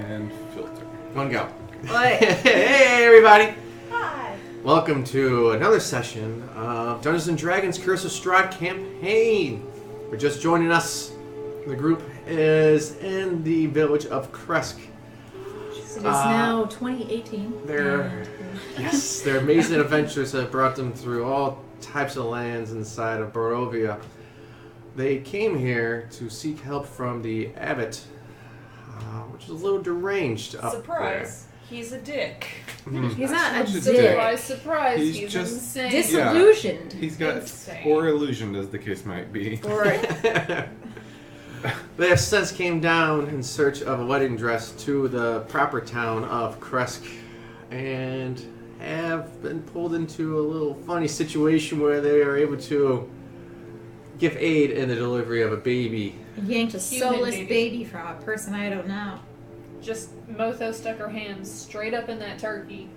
And filter. One go. What? Hey, everybody. Hi. Welcome to another session of Dungeons & Dragons Curse of Strahd campaign. For just joining us, the group is in the village of Kresk. It is now 2018. Their amazing adventures have brought them through all types of lands inside of Barovia. They came here to seek help from the abbot, which is a little deranged up Surprise. He's a dick. there. He's not a dick. Surprise, surprise. He's just insane. Disillusioned. He's got, Insane. or illusioned as the case might be. They have since came down in search of a wedding dress to the proper town of Kresk and have been pulled into a little funny situation where they are able to give aid in the delivery of a baby. Yanked a Human soulless baby. baby from a person I don't know. Just Motho stuck her hands straight up in that turkey,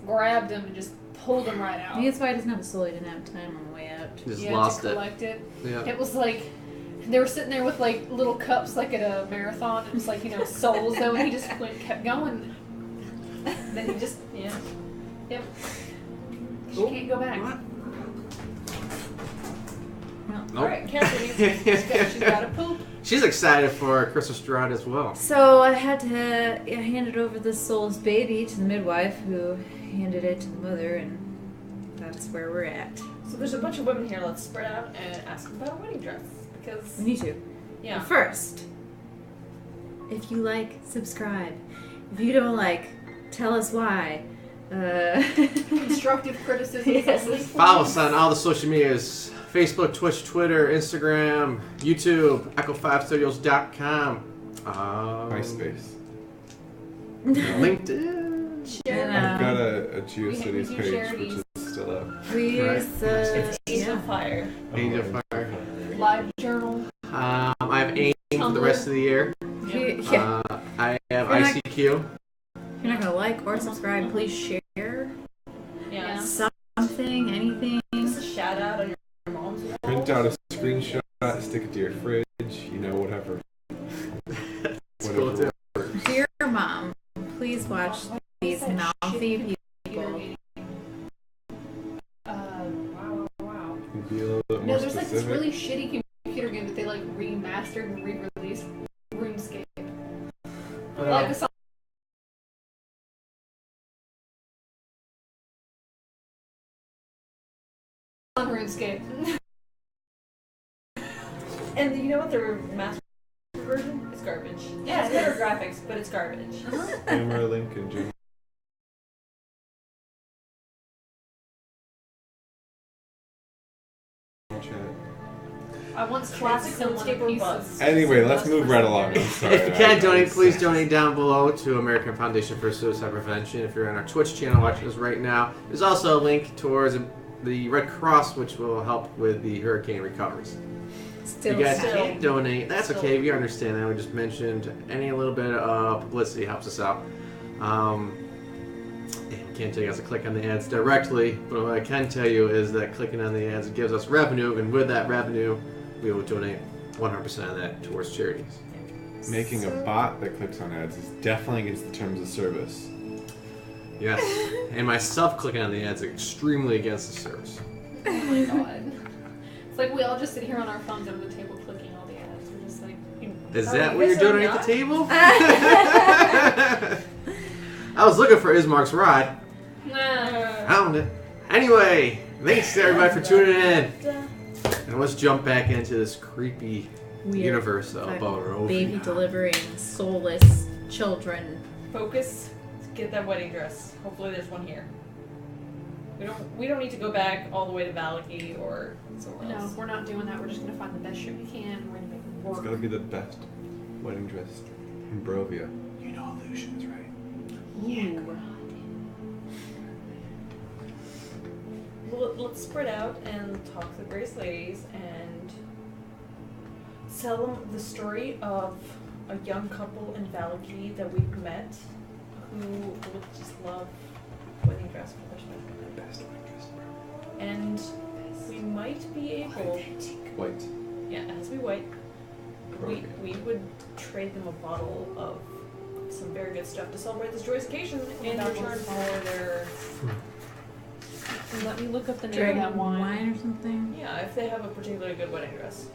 grabbed him, and just pulled him right out. Maybe that's why I doesn't have a soul. He didn't have time on the way out. Just Yeah, lost to it. collect it. Yeah. It was like they were sitting there with like little cups, like at a marathon. It was like souls though, and he just kept going. Then he just yep. She can't go back. What? Well, All right, Catherine, she's got to poop. She's excited for Curse of Strahd as well. so I had to hand over this soulless baby to the midwife, who handed it to the mother, and that's where we're at. So there's a bunch of women here. Let's spread out and ask them about a wedding dress. We Because, need to. yeah. But first, if you like, subscribe. If you don't like, tell us why. Constructive criticism. Yes. Follow us on all the social medias. Facebook, Twitch, Twitter, Instagram, YouTube, Echo5Studios.com. MySpace. LinkedIn. I've got a We GeoCities do page, charities. which is still up. Please, It's Angel yeah. Fire. Angel Fire. Live journal. I have AIM for the rest of the year. Yeah. I have We're not- ICQ. If you're not gonna like or subscribe, please share Yeah. something, anything. Just a shout out on your mom's wall. Print out a screenshot, stick it to your fridge, whatever. It's cool too. Dear mom, please watch these mouthy people. Wow. Be a little bit No, more there's like specific. this really shitty computer game that they like remastered and re-released. RuneScape. Like a song. On RuneScape. And you know what? The master version is garbage. Yeah, it's it better is. graphics, but it's garbage. Camera link in general. Chat. I once Classic traded someone a RuneScape piece buzz. of Anyway, let's dust move for right some along. air. I'm sorry. If you can donate, please donate down below to American Foundation for Suicide Prevention. If you're on our Twitch channel watching us right now, there's also a link towards the Red Cross, which will help with the hurricane recoveries. Still, You guys Still. can't donate. That's Still. okay. We understand that. We just mentioned any little bit of publicity helps us out. We can't tell you guys to click on the ads directly, but what I can tell you is that clicking on the ads gives us revenue, and with that revenue, we will donate 100% of that towards charities. Making a bot that clicks on ads is definitely against the terms of service. Yes, and myself clicking on the ads is extremely against the service. Oh my god. It's like we all just sit here on our phones over the table clicking all the ads. We're just like, Is Oh, that you what you're guys are doing at not? the table? I was looking for Ismark's rod. nah. Found it. Anyway, thanks to everybody for tuning in. And let's jump back into this creepy weird universe of fucking Barovia. baby delivering soulless children. Focus. Get that wedding dress. Hopefully there's one here. We don't need to go back all the way to Valaki or somewhere No, else. we're not doing that. We're just gonna find the best shit we can. And we're gonna make it It's work. gotta be the best wedding dress in Barovia. You know illusions, right? Ooh. Well, let's spread out and talk to the Grace Ladies and tell them the story of a young couple in Valaki that we've met who would just love wedding dress for their special The best wedding dress in Barovia. and we might be able, White. yeah, it has to be white. We would trade them a bottle of some very good stuff to celebrate this joyous occasion in return for their. Let me look up the name Dragon of that wine. or something. Yeah, if they have a particularly good wedding dress.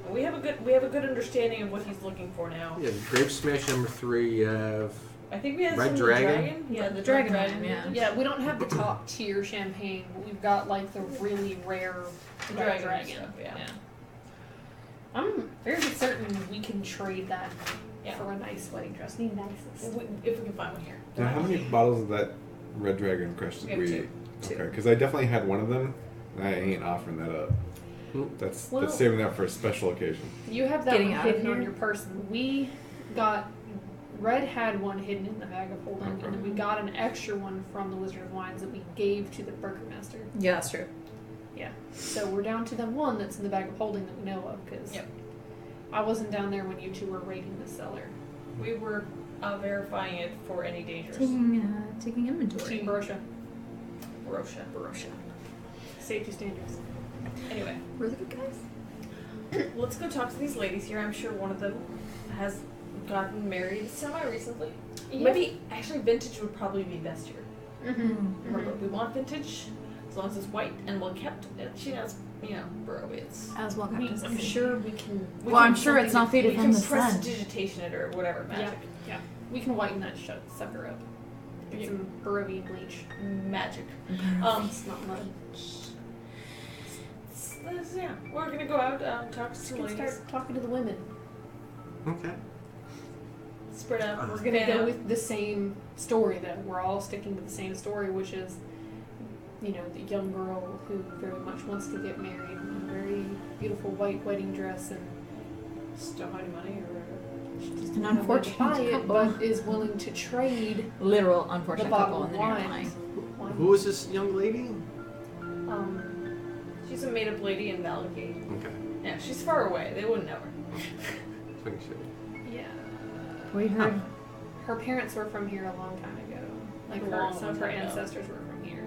And we have a good understanding of what he's looking for now. Yeah, Grape Smash number 3. You have I think we have Red some Dragon? Yeah, the Dragon dragon. wine, yeah. Yeah, we don't have the top tier champagne, but we've got like the really rare The red dragon stuff, yeah. I'm very certain we can trade that Yeah. for a nice wedding dress. The nicest. If we can find one here. Now, how many bottles of that Red Dragon Crush did We have we? two. Okay, because I definitely had one of them, and I ain't offering that up. Well- That's saving that for a special occasion. You have that Getting one out of hidden on here? your person. We got Red had one hidden in the bag of holding, and then we got an extra one from the Wizard of Wines that we gave to the Burgermaster. Yeah, that's true. Yeah. So we're down to the one that's in the bag of holding that we know of, because Yep. I wasn't down there when you two were raiding the cellar. We were verifying it for any dangers. Taking inventory. Team Borussia. Borussia. Safety standards. Anyway, We're the good guys. let's go talk to these ladies here. I'm sure one of them has gotten married semi-recently. Maybe, actually, vintage would probably be best here. Remember, we want vintage, as long as it's white and well kept. She knows, bro, it's... As well kept as I'm sure we can. we Well, can I'm sure it's not something- faded from the We can sun. prestidigitation it or whatever magic. Yeah. We can whiten that sucker up. Get some Barovi bleach. Magic. It's not mud. Yeah, we're gonna go out, talk to We some can ladies. start talking to the women. Okay. Spread out. We're gonna go with the same story, though. We're all sticking to the same story, which is, the young girl who very much wants to get married in a very beautiful white wedding dress, and Just don't have any money or whatever. she just An doesn't have money to buy unfortunate it, couple. but is willing to trade Literal the unfortunate bottle couple of in the near wine. line. Who is this young lady? She's a made-up lady in Malagate. Okay. Yeah, she's far away. They wouldn't know her. Swing shit. Yeah. We heard. Her parents were from here a long time ago. Like some of her ancestors were from here.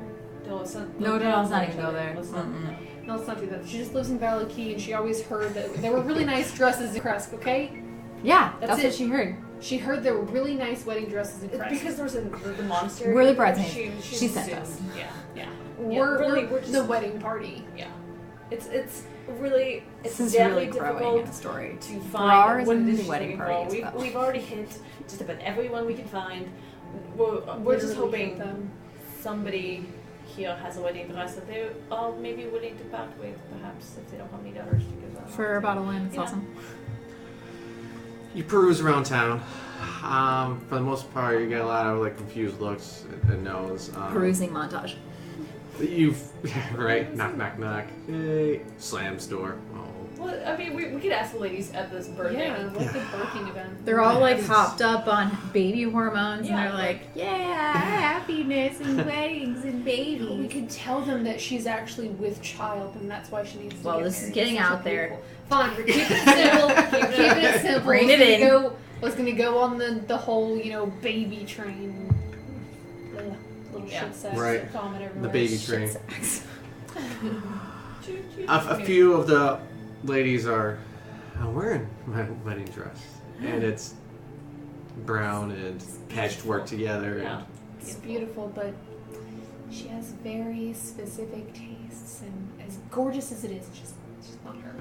No, let's not, No, let's not even go there. Let's not, no. No, let's not do that. She just lives in Valley Key, and she always heard that there were really nice dresses in Kresk, okay? Yeah, That's that's it. what she heard. She heard there were really nice wedding dresses in It's Kresk. because there was the monastery. We're the bridesmaids. She She sent assumed. us. Yeah. Yeah. Yeah, We're just, the wedding party. Yeah. It's really This it's is deadly really growing difficult in a story. to Brar find is what in it is the she's wedding looking party for. as well. We've already hit just about everyone we can find. We're just Literally hoping them. somebody here has a wedding dress that they are maybe willing to part with, perhaps, if they don't have any daughters to give up. For a bottle of wine, it's Yeah. awesome. You peruse around town. For the most part, you get a lot of confused looks and no's. Perusing montage. You've right. Knock, knock, knock. Hey, slam door. Oh. Well, I mean, we could ask the ladies at this birthday. Yeah, like the birthing event. They're all hopped up on baby hormones, Yeah, and they're like, yeah, happiness and weddings and We babies. could tell them that she's actually with child, and that's why she needs to Well, get this is married. getting It's such a out there. beautiful- Fine, we're keeping it simple. Keeping it simple. Bring Let's it gonna in. Was gonna go on the whole baby train. Little Yeah. shit sex, Right. vomit everywhere. The baby train. Choo, choo, A choo. few of the ladies are wearing my wedding dress, and it's brown and patchwork together. Yeah. And It's beautiful, but she has very specific tastes, and as gorgeous as it is, it's just not her.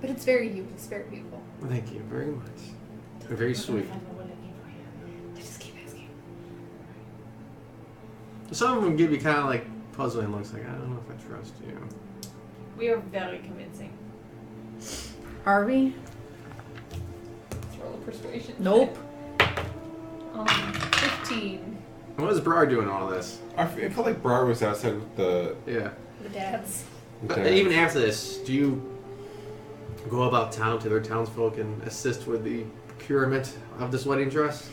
But it's very you. It's very beautiful. Thank you very much. Very sweet. I just keep asking. Some of them give you kind of puzzling looks, I don't know if I trust you. We are very convincing. Are we? Let's roll a persuasion. Nope. 15. What is Brar doing all this? I felt like Brar was outside with the. Yeah. The dads. Even after this, do you go about town to their townsfolk and assist with the procurement of this wedding dress?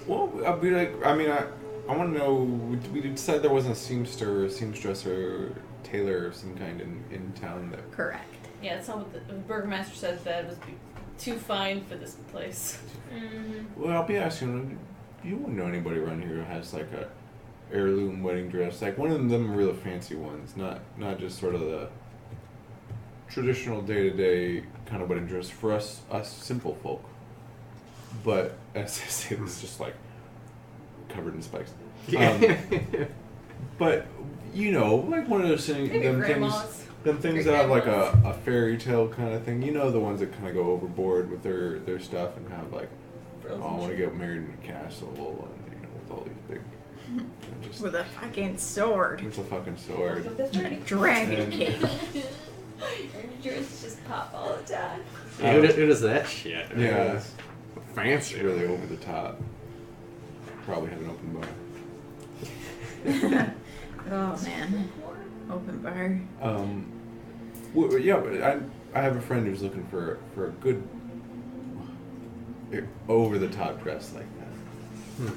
Well, I'll be like, I want to know. We decided there wasn't a seamstress, or tailor of some kind in town that. Correct. Yeah, it's not what the burgomaster says that it was too fine for this place. Well, I'll be asking. You wouldn't know anybody around here who has a heirloom wedding dress, one of them real fancy ones, not just sort of the traditional day-to-day kind of wedding dress for us simple folk. but as I say, this is just like covered in spikes. But you know, like one of those things, Maybe them grandmas. things that have like a fairy tale kind of thing. You know, the ones that kind of go overboard with their stuff and have like, oh, I want to get married in a castle, and you know, with all these big, you know, just With a fucking sword. with a fucking sword. Dragon And- cake. Your jewels just pop all the time. Who does that shit? Yeah. It's fancy. It's really over the top. Probably have an open bar. Oh man. Open bar. Yeah, but I have a friend who's looking for a good over the top dress like that.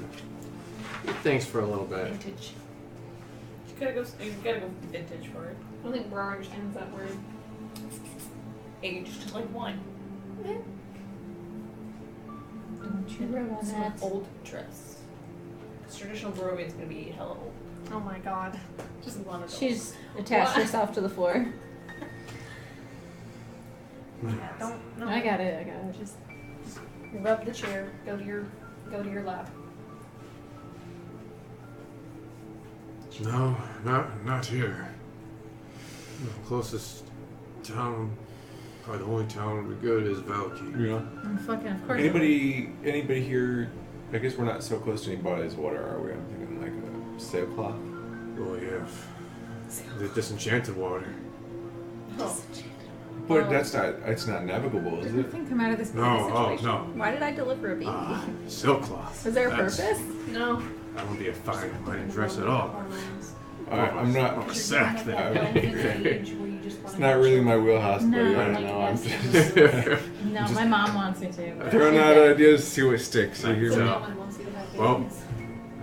Thanks for a little bit. Vintage. You gotta go vintage for it. I don't think Bra understands that word. Aged like wine. Don't you ruin It's that. an old dress. Because traditional Barovian's gonna be hella old. Oh my god. Just one of those. She's attached What? herself to the floor. Yeah, don't. No. I got it. Just rub the chair. Go to your lap. No, not here. The closest town, probably the only town would be good is Valky. Yeah. Fucking of course. Anybody here? I guess we're not so close to any bodies of water, are we? I'm thinking like a sailcloth. Oh yeah. The disenchanted water. Oh. But that's not. It's not navigable, is Did it? anything come out of this baby No, oh, situation? no. Why did I deliver a baby? Silk cloth. Was there a That's- purpose? No. That would be a fine wedding dress at all. I'm not. Oh, sack that. It's not really my wheelhouse, buddy. No. I don't know. I'm just No, my mom wants me to. but- throwing out ideas to see what sticks. So here's So- what. Well,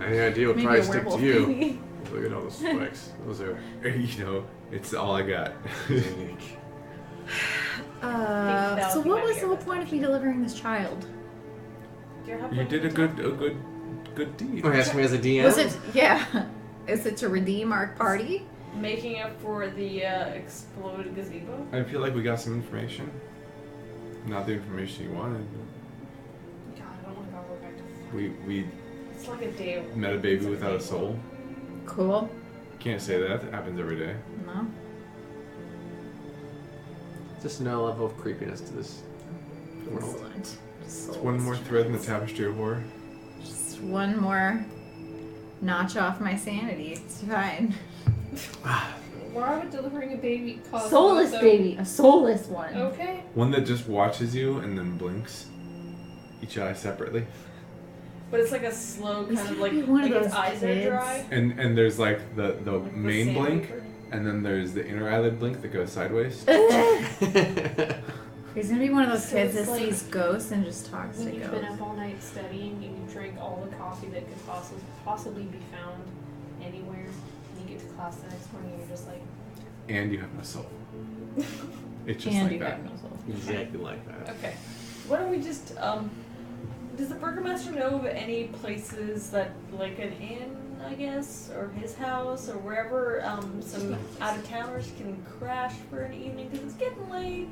any idea would Maybe probably a stick to werewolf you. baby. Look at all those spikes. Those are You know, it's all I got. unique. So what was the whole point of me delivering this child? You did a good deed. Oh, ask me as a DM. Was it? Yeah. Is it to redeem our party? Making up for the exploded gazebo. I feel like we got some information. Not the information you wanted. God, I don't want to go back to. We It's like a day. met a baby without a soul. Cool. Can't say that. It happens every day. No. Just no level of creepiness to this world. Excellent. It's one more thread in the tapestry of horror. Just one more notch off my sanity. It's fine. Why would delivering a baby cause Soulless so- baby. A soulless one. Okay. One that just watches you and then blinks. Each eye separately. But it's like a slow This kind of could like, be one of like its those eyes kids. are dry. And there's like the Like the main sand blink, wafer. and then there's the inner eyelid blink that goes sideways. He's gonna be one of those So kids it's that like sees ghosts and just talks to When you've been ghosts. up all night studying and you drink all the coffee that could possibly be found anywhere, and you get to class the next morning and you're just like, And you have no soul. It's just And like you that. have no soul. Exactly like that. Okay. Why don't we just does the burgomaster know of any places that like an inn, I guess, or his house or wherever some out of towners can crash for an evening because it's getting late.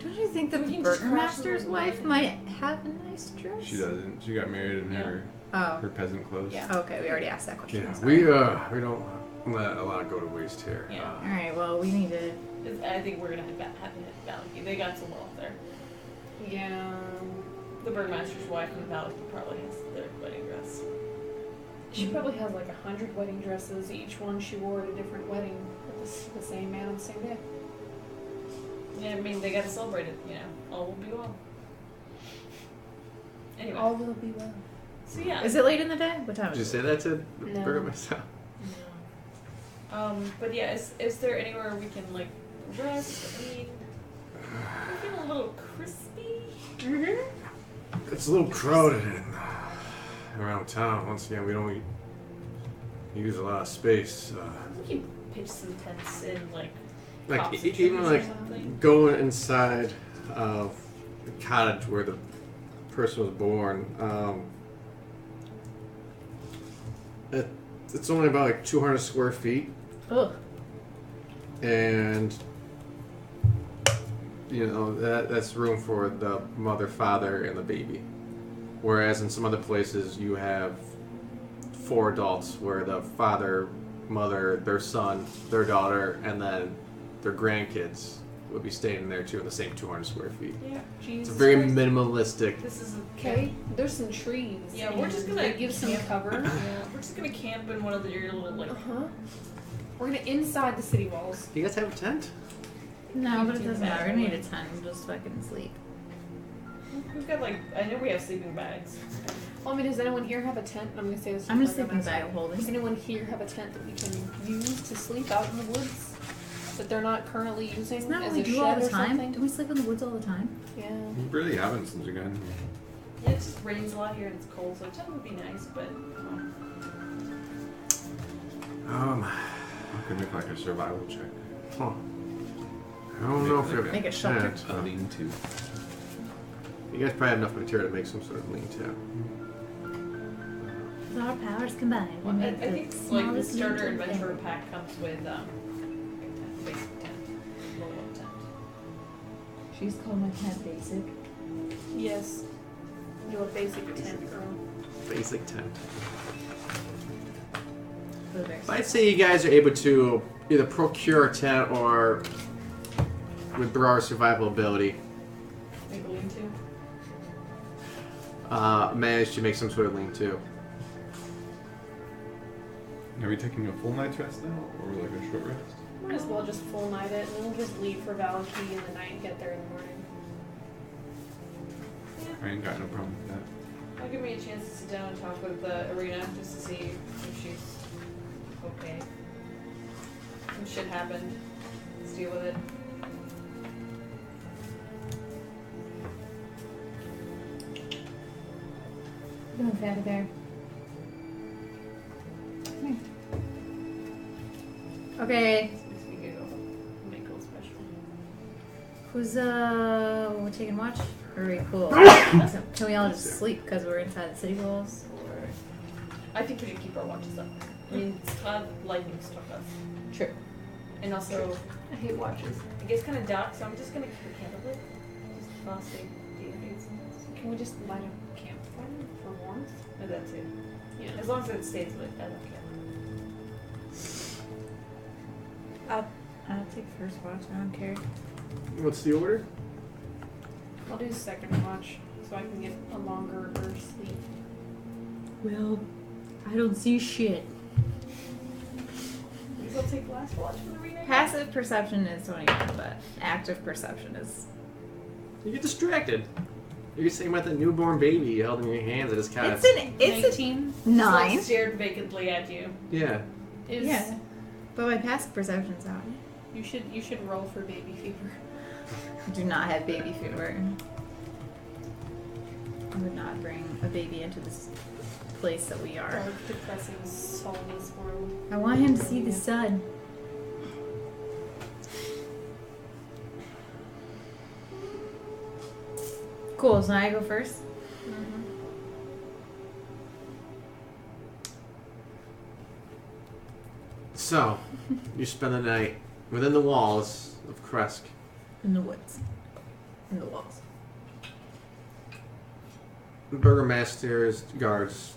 Don't you think the We can just crash burgomaster's in the wife morning. might have a nice dress? She doesn't. She got married in her Oh. peasant clothes. Yeah. Okay, we already asked that question. Yeah, Sorry. we don't let a lot go to waste here. Yeah. All right. Well, we need to. I think we're gonna have to hit Valky. They got some wealth there. yeah. The burgomaster's wife and Valky probably has their wedding dress. She probably has like 100 wedding dresses, each one she wore at a different wedding with the same man on the same day. Yeah, I mean they gotta celebrate it. You know, all will be well. Anyway, All will be well. so yeah. Is it late in the day? What time Did you is say it? that to the No. burgomaster? But yeah, is there anywhere we can like rest? I mean, we're feeling a little crispy. It's a little crowded around town. Once again, we don't use a lot of space. We can pitch some tents in like Like tops of even trees or like something. going inside of the cottage where the person was born. It's only about like 200 square feet, Ugh. and you know that's room for the mother, father, and the baby. Whereas in some other places, you have 4 adults where the father, mother, their son, their daughter, and then their grandkids would be staying there too in the same 200 square feet. Yeah, Jesus. It's a very Christ. minimalistic. This is Okay, there's some trees. Yeah, we're just and gonna they give some camp. cover. Yeah, we're just gonna camp in one of your little like. We're gonna inside the city walls. Do you guys have a tent? No, but it doesn't matter. We need a tent. We'll just fucking sleep. We've got like I know we have sleeping bags. Well, I mean, does anyone here have a tent? I'm gonna say this. I'm just before I sleeping go bag outside. holding. Does anyone here have a tent that we can use to sleep out in the woods? That they're not currently using Isn't that as what we a do shed all the or time? something? Do we sleep in the woods all the time? Yeah. We really haven't since we got in here. Yeah, it just rains a lot here and it's cold, so a tent would be nice, but I could make like a survival check. Huh. I don't know if we have Make a shelter. tent. A lean-to. You guys probably have enough material to make some sort of lean-to. With our powers combined, we well, I make the think like the smallest starter lean-to adventurer ever. pack comes with basic tent, roll-up tent. She's called my tent basic. Yes. You're a basic tent girl. Basic tent. For the bears. I'd say you guys are able to either procure a tent or, with Barara's survival ability, Make a lean-to. manage to make some sort of lean-to. Are we taking a full night's rest now, or like a short rest? Might as well just full night it, and then we'll just leave for Valaki in the night and get there in the morning. I ain't got no problem with that. That'll give me a chance to sit down and talk with Arena just to see if she's okay. Some shit happened. Let's deal with it. Come on, fatty bear. Come here. Okay. This makes me giggle. Make it special. Who's we're taking watch? Or are we cool? So, can we all just sleep because we're inside the city walls? Or I think we should keep our watches up. I mean, Strahd lightning struck us. True. And also, I hate watches. it gets kind of dark, so I'm just gonna keep a candle lit. Just frosting days. Can we just light a campfire for warmth? No, that's it. Yeah. As long as it stays lit, I don't care. I'll take first watch. I don't care. What's the order? I'll do second watch so I can get a longer burst sleep. Well, I don't see shit. Please I'll take last watch for the rename. Passive perception is 21, but active perception is. You get distracted. You're saying about the newborn baby you held in your hands at his couch. It's 19 a 9. Stared vacantly at you. Yeah. is Yeah, but my passive perception's out. you should roll for baby fever. I do not have baby fever. I would not bring a baby into this place that we are. Dark, depressing, soulless world. I want him to see the sun. Cool, so I go first? So, you spend the night within the walls of Kresk. In the woods. In the walls. The burgomaster's guards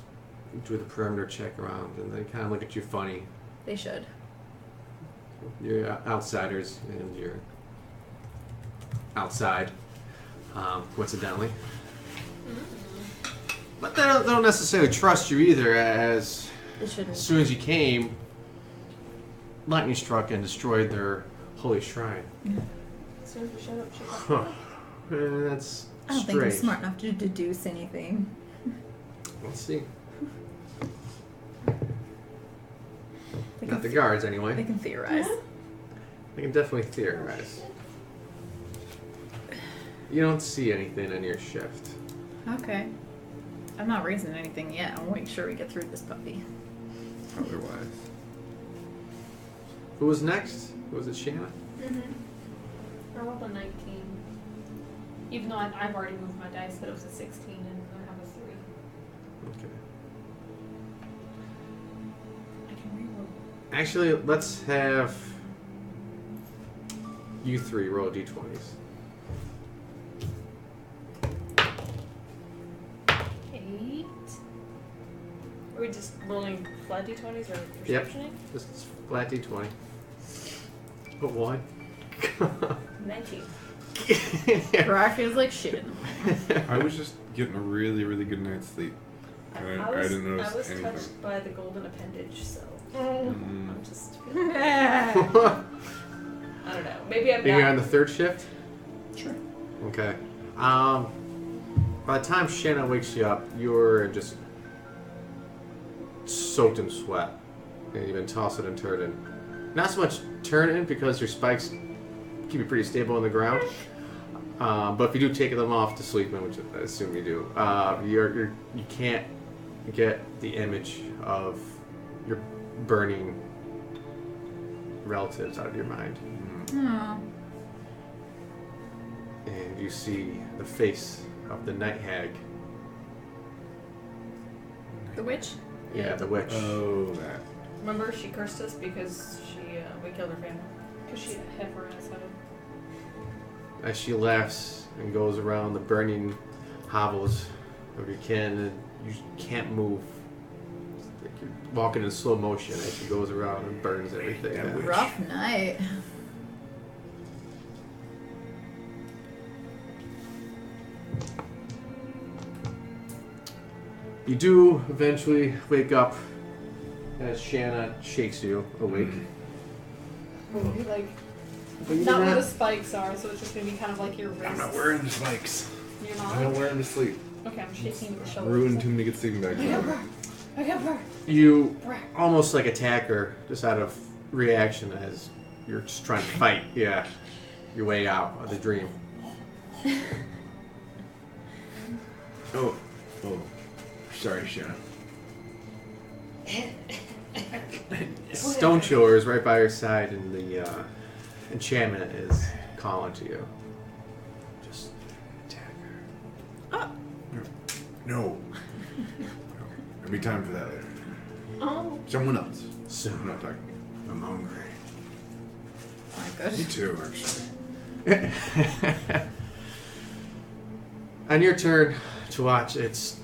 do the perimeter check around, and they kind of look at you funny. They should. You're outsiders, and you're outside, coincidentally. But they don't necessarily trust you either, as They shouldn't. as soon as you came, lightning struck and destroyed their holy shrine. So shut up, shut up. Huh. And that's I don't think I'm strange. smart enough to deduce anything. Let's see. They Not can, the guards, anyway. they can theorize. They can definitely theorize. You don't see anything in your shift. Okay. I'm not raising anything yet. I'll make sure we get through this puppy. Otherwise. Who was next? Was it Shanna? I rolled a 19. Even though I've already moved my dice, but it was a 16 and I have a 3. Okay. I can reroll. Actually, let's have you three roll d20s. Hey. just rolling flat d20s or Yep. perceptioning? Just flat d20. Put 1. 19. Rock feels like shit. I was just getting a really, really good night's sleep. I didn't notice I was anything. touched by the golden appendage, so Mm. I'm just. Yeah. I don't know. Maybe I'm You're not. on the 3rd shift? Sure. Okay. By the time Shanna wakes you up, you're just soaked in sweat. And you've been tossing and turning. Not so much turning because your spikes keep you pretty stable on the ground. But if you do take them off to sleep, which I assume you do, you can't get the image of your burning relatives out of your mind. Oh. And you see the face of the night hag. The witch? Yeah, the witch. Oh, that. Remember, she cursed us because we killed her family. Because she had a heifer in his head. As she laughs and goes around the burning hovels of your kin, and you can't move. It's like you're walking in slow motion as she goes around and burns everything. That witch. Rough night. You do eventually wake up as Shanna shakes you awake. Maybe like But you not do where the spikes are, so it's just gonna be kind of like your wrists. I'm not wearing the spikes. You're I not. don't wear them to sleep. Okay, I'm shaking your shoulders. Ruined too many good sleeping bags. I got her. You almost like attack her just out of reaction as you're just trying to fight. Yeah, your way out of the dream. Oh. Sorry, Shanna. Stone Chiller is right by your side, and the enchantment is calling to you. Just attack her. No. There'll be time for that later. Oh. Someone else. Soon. I'm not talking to you. I'm hungry. Oh my Me god. too, actually. On your turn to watch, it's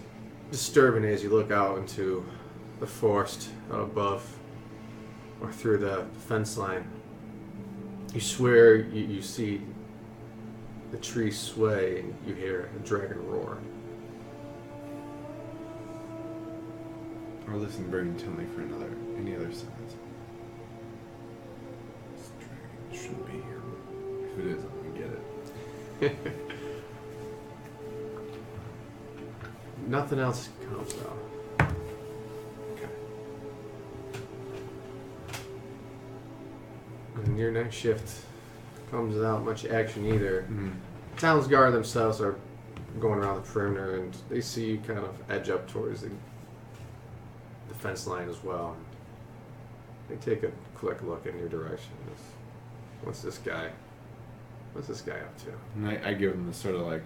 disturbing as you look out into the forest above or through the fence line. You swear you see the trees sway and you hear a dragon roar. Or listen very intently for any other sounds. This dragon shouldn't be here. If it is, I'm gonna get it. Nothing else comes out. Okay. And your next shift comes without much action either. Mm. Town's guard themselves are going around the perimeter, and they see you kind of edge up towards the fence line as well. They take a quick look in your direction. What's this guy up to? And I give him this sort of like,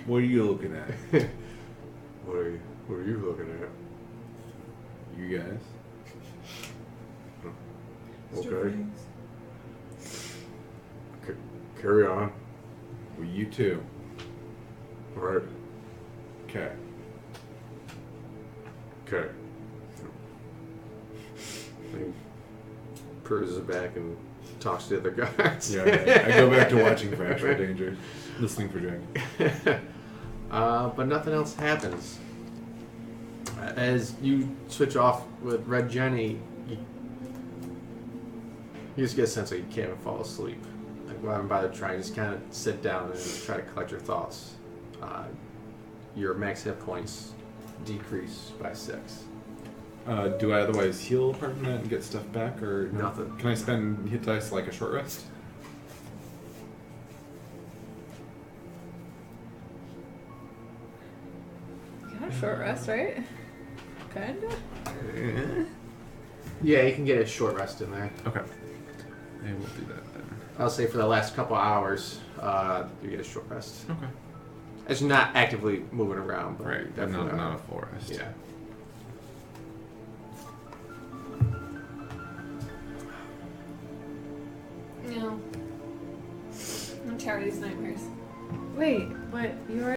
what are you looking at? What are you looking at? You guys? Okay. Carry on. Well, you too. All right. Okay. Okay. He purses back and talks to the other guards. Yeah, I go back to watching for actual danger, listening for dragon. But nothing else happens. As you switch off with Red Jenny, you just get a sense that you can't even fall asleep. Like, why even bother trying? Just kind of sit down and try to collect your thoughts. Your max hit points decrease by 6. Do I otherwise heal apart from that and get stuff back, or no? Nothing. Can I spend hit dice like a short rest? You got a short rest, right? Kinda. Yeah, you can get a short rest in there. Okay. Maybe we'll do that then. I'll say for the last couple hours, you get a short rest. Okay. As you're not actively moving around, but Right. definitely Not a full rest. Yeah. No. I'm tired of these nightmares. Wait, what? You were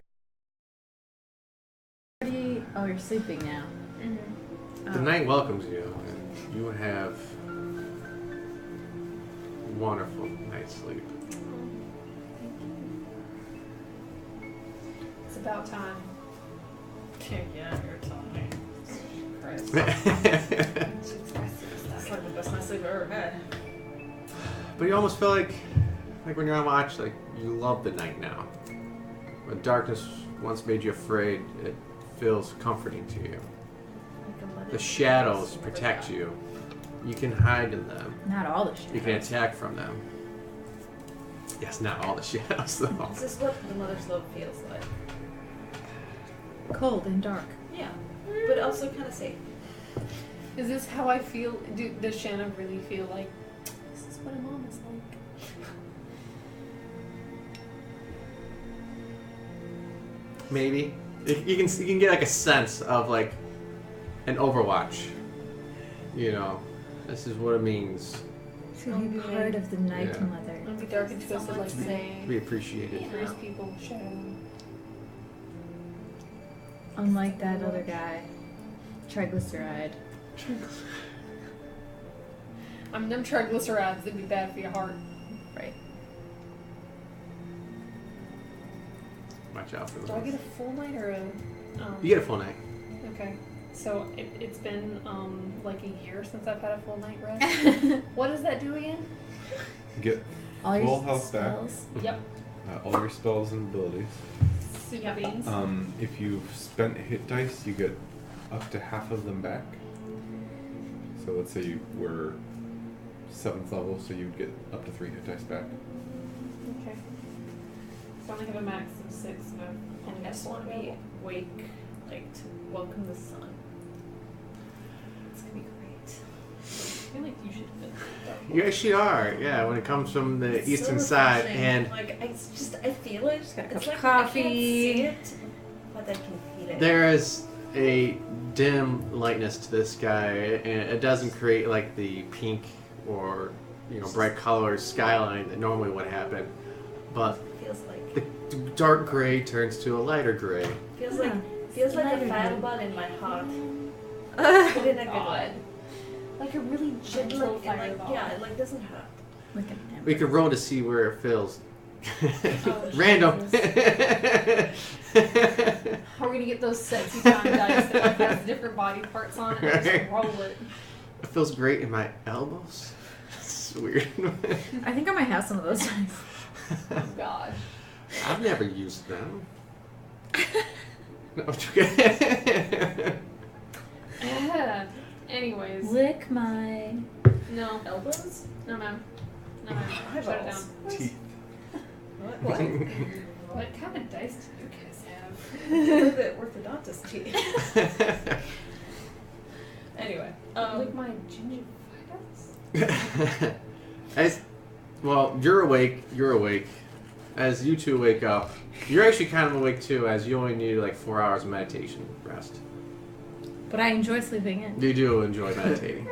You're sleeping now. Mm-hmm. The night welcomes you, and you have wonderful night's sleep. It's about time. Yeah, you're telling me. Christ. That's like the best night's sleep I've ever had. But you almost feel like when you're on watch, like you love the night now. When darkness once made you afraid, it feels comforting to you. The shadows protect you. You can hide in them. Not all the shit. You can attack from them. Yes, not all the shadows though. This is what the mother's love feels like. Cold and dark. Yeah, but also kind of safe. Is this how I feel? Does Shanna really feel like this is what a mom is like? Maybe you can get like a sense of like an Overwatch. You know, this is what it means So you be part of the night Yeah. mother. It'll be dark and twisted like to saying, be appreciated. "First people, shadow." Unlike that other guy. Triglyceride. Them triglycerides that'd be bad for your heart. Right. Watch out for Do I get a them. full night or a? You get a full night. Okay. So it's been like a year since I've had a full night rest. What does that do again? Get All your full health back. spells. Yep. All your spells and abilities. Super beans. If you've spent hit dice, you get up to half of them back. So let's say you were 7th level, so you'd get up to 3 hit dice back. Okay. So I only have a max of 6. No. And I just want to be awake, like to welcome the sun. It's gonna be great. I feel like you should have been. You actually are, yeah. When it comes from the It's eastern so side, refreshing. and like I feel it. got a cup It's of like coffee. I can't see it, but I can feel it. there is a dim lightness to this sky, and it doesn't create like the pink or bright color skyline that normally would happen, but Feels like the dark gray turns to a lighter gray. feels Yeah. like feels like a Lighter fireball in my heart, but in a good God. way. Like a really But gentle like, and fireball. yeah, it like doesn't hurt. Like an We could roll to see where it feels. Oh, Random. How are we gonna get those sexy time dice that like has different body parts on it and just roll it? It feels great in my elbows. It's weird. I think I might have some of those dice. Oh god. I've never used them. No, I'm joking. Anyways. Lick my. No. Elbows? No, ma'am. No, ma'am. Shut it down. Teeth. What? What kind of dice do you guys have? The orthodontist teeth. Anyway, Like my gingivitis? Well, you're awake. You're awake. As you two wake up, you're actually kind of awake too, as you only need like 4 hours of meditation rest. But I enjoy sleeping in. You do enjoy meditating.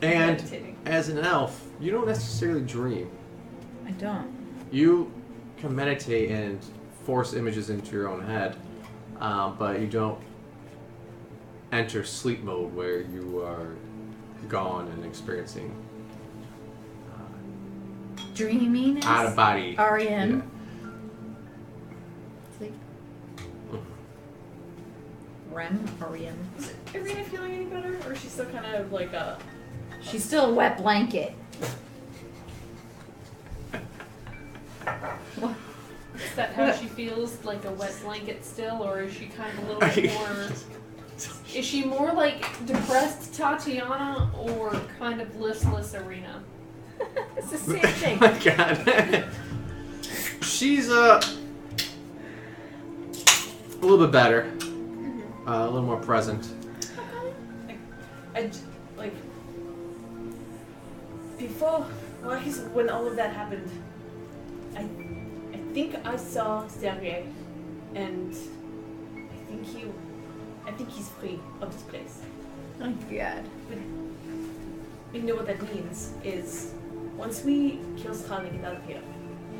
And Meditating. as an elf, you don't necessarily dream. I don't. You can meditate and force images into your own head, but you don't enter sleep mode where you are gone and experiencing Dreaminess. out of body. REM. Sleep. REM. REM. is Irina feeling any better, or is she still kind of like a? She's still a wet blanket. Is that how she feels? Like a wet blanket still? Or is she kind of a little bit more... Is she more like depressed Tatiana or kind of listless Arena? It's the same Oh thing. my god. She's a little bit better. A little more present. Like before, when all of that happened, I think I saw Strahd, and I think he's free of this place. Oh god. But you know what that means is once we kill Strahd and get out of here,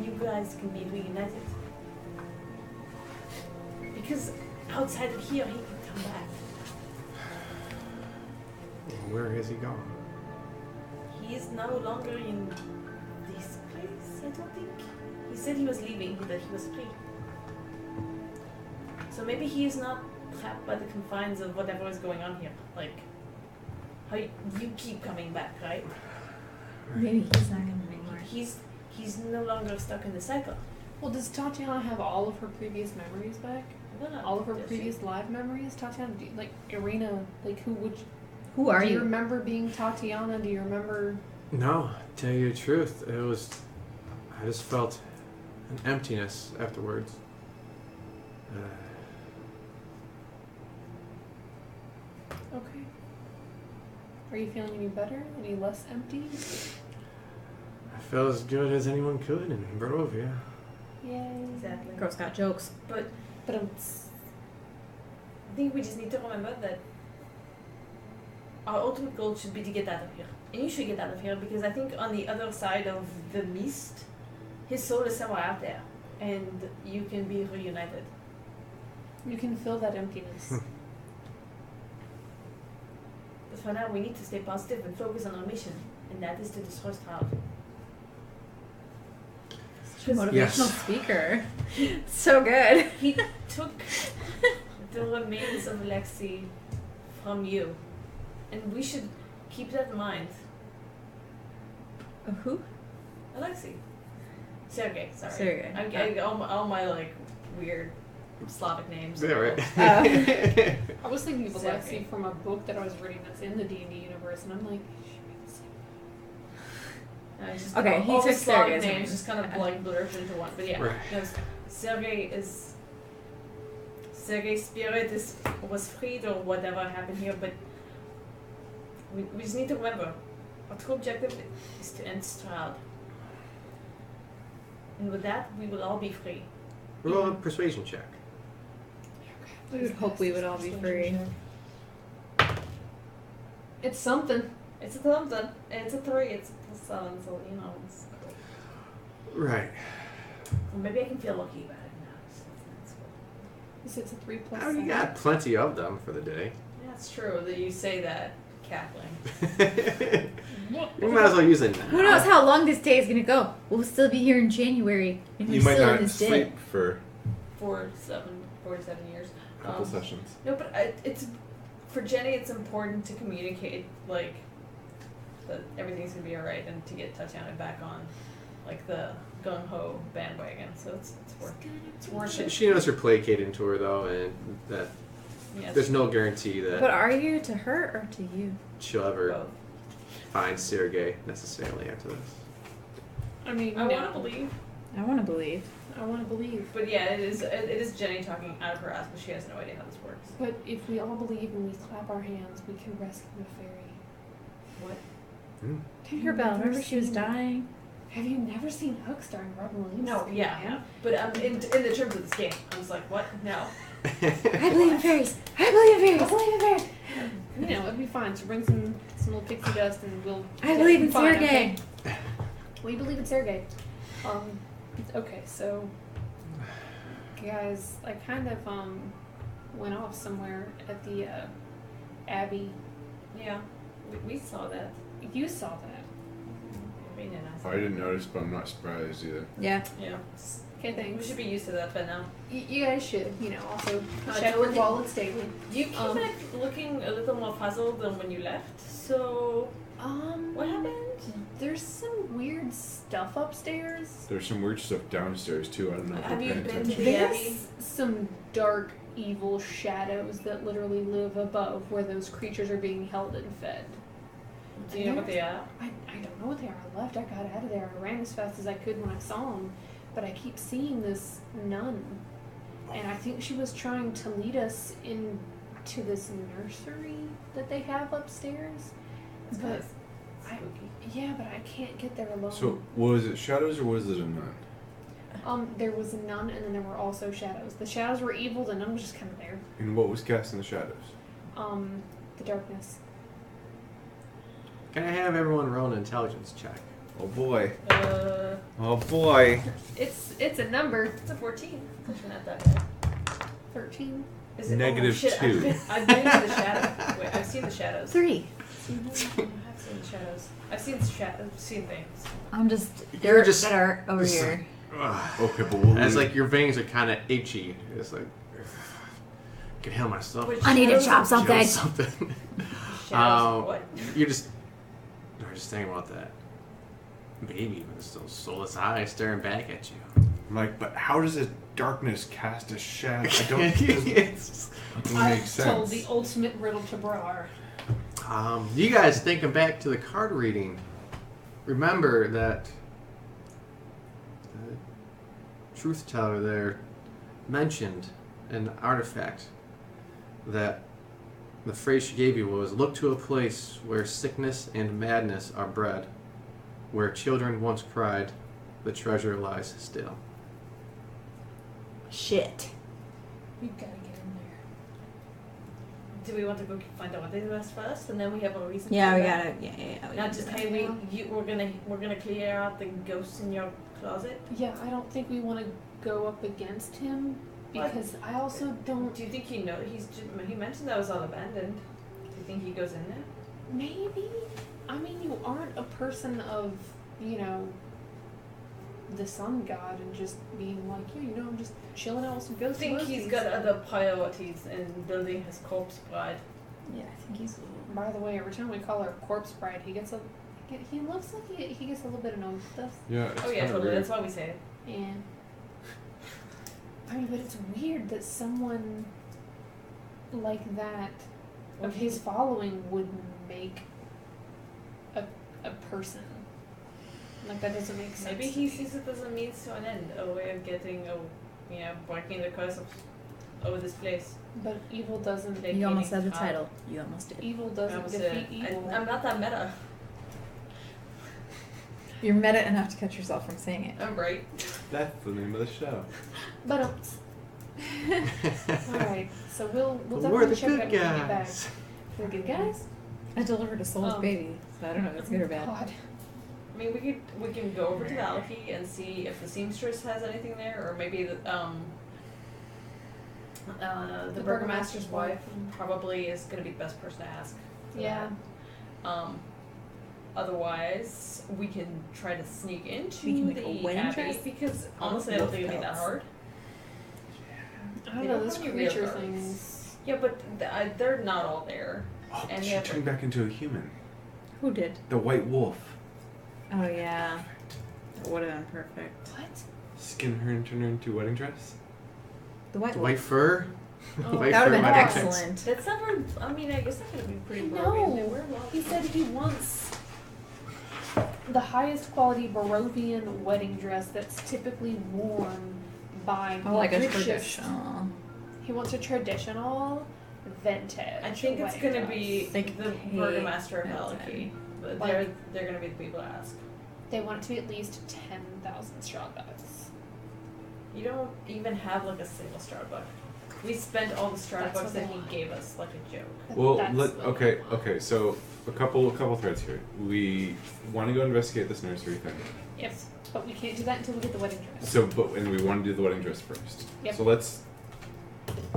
you guys can be reunited. Because outside of here, he can come back. Where has he gone? He is no longer in this place, I don't think. He said he was leaving, that he was free. So maybe he is not trapped by the confines of whatever is going on here. Like, how you keep coming back, right? Maybe he's not coming anymore. He's no longer stuck in the cycle. Well, does Tatiana have all of her previous memories back? I don't know. All of her Does previous she? live memories? Tatiana, like Irina, like Who are do you you? remember being Tatiana? Do you remember? No, to tell you the truth, I just felt an emptiness afterwards. Okay. Are you feeling any better? Any less empty? I felt as good as anyone could in Barovia. Yay. Exactly. Girl's got jokes. But But I think we just need to remember that our ultimate goal should be to get out of here. And you should get out of here because I think on the other side of the mist, his soul is somewhere out there. And you can be reunited. you can feel that emptiness. But for now, we need to stay positive and focus on our mission. And that is to destroy Strahd. Motivational Yes. speaker. So good. He took the remains of Lexi from you. And we should keep that in mind. Who? Alexei. Sergey, sorry. Sergey. I'm getting all my like weird Slavic names. Yeah, right. I was thinking of Exactly. Alexei from a book that I was reading that's in the D&D universe, and I'm like, It's just Okay, all, he all the took Slavic Sergey's names name. just kind of like blurred into one. But yeah, Right. no, Sergey's spirit was freed or whatever happened here, but we just need to remember our true objective is to end Strahd. And with that, we will all be free. Roll a persuasion check. We would hope we would all be free. it's something. It's a something. It's a 3. It's a +7, so you know. It's cool. Right. Well, maybe I can feel lucky about it now. So that's cool. It's a 3+. Oh, you got plenty of them for the day. Yeah, it's true that you say that, cackling. You might as well use it now. Who knows how long this day is gonna go? We'll still be here in January, and You we're might still in not this sleep day. for 4 to 7 years. a couple sessions. No, but it's for Jenny. It's important to communicate like that everything's gonna be alright, and to get Tatiana back on like the gung ho bandwagon. So it's worth it. She knows you're placating to her though, and that Yeah, there's no guarantee that But are you to her or to you? she'll ever both. find Sergey necessarily after this. I mean, I no. want to believe, I want to believe. I want to believe. but yeah, it is Jenny talking out of her ass, but she has no idea how this works. But if we all believe and we clap our hands, we can rescue the fairy. What? Tinkerbell, remember she was seen- dying? Have you never seen Hook starring Robin Williams? No, yeah. But in the terms of this game, I was like, what? No. I believe in fairies. I believe in fairies. I believe in fairies. You know, it'd be fine. So bring some little pixie dust and we'll. I believe in fine, Sergey. okay? We believe in Sergey. Okay, so guys, I kind of went off somewhere at the Abbey. Yeah, we saw that. You saw that. Rena and I saw I didn't notice, but I'm not surprised either. Yeah. Yeah. Okay, We thanks. should be used to that by now. You guys should, you know, also I check don't your think- wallets daily. You came back looking a little more puzzled than when you left. So what happened? There's some weird stuff upstairs. There's some weird stuff downstairs too. I don't know if Have you're you paying been to attention. the Abbey? There's some dark, evil shadows that literally live above where those creatures are being held and fed. Do you know what they are? I don't know what they are. I left. I got out of there. I ran as fast as I could when I saw them. But I keep seeing this nun. And I think she was trying to lead us into this nursery that they have upstairs. But yeah, but I can't get there alone. So was it shadows or was it a nun? There was a nun and then there were also shadows. The shadows were evil, the nun was just kind of there. And what was cast in the shadows? The darkness. Can I have everyone roll an intelligence check? Oh boy. Oh boy. It's a number. It's a 14. It's not that bad. 13. Is it Negative shit, 2. I've been to the shadow. Wait, I've seen the shadows. 3. I've seen the shadows. I've seen things. I'm just You're dirt just- better over just here. Okay, but we'll As leave. like your veins are kind of itchy. It's like I can heal myself. Which I need to shadows chop of- Kill something. something. Shadows of what? You're just. I was just thinking about that baby with those soulless eyes staring back at you. I'm like, but how does this darkness cast a shadow? I don't. It It's- doesn't I make told sense. the ultimate riddle to Brar. You guys thinking back to the card reading, remember that the truth teller there mentioned an artifact that the phrase she gave you was, look to a place where sickness and madness are bred, where children once cried, the treasure lies still. Shit. We've got to get in there. Do we want to go find out what they do first, and then we have a reason? Yeah, to we go gotta. back? Yeah. Not just hey, we're gonna clear out the ghosts in your closet. Yeah, I don't think we want to go up against him because I also don't. Do you think he he mentioned that was all abandoned? Do you think he goes in there? Maybe. I mean, you aren't a person of, the sun god and just being like, yeah, I'm just chilling out with some I ghosts. think he's got other priorities in building his corpse bride. Yeah, I think he's. By the way, every time we call her corpse bride, he looks like he gets a little bit annoyed with us. Yeah. It's Oh yeah, kinda totally. weird. That's why we say it. Yeah. I mean, but it's weird that someone like that of his following would make a person. Like, that doesn't make sense. Maybe he sees it as a means to an end, a way of getting, breaking the curse over this place. But evil doesn't. You almost said the title. You almost did. Evil doesn't defeat evil. I'm not that meta. You're meta enough to catch yourself from saying it. I'm right. That's the name of the show. But alright, so we'll We're definitely the check it out good when we get back. guys. We're the good guys? I delivered a soul's Um, baby, so I don't know if it's good or bad. God. I mean, we can go over to Valaki and see if the seamstress has anything there, or maybe the burgomaster's wife probably is going to be the best person to ask. for Yeah. that. Otherwise, we can try to sneak into We can make a the wedding abbey dress? because honestly, I don't think it'd be that hard. I don't They know, don't this have any real creature guards. things. Yeah, but they're not all there. Oh, And she yeah, turned back into a human. Who did? The white wolf. Oh yeah. That would have been perfect. What? Skin her and turn her into a wedding dress. The white White fur? Oh, White That would fur have been wedding dress. excellent. That's never. I mean, I guess that could be pretty No. Barovian. They wear well. He said he wants the highest quality Barovian wedding dress that's typically worn by Oh, like a richest- traditional. He wants a traditional vintage. I think it's wedding gonna dress. be Like the pay burgomaster of attention. Valaki. But Like- they're gonna be the people to ask. They want it to be at least 10,000 Strahd bucks. You don't even have like a single Starbucks. We spent all the That's Starbucks what that they he want. gave us like a joke. Well, That's okay. So a couple threads here. We want to go investigate this nursery thing. Yep. But we can't do that until we get the wedding dress. And we want to do the wedding dress first. Yep. So let's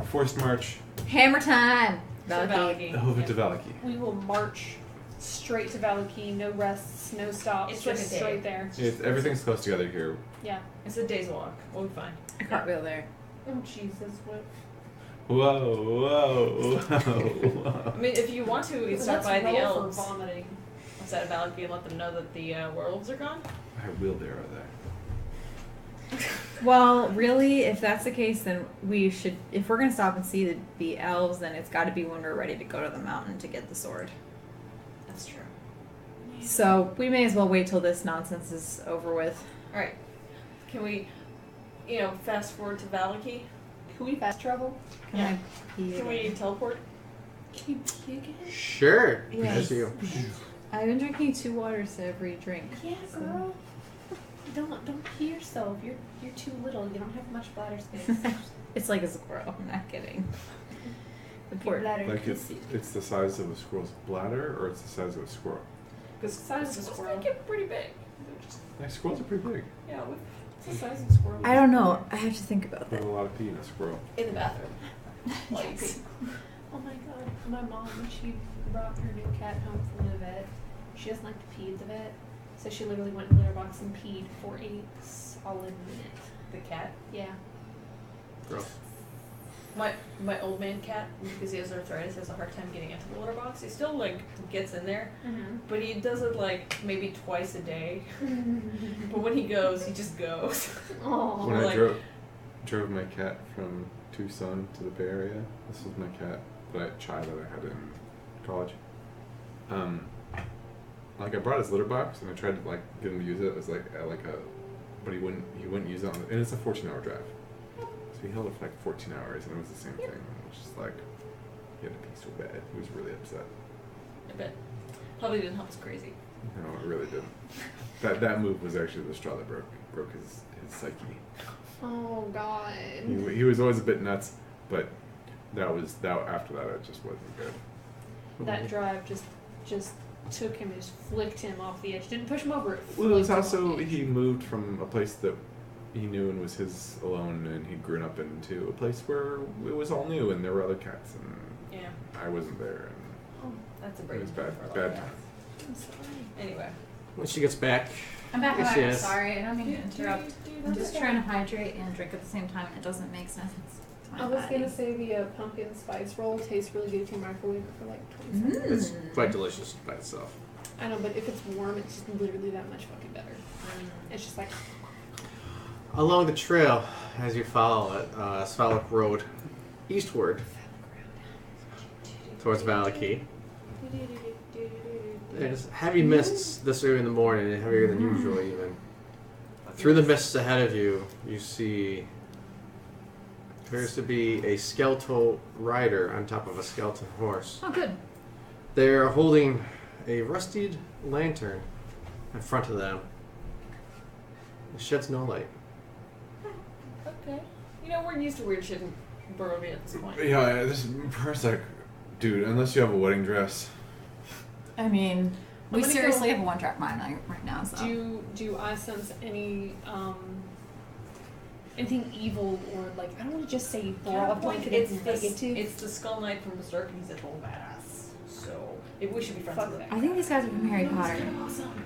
forced march Hammer time. So Valaki. Valaki. over yeah. to Valaki. We will march straight to Valaki, no rests, no stops, It's like just a day. straight there. Everything's close together here. Yeah. It's a day's walk. We'll be fine. I cartwheel there. Oh Jesus, what? Whoa. I mean, if you want to, we can stop Let's by the roll elves for vomiting. outside of Valaki and let them know that the werewolves are gone. I wheelbarrow there. Well, really, if that's the case, then we should. If we're gonna stop and see the elves, then it's got to be when we're ready to go to the mountain to get the sword. That's true. So we may as well wait till this nonsense is over with. All right. Can we, fast forward to Valaki? Can we fast travel? Can Yeah. I pee Can we again? teleport? Can you pee again? Sure. Yes. As you. I've been drinking 2 waters to every drink. Yeah, girl. Don't pee yourself. You're too little. You don't have much bladder space. It's like a squirrel. I'm not kidding. The Your poor. bladder Like pussy. it's the size of a squirrel's bladder, or it's the size of a squirrel. Because Size of a squirrel. They get pretty big. Like squirrels are pretty big. Yeah, It's the size of a squirrel. I don't know. I have to think about Put that. a lot of pee in a squirrel. in the bathroom. Like, oh my god, my mom, when she brought her new cat home from the vet, she doesn't like to pee at the vet, so she literally went in the litter box and peed for a solid minute. The cat. Yeah. Gross. My old man cat, because he has arthritis, has a hard time getting into the litter box. He still like gets in there, but he does it like maybe twice a day. But when he goes, he just goes. Oh. When I Like- drove my cat from Tucson to the Bay Area, this was my cat, Chai that I had in college. Like I brought his litter box and I tried to like get him to use it. It was like but he wouldn't use it and it's a 14-hour drive. So he held it for like 14 hours and it was the same thing. It was just like he had to pee so bad. He was really upset. I bet. Probably didn't help us crazy. No, it really didn't. That move was actually the straw that broke his psyche. Oh god. He was always a bit nuts, but after that it just wasn't good. That drive just took him and just flicked him off the edge. Didn't push him over. Well, it was flicked him off also the edge. he moved from a place that he knew and was his alone, and he'd grown up into a place where it was all new and there were other cats, and Yeah. I wasn't there, and Oh, that's a it break. was bad for a lot bad of time. cats. I'm sorry. Anyway. When she gets back, I'm back. Yes, I'm back. yes. Sorry, I don't mean to interrupt. I'm just trying to hydrate and drink at the same time, and it doesn't make sense. to my I was body. gonna say the pumpkin spice roll tastes really good if you microwave it for like 20 seconds. it's quite delicious by itself. I know, but if it's warm, it's just literally that much fucking better. It's just like, Along the trail, as you follow it, Svalak Road, eastward towards Valaki. There's heavy mists this early in the morning, heavier than usual even. Through the mists ahead of you, you see appears to be a skeletal rider on top of a skeleton horse. Oh, good. They're holding a rusted lantern in front of them. It sheds no light. Okay. You know, we're used to weird shit in Barovia at this point. Yeah, this first like, dude, unless you have a wedding dress. I mean, we gonna seriously go- have a one-track mind right now, so. do I sense any anything evil or like I don't want to just say broad blanket negative. It's the Skull Knight from Berserk, and he's a total badass. So maybe we should be friends Fuck with that. him. I think these guys are from Harry He's Potter. awesome.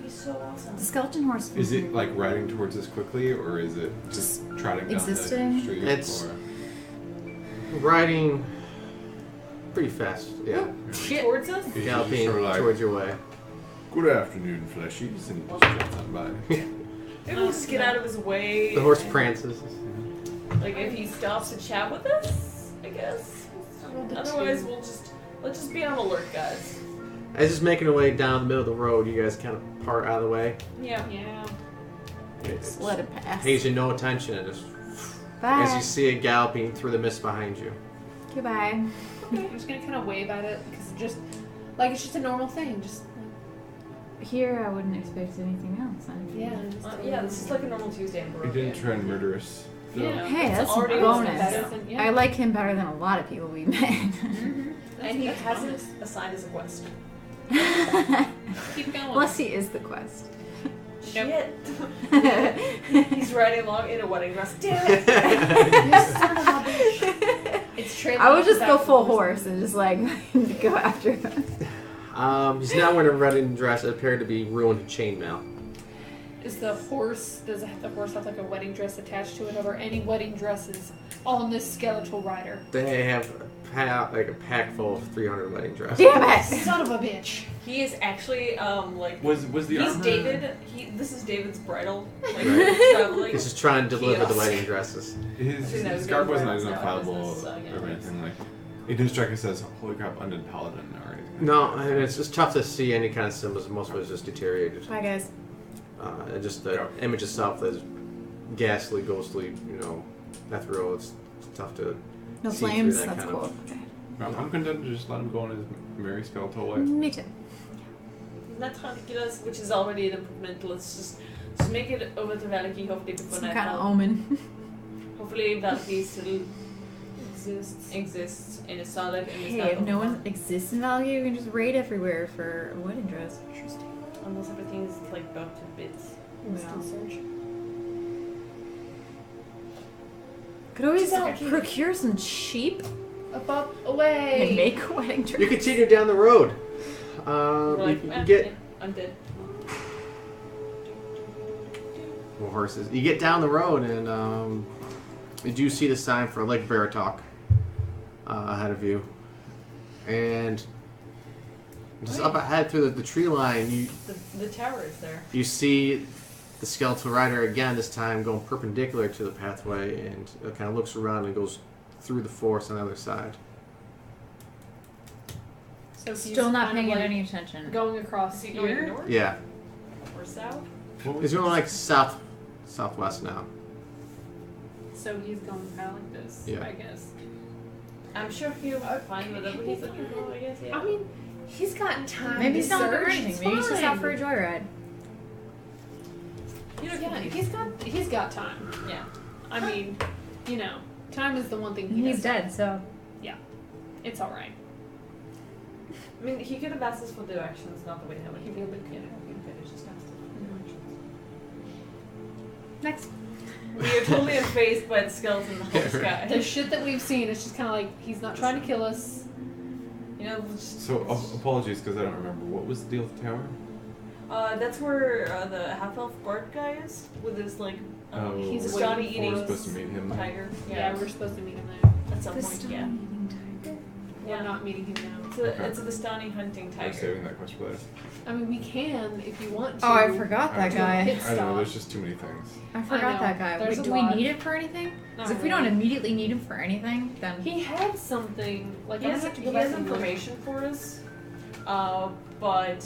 He's so awesome. The skeleton horse. Is it like riding towards us quickly, or is it just trotting down existing? the street? It's- or- Riding pretty fast, yeah. Towards us? Is it Galloping sort of like, towards your way. good afternoon, fleshies, and he just jumps on by. Maybe we'll just get out of his way. The horse and, prances. Like, if he stops to chat with us, I guess. Otherwise, let's just be on alert, guys. As he's making her way down the middle of the road, you guys kind of part out of the way. Yeah. Yeah. Just let it pass. Pays you no attention and just Bye. as you see it galloping through the mist behind you. Goodbye. Okay. I'm just gonna kind of wave at it because it's just a normal thing. Just Here, I wouldn't expect anything else. Yeah, this is like a normal Tuesday in He Barovia. didn't try and murder us. So. Yeah. Hey, It's that's a already bonus. better than yeah. I like him better than a lot of people we met. And he That's hasn't bonus. assigned us a quest. Keep going. Unless he is the quest. Shit. He's riding along in a wedding dress. Damn it! You son of a bitch. It's trailing I would just back go and full forth. horse and just like go after him. He's now wearing a wedding dress that appeared to be ruined chainmail. Does the horse have like a wedding dress attached to it? Or any wedding dresses on this skeletal rider? They have a pack full of 300 wedding dresses. Damn it! Son of a bitch. He is actually like Was the he's armor? David. This is David's bridal. Like Right. traveling. He's just trying to deliver the Chaos. wedding dresses. His garb wasn't identifiable business, so, yeah, or anything like. It didn't strike us as holy crap, undead paladin or anything. No, and it's just tough to see any kind of symbols. Most of it is just deteriorated. Bye, guys. And just the image itself is ghastly, ghostly, ethereal. It's tough to No see through flames. that That's kind cool. of- Okay. I'm content to just let him go on his merry skeletal way. Me too. He's not trying to get us, which is already an improvement. Let's just make it over to Valaki. Hopefully before Some kind of nightfall. omen. Hopefully Valaki still exists and is solid and is Hey, not if no one overpowered. exists in Value, you can just raid everywhere for a wedding dress. Unless everything is like burnt to bits. Instant search. Could always Valky. procure some sheep Up, away. and make a wedding dress. You continue down the road. You get I'm dead. more horses. You get down the road, and you do see the sign for Lake Baratok ahead of you. And just up ahead through the tree line, The tower is there. you see the skeletal rider again, this time going perpendicular to the pathway, and it kind of looks around and goes through the forest on the other side. So he's Still not kind of, paying it like, any attention. Going across Is he going here. north Yeah. or south? He's going like southwest now. So he's going kind of like this, Yeah. I guess. I'm sure he'll find whatever he's looking for, I guess, yeah. I mean, he's got time. Maybe to he's not looking for search. anything. It's Maybe he's just fine. out for a joyride. You know, Yeah, he's got time. yeah. I mean, you know, time is the one thing He's doesn't- dead, so. It's all right. I mean, he could have asked us for directions, not the way how He he really could. could. It's just asked us for directions. Next. We are totally unfazed by the skeleton in the whole sky. The shit that we've seen, it's just kind of like he's not trying to kill us. You know, just, So apologies because I don't remember. What was the deal with the tower? that's where the half-elf guard guy is with his like Oh, he's we're Stony waiting eating we're supposed to meet him. tiger. Yeah, we're supposed to meet him there. at some point. Yeah, We're not meeting him now. it's a Vistani hunting I'm tiger. saving that question for later. I mean, we can if you want to. Oh, I forgot that I guy. Hit I know, stop. there's just too many things. I forgot know. that guy. There's Wait, a do we lot. need it for anything? Not Because if we don't really. immediately need him for anything, then He had something like He I has, have to he go back has and look. information for us, but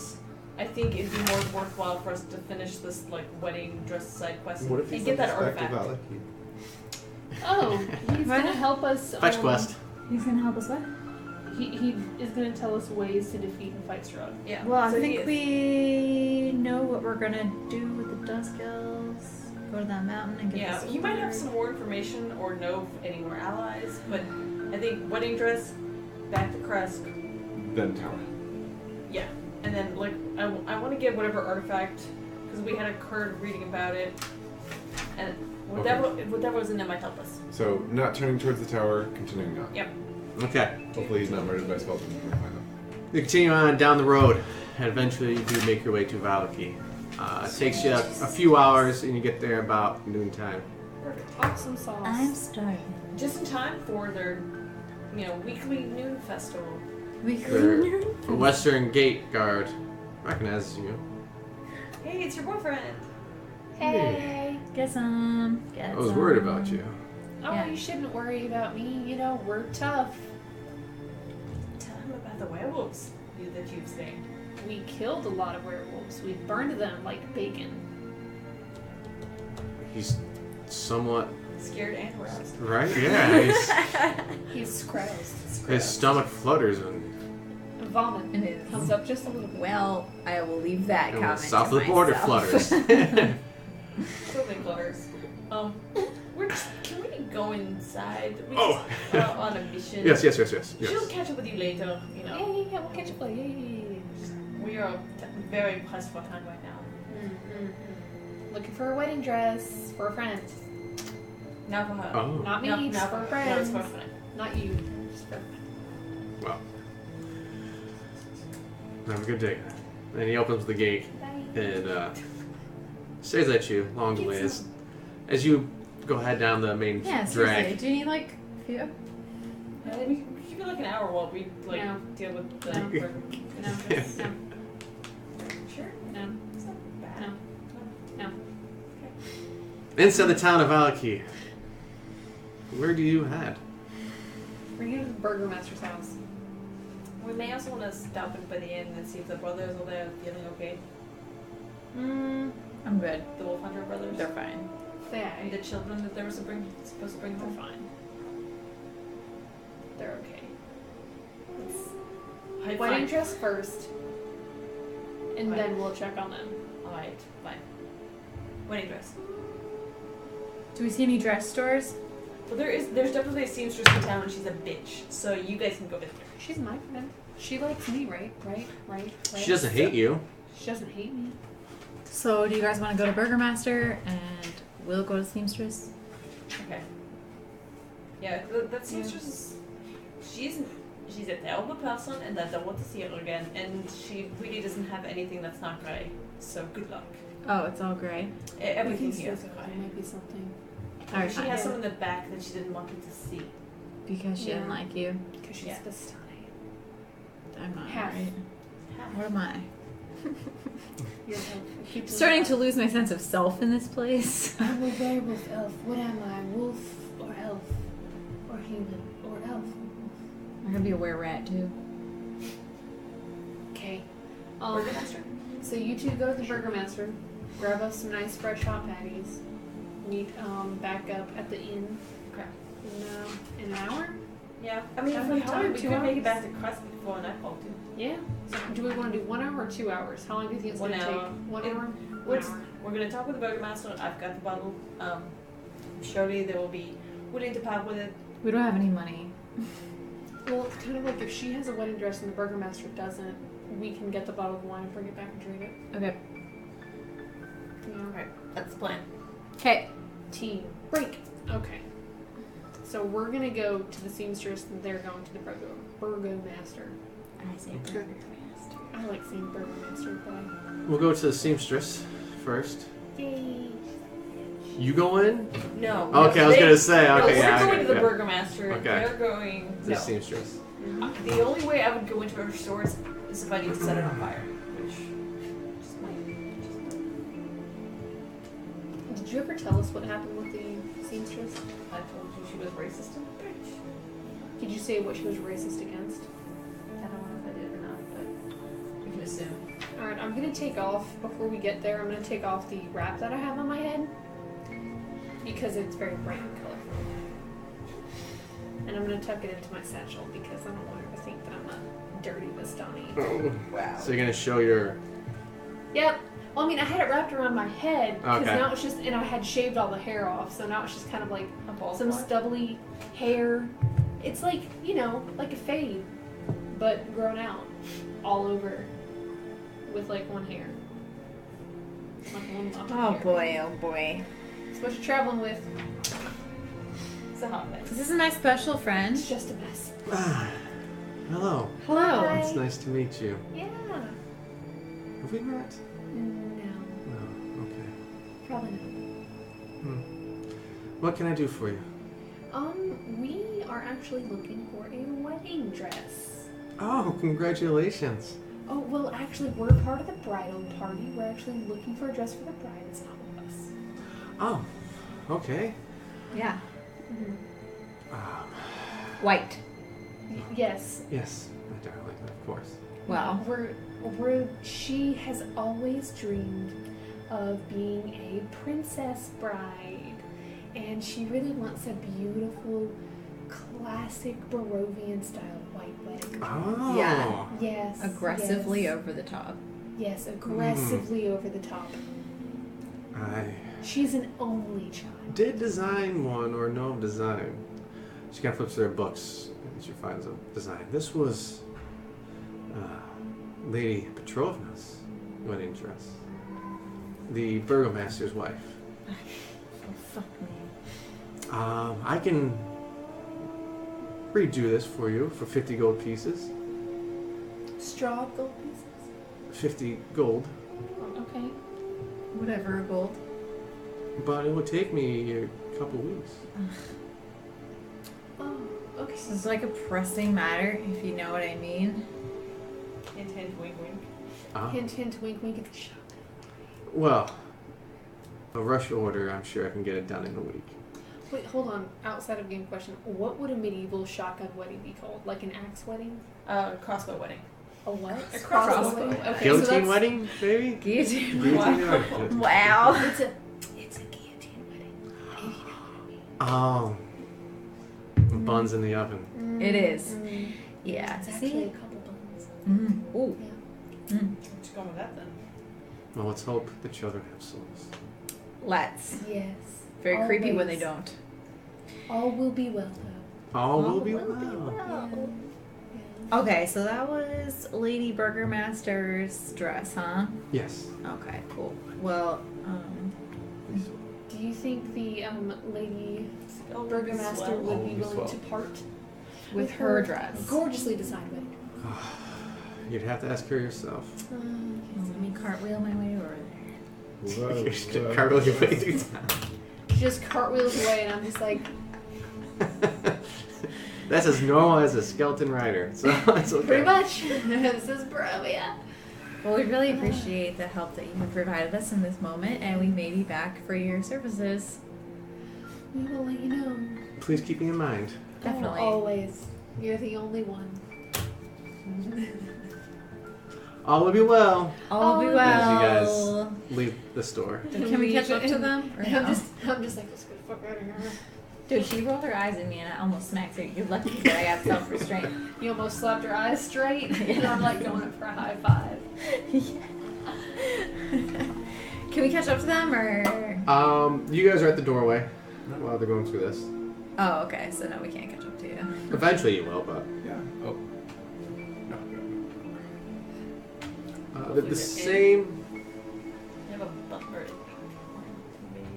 I think it'd be more worthwhile for us to finish this like wedding dress side quest and get that artifact. Oh, he's What? gonna help us. Fetch quest. he's gonna help us what? He is gonna tell us ways to defeat and fight Strahd. Yeah. Well, I so he think is. we know what we're gonna do with the Dusk Elves. Go to that mountain and get Yeah, the he might have sword. some more information or know of any more allies, but I think wedding dress, back to Kresk, Then tower. yeah, and then like I want to get whatever artifact because we had a card reading about it, and whatever was in it might help us. So not turning towards the tower, continuing on. Yep. Okay. Hopefully he's not murdered by skeletons when we find them. You continue on down the road, and eventually you do make your way to Valaki. It takes you a few hours, and you get there about noontime. Perfect. Awesome sauce. I'm starving. Just in time for their, weekly noon festival. We The Western Gate guard recognizes you. Hey, it's your boyfriend. Hey. Get some. Get I was some. worried about you. Oh, Yeah. you shouldn't worry about me. You know, we're tough. Tell him about the werewolves that you've seen. We killed a lot of werewolves. We burned them like bacon. He's somewhat Scared and aroused. right. Yeah. He's gross. His stomach flutters and Vomit It is. comes up just a little bit. Well, I will leave that and comment south to of the border myself. flutters. Totally flutters. Can we go inside? We Oh. just, on a mission. yes. She'll catch up with you later. Yeah, we'll catch up later. We are very pressed for time right now. Looking for a wedding dress for a friend. Now for her. Oh. Not me, No, just now for a No, it's friend. for a friend. Not you, just for a friend. Well. Have a good day. And he opens the gate Bye. and stares at you long ways as you go head down the main Yeah, drag. seriously. Do you need like a few? We keep it like an hour while we No. deal with the. No. burger. No, no, Sure. no, It's not bad. no. Inside the town of Valaki. Where do you head? We're going to the Burgermaster's house. We may also want to stop in by the inn and see if the brothers are there feeling okay. I'm good. The Wolf Hunter brothers. They're fine. And the They, children that they were supposed to bring they're home. fine. They're okay. High Wedding five. dress first, and Right. then we'll check on them. Alright, fine. Wedding dress. Do we see any dress stores? Well, there's definitely a seamstress in town and she's a bitch, so you guys can go visit her. She's my friend. She likes me, right? Right? She doesn't hate you. She doesn't hate me. So, do you guys want to go to Burgermaster and we'll go to Seamstress? Okay. Yeah, that seamstress is. She's a terrible person, and I don't want to see her again. And she really doesn't have anything that's not grey. So good luck. Oh, it's all gray. Everything We can here is still go. grey. There might be something. Alright, She fine. has some in the back that she didn't want you to see. Because she didn't like you. Because she's Yeah. Bastani. I'm not Half. right. What am I? You're I'm starting to lose my sense of self in this place. I'm a werewolf elf. What am I? Wolf or elf? Or human? Or elf? I'm gonna be a were-rat too. Okay. Burgermaster? So you two go to the Burgermaster, grab us some nice fresh hot patties, meet back up at the inn Okay. in an hour? Yeah. I mean, How if many we hurry, times? we 2 could make it hours? back to Crest before nightfall too. Yeah. So do we want to do 1 hour or 2 hours? How long do you think it's 1 going to take? hour. 1 It- hour? 1 What's, hour. we're gonna talk with the Burgermaster. I've got the bottle. Surely they will be willing to part with it. We don't have any money. Well, it's kind of like if she has a wedding dress and the Burgermaster doesn't, we can get the bottle of wine and bring it back and drink it. Okay. Yeah. Alright, that's the plan. Okay. Team break. Okay. So we're gonna go to the seamstress and they're going to the Burgomaster. I say Okay. Burgermaster. I like saying Burgomaster, but We'll go to the seamstress first. yay. You go in? No. Okay, I was gonna say. No, Okay, we're yeah. going to the yeah. Burgermaster. Okay. They're going. To the seamstress. The only way I would go into her stores is if I need to set it on fire, which just might. Did you ever tell us what happened with the seamstress? I told you she was racist and a bitch. Did you say what she was racist against? I don't know if I did or not, but we can assume. Alright, I'm gonna take off, before we get there, I'm gonna take off the wrap that I have on my head. Because it's very bright and colorful. And I'm gonna tuck it into my satchel because I don't want her to think that I'm a dirty Vistani. Oh. Wow. So you're gonna show your. Yep. Well, I mean, I had it wrapped around my head because Okay. now it's just, and I had shaved all the hair off, so now it's just kind of like A ball some spot? stubbly hair. It's like, you know, like a fade, but grown out all over with like one hair. Like one lock of Oh hair. boy, oh boy. It's what you're traveling with. It's a hot mess. This is my special friend. It's just a mess. Hello. Hello. Hi. It's nice to meet you. Yeah. Have we met? No, No. Okay. probably not. What can I do for you? We are actually looking for a wedding dress. Oh, congratulations. Oh, well, actually, we're part of the bridal party. We're actually looking for a dress for the bride. It's not with us. Oh, okay. Yeah. Um, White. Yes. yes, my darling, of course. Wow. She has always dreamed of being a princess bride. And she really wants a beautiful, classic Barovian style white wedding dress. Oh. Yeah. Yes. Aggressively yes. over the top. Yes, aggressively over the top. I She's an only child. did design one or know of design. She kind of flips through her books and she finds a design. This was Lady Petrovna's wedding dress. The burgomaster's wife. Oh, fuck me. I can redo this for you for 50 gold pieces. Strahd gold pieces. 50 gold. Okay. Whatever, gold. But it would take me a couple weeks. Oh, okay. This is like a pressing matter, if you know what I mean. Hint, hint, wink, wink. Hint, hint, wink, wink. It's a shot. Well, a rush order, I'm sure I can get it done in a week. Wait, hold on. Outside of game question, what would a medieval shotgun wedding be called? Like an axe wedding? Crossbow wedding. A what? A crossbow wedding. wedding. Okay, Guillotine so that's, wedding, maybe? Guillotine. Guillotine wedding. Wow. It's a guillotine wedding. If you know what I mean. Oh. Buns in the oven. It is. Mm. Yeah. It's actually a couple buns. Ooh. Yeah. Let's go with that then. Well, let's hope the children have souls. Let's. Yes. Very creepy when they Always. don't. All will be well, though. All will be will well. Yeah. Okay, so that was Lady Burgermaster's dress, huh? Yes. Okay, cool. Well, Do you think the lady Burgomaster would be willing well. to part With her dress. gorgeously designed wedding. You'd have to ask her yourself. Let me cartwheel my way over there. Cargo your way through town. She just cartwheels away, and I'm just like, That's as normal as a skeleton rider, so it's okay. pretty much. This is Barovia. Well, we really appreciate the help that you have provided us in this moment, and we may be back for your services. We will let you know. Please keep me in mind. Definitely. Oh, always. You're the only one. All will be well. All will be As you well. guys leave the store. Can we catch up to them? Or I'm no? just like, let's get the fuck out of here. Dude, she rolled her eyes at me and I almost smacked her. You're lucky that I got self-restraint. You almost slapped her eyes straight, and I'm like going up for a high five. Can we catch up to them, or? You guys are at the doorway while they're going through this. Oh, okay. So no, we can't catch up to you. Eventually you will, but Yeah. Oh. No. the same. You have a butler.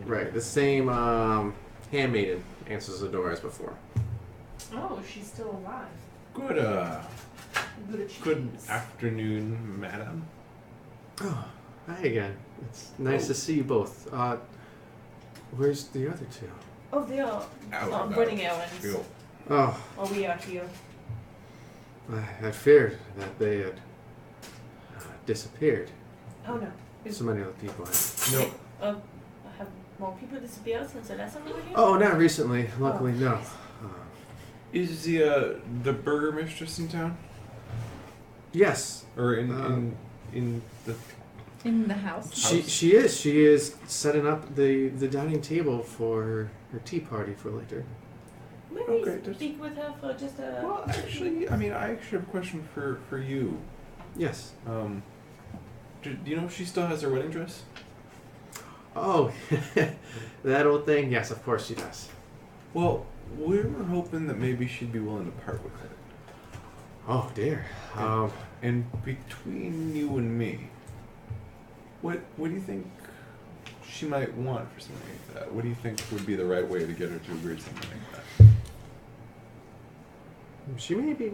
Right, the same handmaiden answers the door as before. Oh, she's still alive. Good. Good afternoon, madam. Oh, hi again. It's nice to see you both. Where's the other two? Oh, they are Out. running errands. Go. Oh, Oh, we are here. I feared that they had disappeared. Oh no. So many other people had. No. Have more people disappeared since the last time we were here? Oh, not recently. Luckily, no. Is the burgermistress in town, Yes, or in the? In the house. she is setting up the dining table for her tea party for later. Maybe Okay, just- speak with her for just a... Well, actually, I actually have a question for you. Yes. Do you know if she still has her wedding dress? Oh, that old thing. Yes, of course she does. Well, we were hoping that maybe she'd be willing to part with it. Oh dear. And between you and me, what do you think she might want for something like that? What do you think would be the right way to get her to agree to something like that? She may be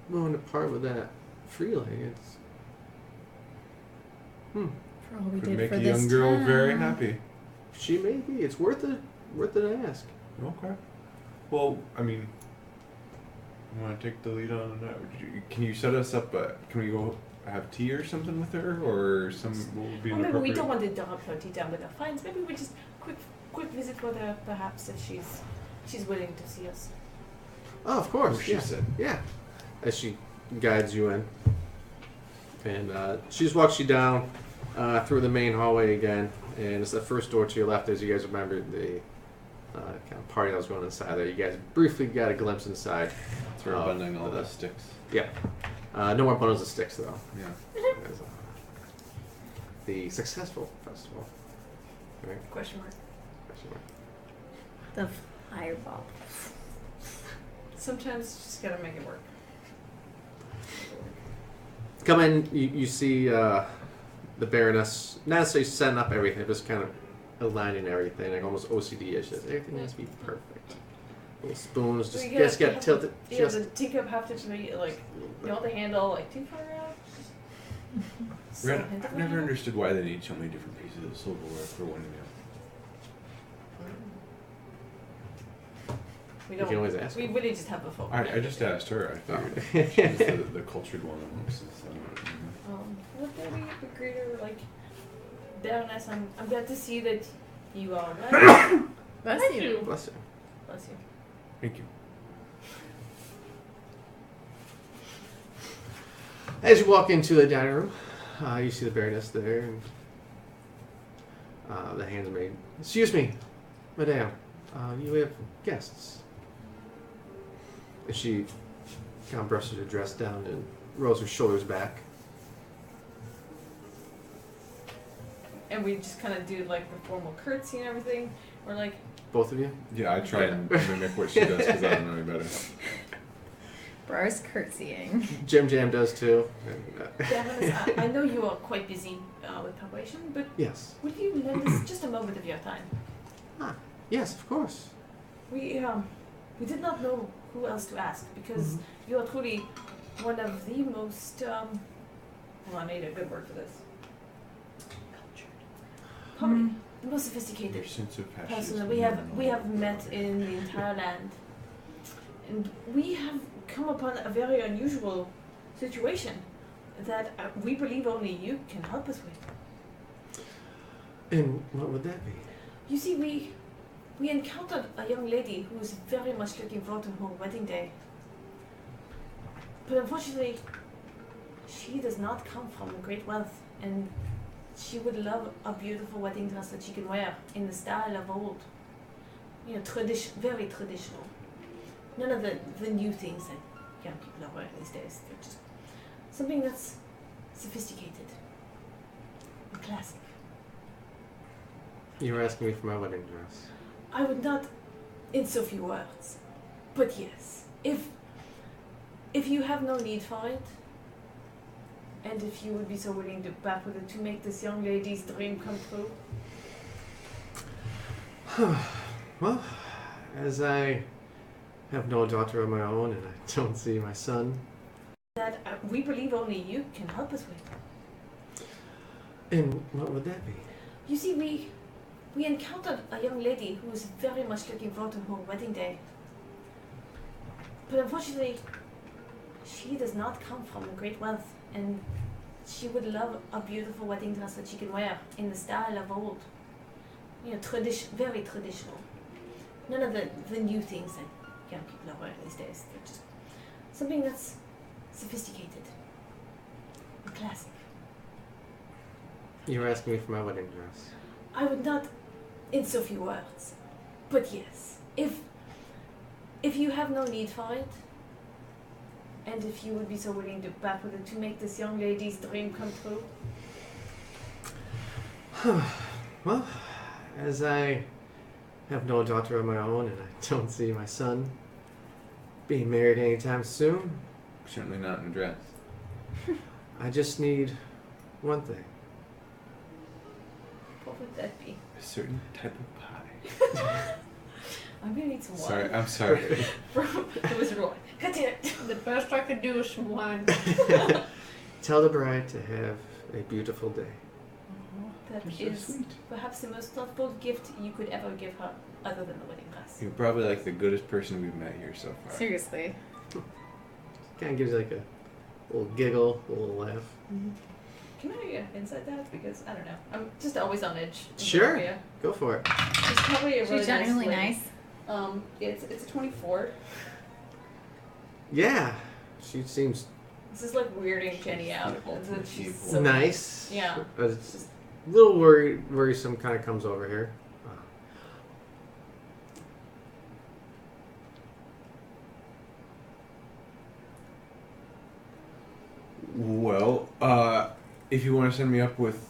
willing to part with that freely. It's For all we Could did make for a this young girl very town. happy. she may be. It's worth it to ask. Okay. Well, you want to take the lead on that? Can you set us up? Can we go have tea or something with her, or some? What would be Or an maybe we appropriate? don't want to interrupt her tea time with our friends. Maybe we just quick visit with her, perhaps, if she's willing to see us. Oh, of course. She yeah. said. Yeah. As she guides you in, and she just walks you down through the main hallway again, and it's the first door to your left. As you guys remember, the kind of party that was going on inside there. You guys briefly got a glimpse inside. Throw bundling all the sticks. Yeah. No more bundles of sticks, though. Yeah. As, the successful festival. Right? Question mark. The fireball. Sometimes you just gotta make it work. Come in, you see the Baroness, not necessarily setting up everything, just kind of aligning everything, like almost OCD-ish. Everything has to be perfect. Little spoons, So just you get have tilted. Yeah, Just the teacup have to be like, you know, the handle like too far out. So Ren, hint of I've a never handle. understood why they need so many different pieces of silverware for one meal. We You don't. can always ask We her. really just have a folk. I just asked her. I Oh. figured she was the cultured one amongst us. Well, maybe the greater like Baroness. I'm glad to see that you are well. Bless you. Bless you. Bless you. Thank you. As you walk into the dining room, you see the Baroness there, and the handmaid. Excuse me, Madame. You have guests. And she kind of brushes her dress down and rolls her shoulders back. And we just kind of do like the formal curtsy and everything. We're like, Both of you? Yeah, I try and mimic what she does because I don't know any better. Bars curtsying. Jim Jam does too. And, Baroness, I know you are quite busy with preparation, but yes. would you lend us just a moment of your time? Yes, of course. We did not know who else to ask because you are truly one of the most well, I made a good word for this. Probably the most sophisticated Your sense of passion person is that we have met in the entire land, and we have come upon a very unusual situation that we believe only you can help us with. And what would that be? You see, we encountered a young lady who was very much looking forward to her wedding day. But unfortunately, she does not come from great wealth, and she would love a beautiful wedding dress that she can wear in the style of old. You know, very traditional. None of the new things that young people are wearing these days. They're just something that's sophisticated and classic. You were asking me for my wedding dress. I would not, in so few words, but yes, if you have no need for it, and if you would be so willing to back with it to make this young lady's dream come true. Well, as I have no daughter of my own and I don't see my son. That we believe only you can help us with. And what would that be? You see, we encountered a young lady who was very much looking forward to her wedding day. But unfortunately, she does not come from great wealth, and she would love a beautiful wedding dress that she can wear in the style of old. You know, very traditional. None of the new things that young people are wearing these days. They're just something that's sophisticated and classic. You were asking me for my wedding dress. I would not, in so few words, but yes, if you have no need for it, and if you would be so willing to back with it to make this young lady's dream come true. Well, as I have no daughter of my own and I don't see my son being married anytime soon, Certainly not in a dress. I just need one thing. What would that be? A certain type of pie. I'm gonna need some wine. Sorry, I'm sorry. From the Wizard Boy. Continue. The best I could do is some wine. Tell the bride to have a beautiful day. That You're is so sweet. perhaps the most thoughtful gift you could ever give her, other than the wedding dress. You're probably like the goodest person we've met here so far. Seriously. Kind of gives you like a little giggle, a little laugh. Can I inside that? Because I don't know. I'm just always on edge. in Sure. Columbia. Go for it. She's probably a really She's nice genuinely lady. nice. It's a 24. Yeah, she seems This is like weirding Jenny out. Ultimate She's evil. so nice. Yeah. It's just a little worrisome kind of comes over here. Well, if you want to send me up with,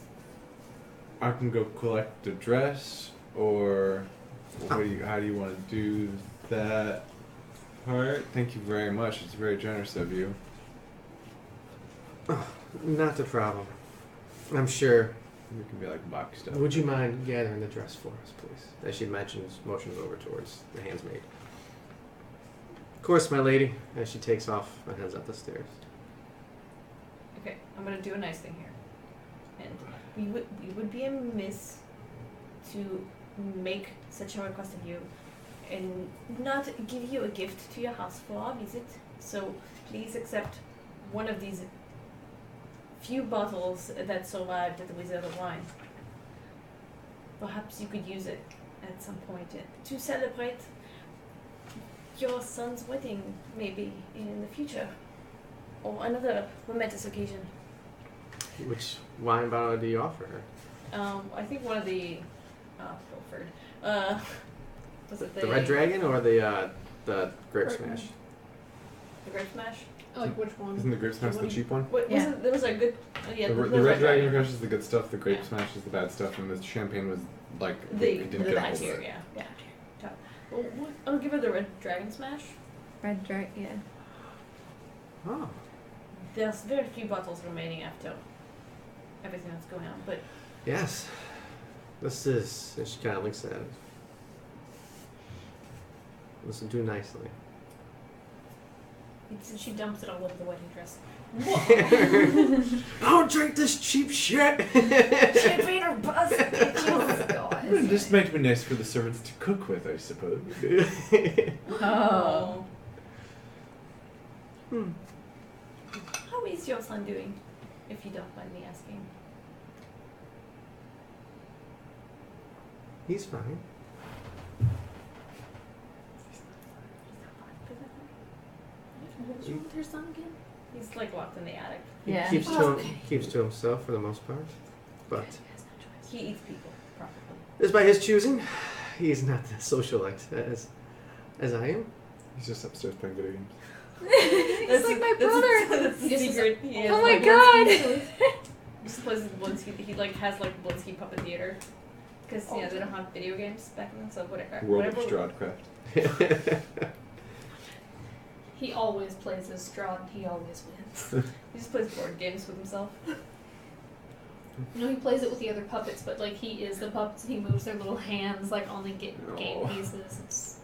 I can go collect a dress, or how do you want to do that part? Thank you very much. It's very generous of you. Not the problem. I'm sure. It can be like box stuff. Would you mind gathering the dress for us, please? As she motions over towards the handsmaid. Of course, my lady. As she takes off and heads up the stairs. Okay, I'm gonna do a nice thing here, and we would be amiss to make such a request of you, and not give you a gift to your house for our visit. So please accept one of these few bottles that survived at the Wizard of Wine. Perhaps you could use it at some point to celebrate your son's wedding, maybe in the future, or another momentous occasion. Which wine bottle do you offer her? I think one of the Pilfered. Was it The Red Dragon or the Grape Smash? The Grape Smash? Like which one? Isn't the Grape Smash the cheap one? What was Yeah. it? There was a good. Yeah, The Red Dragon Crush is the good stuff, the Grape Yeah. Smash is the bad stuff, and the champagne was like, The it didn't get a hold of tier, it. yeah. Well, I'll give her the Red Dragon Smash. Red Dragon, yeah. Oh. There's very few bottles remaining after everything that's going on, but Yes. This is. And she kind of looks at it. Listen, do nicely. She dumps it all over the wedding dress. Don't drink this cheap shit! Champagne or bust, Oh, God. It just might be nice for the servants to cook with, I suppose. Oh. How is your son doing, if you don't mind me asking? He's fine. What's wrong with her son again? He's like locked in the attic. He Yeah. keeps to himself for the most part. But He eats people, probably. it's by his choosing. He's not the socialite as I am. He's just upstairs playing video games. He's like my brother. That's the He just- secret. He has, Oh my like, god. He just plays with Blinsky. He like has like Blinsky Puppet Theater. Because they don't have video games back then, so whatever. World of whatever. Strahdcraft. He always plays as Strahd and he always wins. He just plays board games with himself. No, he plays it with the other puppets, but like he is the puppets and he moves their little hands like on the game No. pieces. It's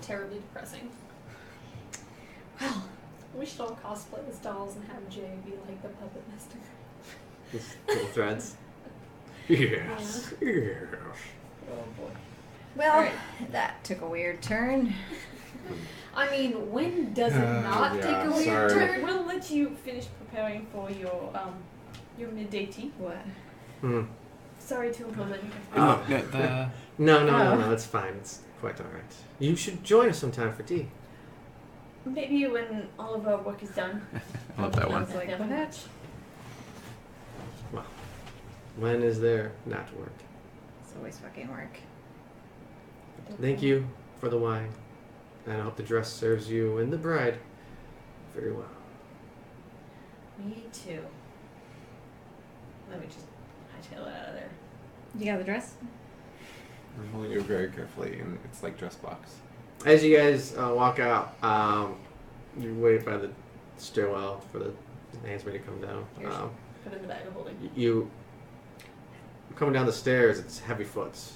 terribly depressing. Well, we should all cosplay as dolls and have Jay be like the puppet master. Just little threads. Yes. Yes. Oh boy. Well, Alright. that took a weird turn. I mean, when does it not Yeah, take a weird sorry. turn? We'll let you finish preparing for your midday tea. What? Hmm. Sorry to impose on you. Oh. Oh. No, it's fine. It's quite alright. You should join us sometime for tea. Maybe when all of our work is done. I love that one. Sounds like Like never that? much. When is there not work? It's always fucking work. Thank you for the wine. And I hope the dress serves you and the bride very well. Me too. Let me just hightail it out of there. You got the dress? I'm holding it very carefully, and it's like dress box. As you guys walk out, you wait by the stairwell for the handsmaid to come down. Here's- Put it in the bag of holding. You coming down the stairs. It's heavy foots.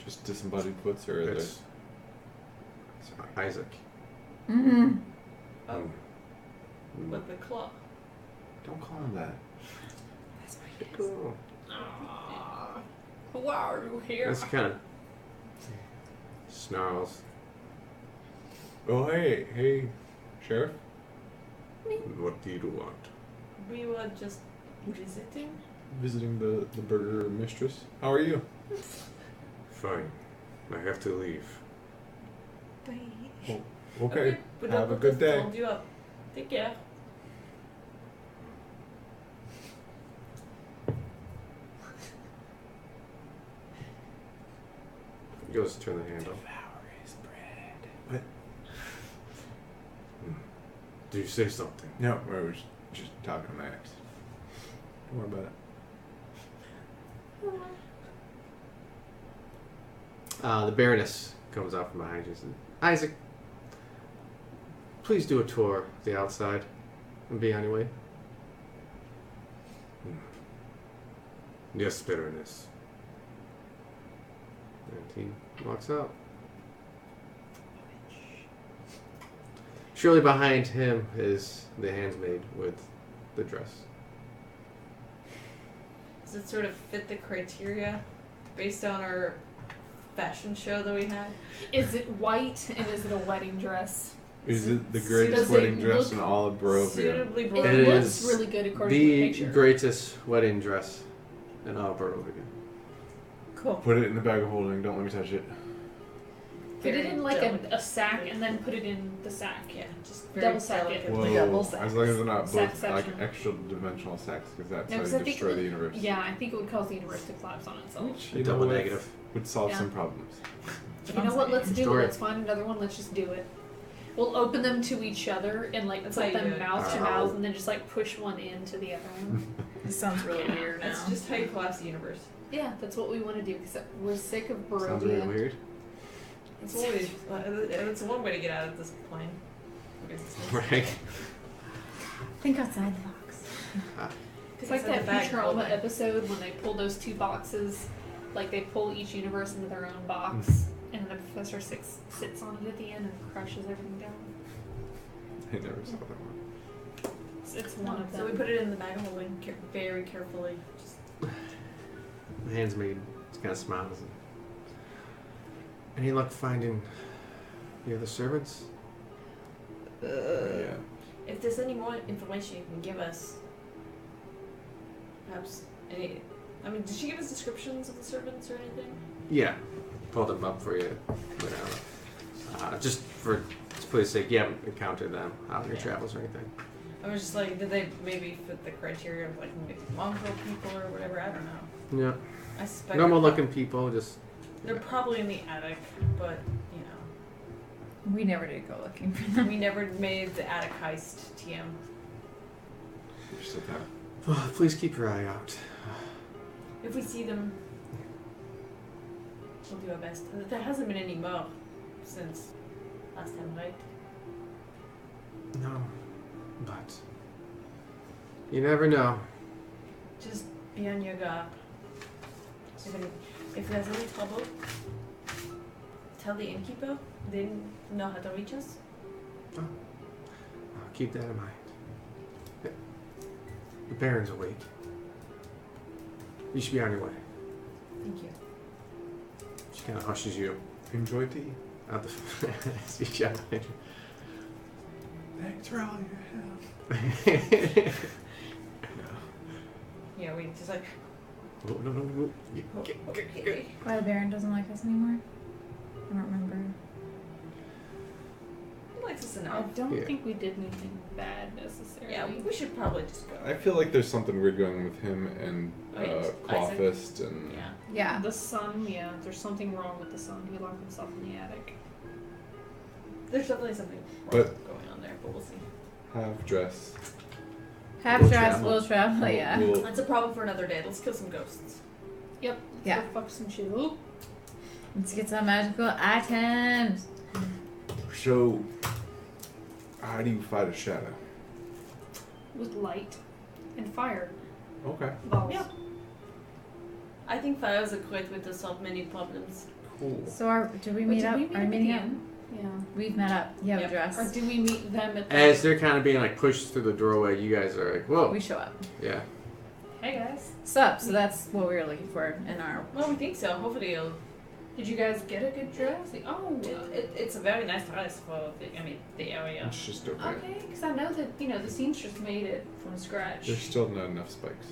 Just disembodied foots, or are It's Isaac. Mm-hmm. Oh, Mm. with the claw. Don't call him that. Cool. Why are you here? This kind of snarls. Oh, hey, Sheriff. What do you want? We were just visiting. Visiting the burger mistress. How are you? Fine. I have to leave. Okay. But Have a don't good just day. hold you up. Take care. He goes to turn the handle. What? Do you say something? No, I was just talking to my ex. Don't worry about it. The Baroness comes out from behind you and says, Isaac, please do a tour of the outside and be on your way. Yes, Baroness. And he walks out. Surely behind him is the handsmaid with the dress. Does it sort of fit the criteria based on our fashion show that we had? Is it white and is it a wedding dress? Is it the Does greatest it wedding dress look in all of Barovia? Suitably It broken. It looks is really good according to the The picture. greatest wedding dress in all of Barovia. Cool. Put it in the bag of holding. Don't let me touch it. Put it in like Delicate. a sack and then put it in the sack. Yeah, just very Double sack it. delicate. Whoa. double As long as they're not Sack both like section. extra dimensional sacks, because that's No, how 'cause you I think destroy it the would- universe. Yeah, I think it would cause the universe to collapse on itself. Which, you Double know what, negative. would solve Yeah. some problems. You know what? Let's do it. Story. Let's find another one. Let's just do it. We'll open them to each other and like That's put how you them do it. mouth to Oh. mouth and then just like push one into the other one. This sounds really weird now. That's just how you collapse the universe. Yeah, that's what we want to do because we're sick of Sounds really Barovia. weird. It's always it's one way to get out of this plane. Right. Think outside the box. It's like that Futurama episode when they pull those two boxes Like they pull each universe into their own box, and then the professor sits on it at the end and crushes everything down. I never saw that one. It's one of them. So we put it in the bag of holding very carefully. Just The handsmaid kind of smiles. Any luck finding the other servants? Yeah. if there's any more information you can give us, perhaps any. I mean, did she give us descriptions of the servants or anything? Yeah, pulled them up for you. Just for display sake, you haven't encountered them out in your travels or anything. I was just like, did they maybe fit the criteria of like maybe mongrel people or whatever? I don't know. Yeah. I suspect Normal looking people, just. they're probably in the attic, but you know, We never did go looking for them. we never made the attic heist. TM. You're still down. Oh, please keep your eye out. If we see them, we'll do our best. There hasn't been any more since last time, right? No, but you never know. Just be on your guard. If there's any trouble, tell the innkeeper. They know how to reach us. I'll keep that in mind. The Baron's awake. You should be on your way. Thank you. She kind of hushes you Enjoy tea. out the. See you out there. Thanks for all your help. Yeah, we just like. Oh, no. Okay. Why the Baron doesn't like us anymore? I don't remember. He likes us I enough. don't think we did anything bad necessarily. Yeah, we should probably just go. I feel like there's something weird going with him and Wait, Clawfist and Yeah. Yeah. The sun, yeah, there's something wrong with the sun. He locked himself in the attic. There's definitely something But- going on there, but we'll see. half dress. Half We'll dress, travel. we'll travel, yeah. We'll- That's a problem for another day. Let's kill some ghosts. Yep. Let's Yeah. go fuck some shit up. Let's get some magical items. So, how do you fight a shadow? With light and fire. Okay. Balls. Yeah. I think fire is equipped with to solve many problems. Cool. So did we Wait, meet did up? we meet Are we up meeting at up? the end? Yeah. We've met up. You have Yep. a dress. Or do we meet them at the... As they're kind of being like pushed through the doorway, you guys are like, whoa. We show up. Yeah. Hey guys. Sup, so that's what we were looking for in our... Well, we think so. Hopefully, Did you guys get a good dress? Oh. it's a very nice dress for the area. It's just okay. Okay, because I know that, the seamstress made it from scratch. There's still not enough spikes.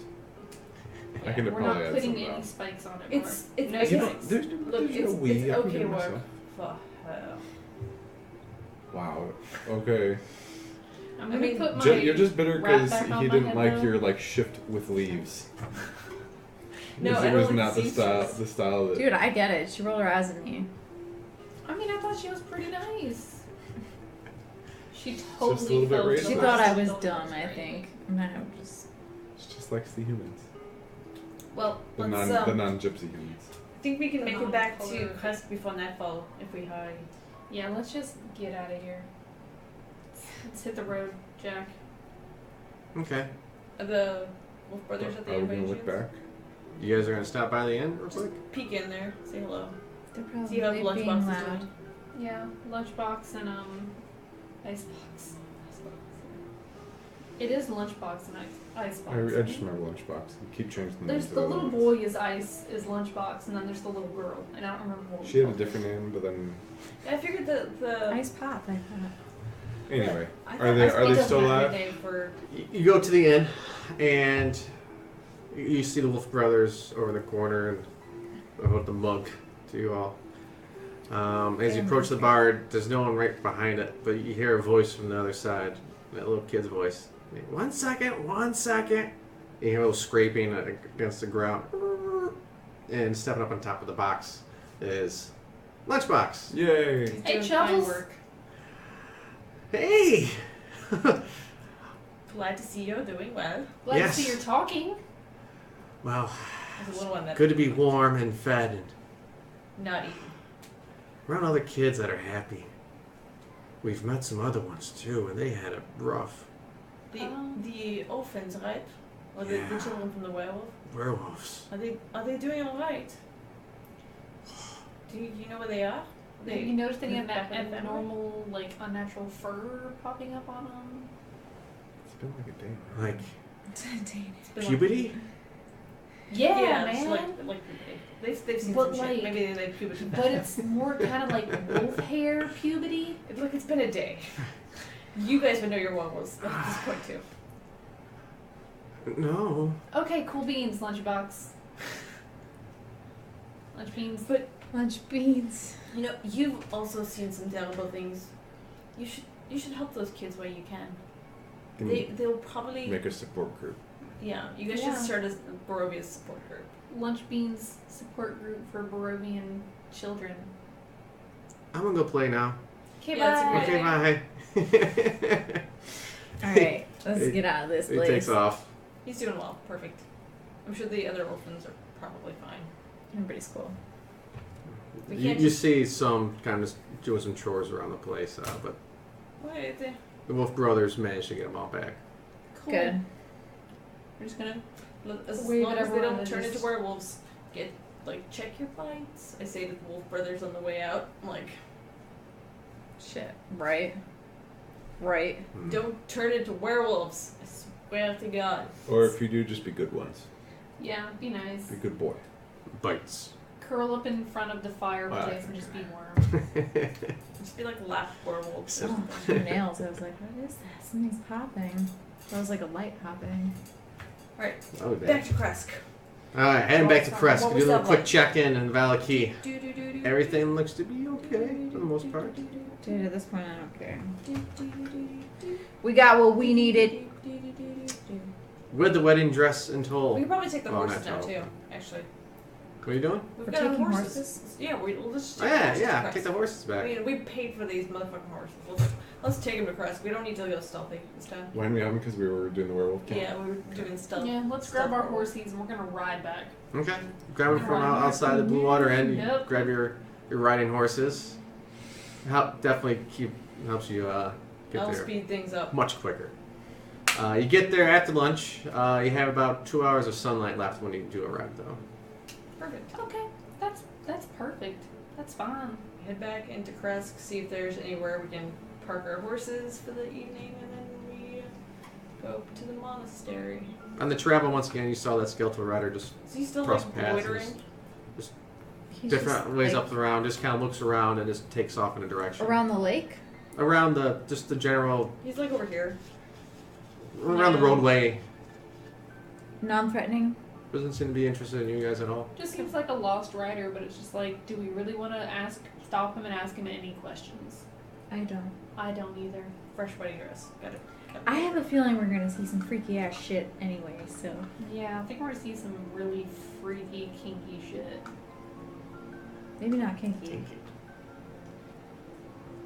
I Yeah, can we're probably not add putting some any out. spikes on it. It's no okay. You know, spikes. there's Look, no it's we. I can okay do it work myself. for her. Wow. Okay. I'm gonna mean, put my You're just bitter wrap because back on he my didn't head, like though. your like shift with leaves. No, Because I it don't was like not the style. seamstress. The style that. Dude, I get it. She rolled her eyes at me. I mean, I thought she was pretty nice. She Just a totally little bit felt racist. She She thought I was totally dumb, I great. think. And I just... She just likes the humans. Well, The let's the non-gypsy humans. I think we can The make it back to non-color. Crest before nightfall if we hurry. Yeah, let's just get out of here. Let's hit the road, Jack. Okay. Are the Wolf Brothers at the Are we gonna look invasions? back? You guys are gonna stop by the inn real quick? Just peek in there, say hello. They're See how the probably being lunchbox is loud. doing. Yeah, lunchbox and icebox. It is lunchbox and icebox. I just remember lunchbox. You keep changing the There's names. the of little ones. boy is lunchbox, and then there's the little girl, and I don't remember what. She had a different name, but then Yeah, I figured the Ice pop, I thought. anyway. I Are thought they Icebox still doesn't have a alive? name for You go to the inn, and you see the Wolf Brothers over in the corner, and about the mug to you all. As you approach the bar, there's no one right behind it, but you hear a voice from the other side, that little kid's voice. 1 second, 1 second. You hear a little scraping against the ground, and stepping up on top of the box is Lunchbox. Yay! He's Hey, doing Chubbles. fine work. Hey! Glad to see you're doing well. Glad Yes. to see you're talking. Well, There's a little one that good to be warm and fed and not eating. around other kids that are happy. We've met some other ones too, and they had it rough. The orphans, right? Or Yeah. the children from the werewolf? Werewolves. Are they doing all right? Do you know where they are? Have you noticed any moved back with the family? abnormal, like, unnatural fur popping up on them? It's been like a day. Like It's been puberty? Yeah, just man. like they've seen But, some like- shit. Maybe they've puberty. But it's more kind of like wolf hair puberty. Look, it's been a day. You guys would know your werewolves at this point too. No. Okay, cool beans, lunchbox. Lunch beans. But Lunch beans. you know, you've also seen some terrible things. You should help those kids where you can. They'll probably Make a support group. yeah. You guys Yeah. should start a Barovia's support group. Lunch beans support group for Barovian children. I'm gonna go play now. Okay, Yeah, bye. it's Okay, bye. Alright, let's It- get out of this It place. takes off. He's doing well. Perfect. I'm sure the other orphans are probably fine. Everybody's cool. We You, can't you just- see some kind of doing some chores around the place, but Wait, the Wolf brothers managed to get them all back. cool. Good. We're just gonna as Wave long it as they everyone don't and turn just- into werewolves. Check your bites. I say to the Wolf brothers on the way out. I'm like, Shit. Right. Right. Hmm. don't turn into werewolves. I swear to God. Or if you do, just be good ones. Yeah, be nice. Be a good boy. Bites. Curl up in front of the fireplace and just be warm. Just be like lap werewolves. Oh, my nails. I was like, what is that? Something's popping. That was like a light popping. Alright, Oh, back to Kresk. Alright, heading back to Crest. What Do a was little that quick like? check-in in Valakey. Do. Everything looks to be okay for the most part. Dude, at this point, I don't care. We got what we needed. With the wedding dress and toll. We could probably take the Oh, horses not now toll. too. Actually, What are you doing? we've We're got taking horses. horses? Yeah, let's just Oh, take the yeah, horses yeah. to Take the Kresk. horses I back. mean, we paid for these motherfucking horses. Let's take them to Kresk. We don't need to go stealthy this time. Why me because we were doing the werewolf camp. Yeah, we were doing stealth. Yeah, let's grab our horsies and we're gonna ride back. Okay. Grab them from outside the Blue Water End. You Yep. grab your riding horses. Definitely helps you get I'll there speed things up. much quicker. You get there after lunch. You have about 2 hours of sunlight left when you do arrive, though. Perfect. Okay, that's perfect. That's fine. Head back into Kresk, see if there's anywhere we can park our horses for the evening, and then we go to the monastery. On the travel, once again, you saw that skeletal rider just Is he still cross like paths. loitering? He's Different just, ways like, up around, just kind of looks around and just takes off in a direction. around the lake. Around the general, He's like over here. around the Yeah. roadway. Non-threatening. Doesn't seem to be interested in you guys at all. Just seems like a lost rider, but it's just like, do we really want to stop him and ask him any questions? I don't. I don't either. Fresh wedding dress. Got it. I have a feeling we're gonna see some freaky ass shit anyway. So Yeah, I think we're gonna see some really freaky, kinky shit. maybe not kinky.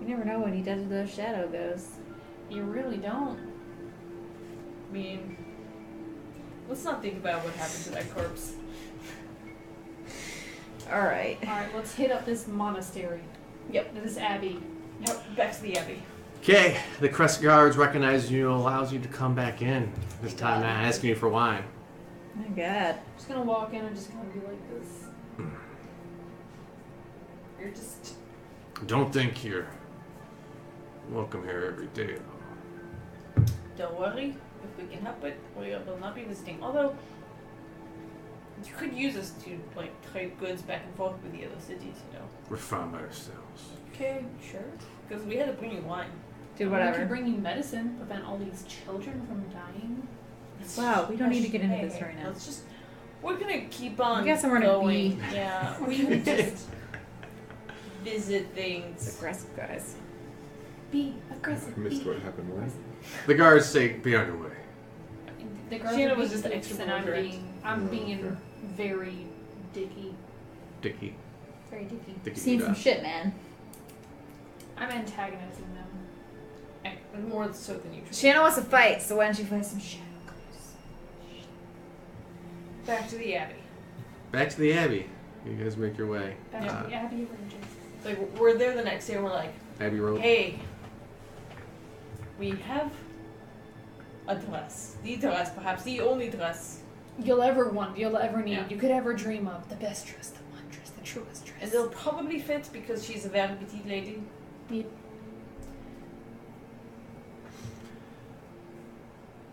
You never know what he does with those shadow ghosts. You really don't. I mean, let's not think about what happened to that corpse. All right. All right, let's hit up this monastery. Yep. This abbey. Yep, back to the abbey. Okay, the crest guards recognize you and allows you to come back in. This time not asking you for wine. My God. I'm just gonna walk in and just kind of be like this. You're just. Don't think you're welcome here every day. Don't worry. If we can help it, we will not be visiting. Although, you could use us to like trade goods back and forth with the other cities, you know. We're fine by ourselves. Okay, sure. Because we had to bring you wine. Do We whatever. could bring you medicine, prevent all these children from dying. Wow, we don't need to get into Hey, this right now. Let's just. We're gonna keep on. We got somewhere to going. be. Yeah, we can just visit It's things. aggressive, guys. Be aggressive. I missed be what happened when. The guards say, be on your way. The girls Sheena are was being just dicks extra and I'm belligerent. being Okay. very dicky. Dicky. Very dicky. Dicky Seen do some that. shit, man. I'm antagonizing them. More so than usual. Shanna wants to fight, so why don't you fight some shadow ghosts? Back to the abbey. Back to the Abbey. You guys make your way. Back to the Abbey of Ranges. Like we're there the next day, and we're like, Abbey Road. hey, we have a dress. The dress, perhaps the only dress. You'll ever want, you'll ever need, Yeah. you could ever dream of. The best dress, the one dress, the truest dress. And they'll probably fit because she's a very petite lady. Yep.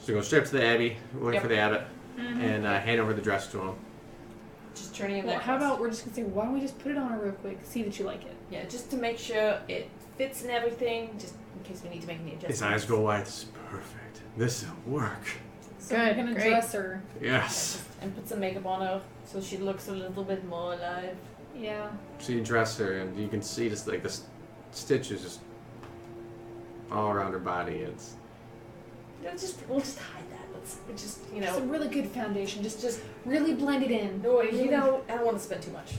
So go straight up to the Abbey, wait Yep. for the abbot, Mhm. and hand over the dress to him. Just turning in Well, that. how about we're just gonna say, why don't we just put it on her real quick, see that you like it? Yeah, just to make sure it fits and everything, just in case we need to make any adjustments. His eyes go wide. This is perfect. This will work. So Good, we're gonna great. dress her. Yes. And put some makeup on her so she looks a little bit more alive. Yeah. So you dress her, and you can see just like the stitches just all around her body. It's We'll just hide that. We'll just Some really good foundation. Just really blend it in. No, Really- I don't want to spend too much.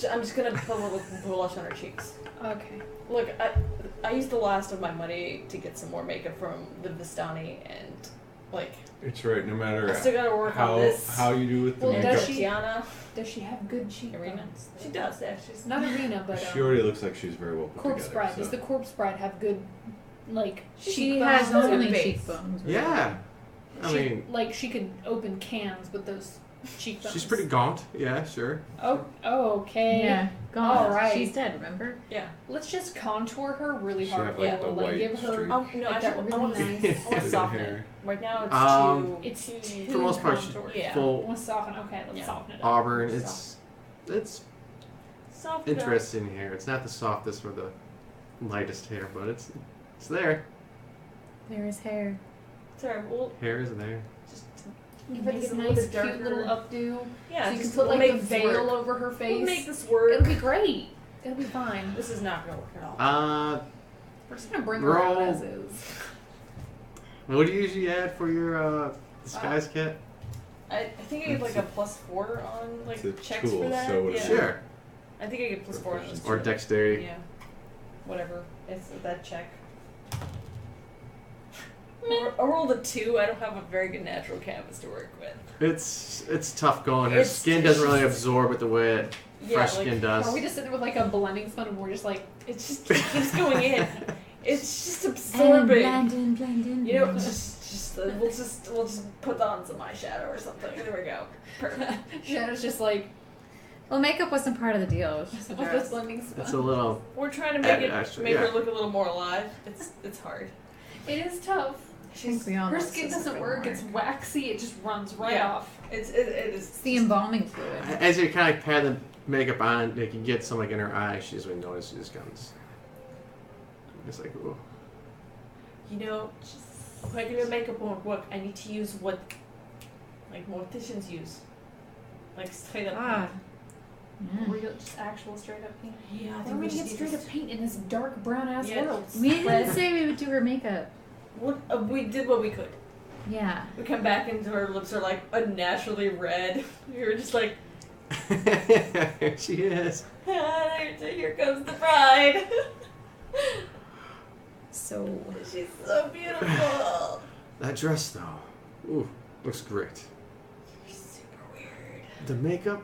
I'm just gonna put a little blush on her cheeks. Okay. Look, I used the last of my money to get some more makeup from the Vistani, and like It's right. No matter I still gotta work how on this. how you do with the Well, makeup. does she- Tiana, Does she have good cheekbones? Arena. She does. Yeah, she's Not Arena, but She already looks like she's very well put Corpse together. Bride. so. Does the Corpse Bride have good, like, She cheekbones? has only Base. cheekbones. really. yeah. I She- mean, like she could open cans with those cheekbones. she's pretty gaunt. Yeah, sure. Oh, okay. Yeah. Gone. All right. She's dead. Remember? yeah. Let's just contour her really She hard. have, like, yeah, the like white give her. streak. No, Like actually, that I really want to nice- I want to soften it. hair. Right now, it's Um, It's too for the most part, contoured. Yeah. Full Let's soften. Okay, let's Yeah. soften it up. auburn. It's Soft girl. interesting hair. It's not the softest or the lightest hair, but it's there. There is hair. Sorry, we'll Hair is there. just Give make her it this a little nice, bit cute darker. little updo. Yeah, so you can just put we'll like the make this veil work. over her face. We'll make this work. It'll be great. It'll be fine. This is not gonna work at all. We're just gonna bring her out Roll. as is. What do you usually add for your disguise kit? I think I get like a +4 on like It's a checks tool, for that. so yeah. Sure. I think I get +4 on those. Or too. dexterity. Yeah. Whatever. It's that check. I rolled a 2. I don't have a very good natural canvas to work with. It's tough going. Her It's- skin doesn't really absorb it the way it Yeah, fresh like, skin does. Are we just sitting there with like a blending spoon and we're just like, It just it keeps going in. It's just And absorbing. blend in, blend in. You know, blend in. we'll just put on some eyeshadow or something. There we go. Perfect. Shannon's just like, Well, makeup wasn't part of the deal. It was just the with dress. this blending spoon. It's a little. We're trying to make it Actually, make her yeah. look a little more alive. It's hard. It is tough. I think we all Her know skin this is doesn't gonna work. It's waxy. It just runs right Yeah. off. It is. It's the embalming fluid. As you kind of pat the makeup on, you can get some like in her eye. She doesn't really notice. She just comes. It's like, ooh. You know, regular makeup won't work. I need to use what like morticians use, like straight up. Ah. paint. Real, just actual straight up paint. Yeah, I Why think are we we just get need straight to up paint in this dark brown ass Yeah. world? We didn't Red. say we would do her makeup. we did what we could. Yeah. We come back and her lips are like unnaturally red. We were just like, Here she is. here comes the bride. So. She's so beautiful. That dress though, ooh, looks great. She's super weird. The makeup.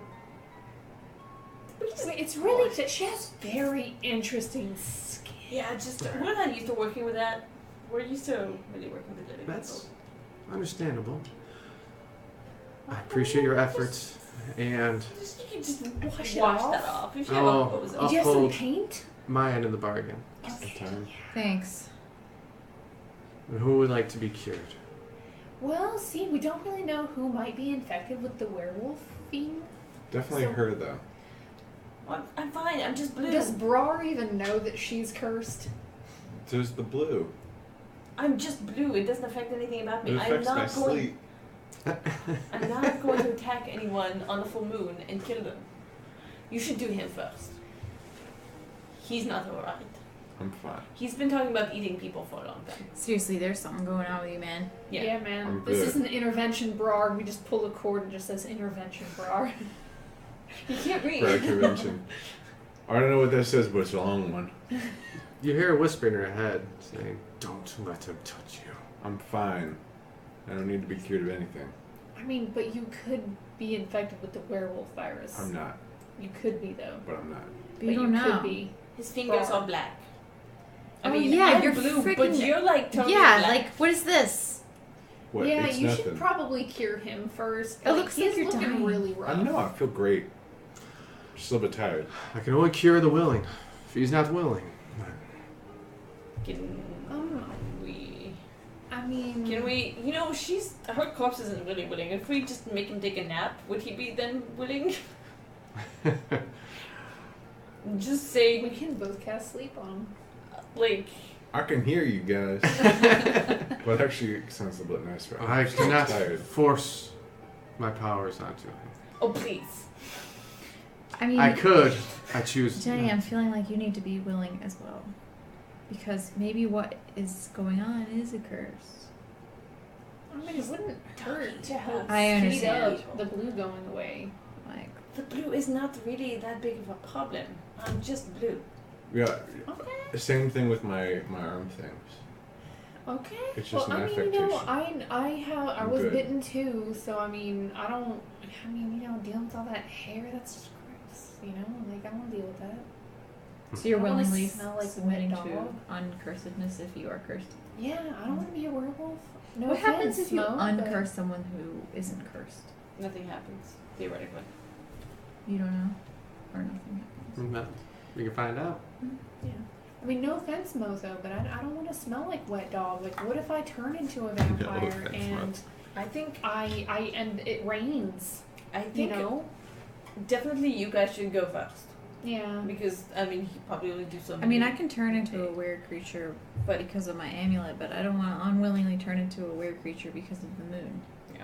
It's really that she has very interesting skin. Yeah, just we're not used to working with that. We're used to really working with living That's understandable. I appreciate your efforts, and people. You can just Wash it wash off? that off. If you Oh, have what was it? I'll Do you have some hold- paint? my end of the bargain. The time. Thanks. And who would like to be cured? Well, see, we don't really know who might be infected with the werewolf fiend. Definitely So- her though. I'm fine. I'm just blue. Does Brar even know that she's cursed? There's the blue. I'm just blue. It doesn't affect anything about me. It I'm affects my not going. sleep. I'm not going to attack anyone on the full moon and kill them. You should do him first. He's not alright. I'm fine. He's been talking about eating people for a long time. Seriously, there's something going on with you, man. Yeah. Man. I'm This good. is an intervention Brar. We just pull a cord and just says intervention Brar. You can't read. For intervention. I don't know what that says, but it's a long one. You hear a whisper in her head saying, "Don't let him touch you." I'm fine. I don't need to be cured of anything. I mean, but you could be infected with the werewolf virus. I'm not, You could be though. but I'm not. But you don't know. could be. His fingers Brar. are black. Oh, I mean, yeah, I'm you're blue, but freaking- you're like totally Yeah, black. like, what is this? What? Yeah, it's you nothing. should probably cure him first. It looks like he's you're looking dying. really rough. I know. I feel great. Just a little bit tired. I can only cure the willing. If he's not willing. Can I mean, we? You know, her corpse isn't really willing. If we just make him take a nap, would he be then willing? Just say, we can both cast sleep on him. like. I can hear you guys. But actually, it sounds a bit nicer. I I'm cannot tired. force my powers onto him. Oh please. I mean, I could. I choose. Jenny, I'm feeling like you need to be willing as well. Because maybe what is going on is a curse. I mean, it wouldn't hurt to help I speed understand. up the blue going away. Like, The blue is not really that big of a problem. I'm just blue. Yeah. Okay. Same thing with my arm things. Okay. It's just well, an I mean, you know, affectation. I I'm was good. bitten too, so I mean, you know, dealing with all that hair, that's just gross. You know, like I don't want to deal with that. so you're I don't wanna willingly smell like submitting wet to dog. uncursedness if you are cursed. Yeah, I don't want to be a werewolf. No what happens offense, if you Mo, uncurse someone who isn't cursed? Nothing happens theoretically. You don't know, or nothing happens. No, we can find out. Yeah. I mean, no offense, Mozo, but I don't want to smell like wet dog. Like, what if I turn into a vampire offense, and I think. and it rains? I You think. know? Definitely, you guys should go first Yeah. because I mean he probably only do something. I mean, I can turn into a weird creature But because of my amulet, but I don't want to unwillingly turn into a weird creature because of the moon. Yeah.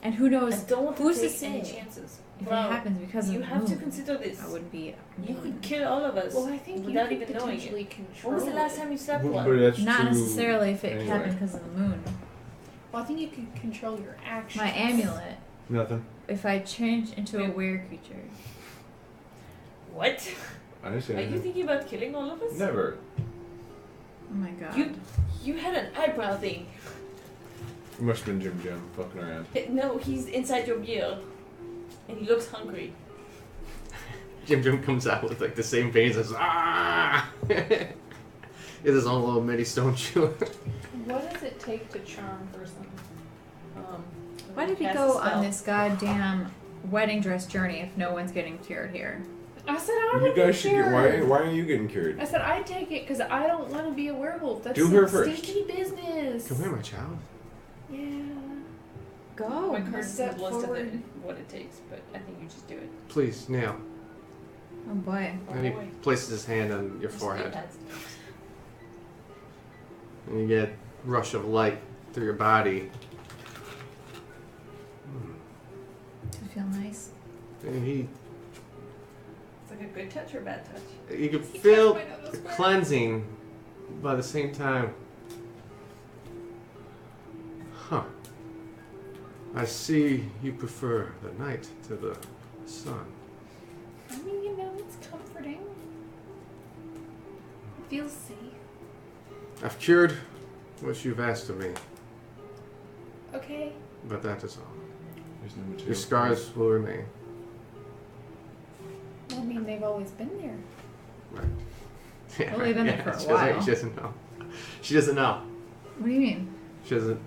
And who I knows don't want who's to to take any say chances. if Well, it happens because you of the have to moon? consider this. I wouldn't be. You willing. could kill all of us Well, I think you without could even knowing it. potentially control. When was the last it. time you slept But one? that's Not too- necessarily if it anyway. happened because of the moon. Well, I think you could control your actions. My amulet. Nothing. If I change into a weird creature, What? I didn't say Are you anything. thinking about killing all of us? Never. oh my god. You had an eyebrow thing. It must have been Jim fucking around. No, he's inside your beard, and he looks hungry. Jim comes out with like the same veins as ah. It's his own little mini stone chewer. What does it take to charm a person? Why did we cast a go spell. on this goddamn wedding dress journey if no one's getting cured here? I said I You would guys be should get. cured. Why are you getting cured? I said I'd take it because I don't want to be a werewolf. That's Do some her first. stinky business. Come here, my child. Yeah. Go. My card step doesn't list of forward. what it takes, but I think you just do it. Please, now. Oh boy. And he boy. places his hand on your forehead. That's- And you get rush of light through your body. Does it feel nice? And he It's like a good touch or a bad touch. you can He feel touched my nose the first. cleansing, but at the same time, huh? I see you prefer the night to the sun. I mean, you know, it's comforting. It feels safe. I've cured what you've asked of me, Okay. but that is all. There's no material. Your scars will remain. I mean, they've always been there. Right. Yeah, Well, they've been there for a she doesn't- while. She doesn't know. She doesn't know. What do you mean? She doesn't.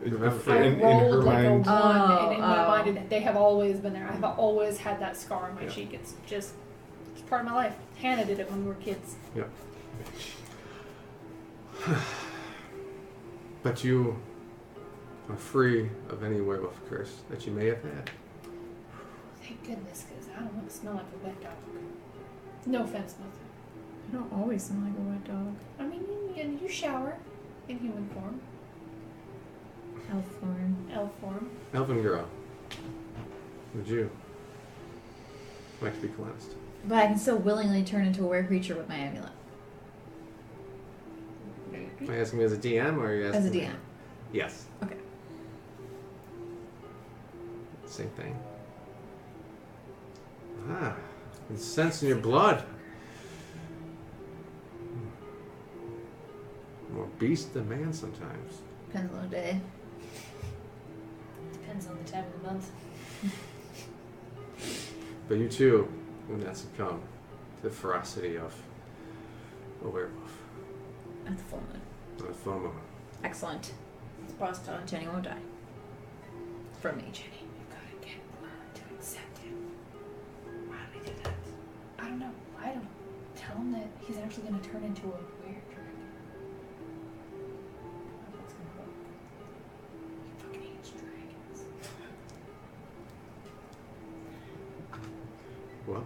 In, Remember- I in rolled her like a mind, one, and in my Oh. mind, they have always been there. I've always had that scar on my Yeah. cheek. It's just it's part of my life. Hannah did it when we were kids. But you are free of any werewolf curse that you may have had. Thank goodness, because I don't want to smell like a wet dog. No offense, nothing. I don't always smell like a wet dog. I mean, you shower in human form, Elf form. elf form. Elven girl, would you like to be cleansed? But I can still willingly turn into a weird creature with my amulet. Are you asking me as a DM or are you asking As a me? DM. Yes. Okay. Same thing. Ah, the sense in your blood. More beast than man sometimes. Depends on the day. Depends on the time of the month. But you too will not succumb to the ferocity of a werewolf. At the full moon. On a full moon. Excellent. It's boss time. Jenny won't die. From me. Jenny, you gotta get her to accept him. Why we did that? he's actually gonna turn into a were-dragon. That's gonna look. He fucking hates dragons. Well.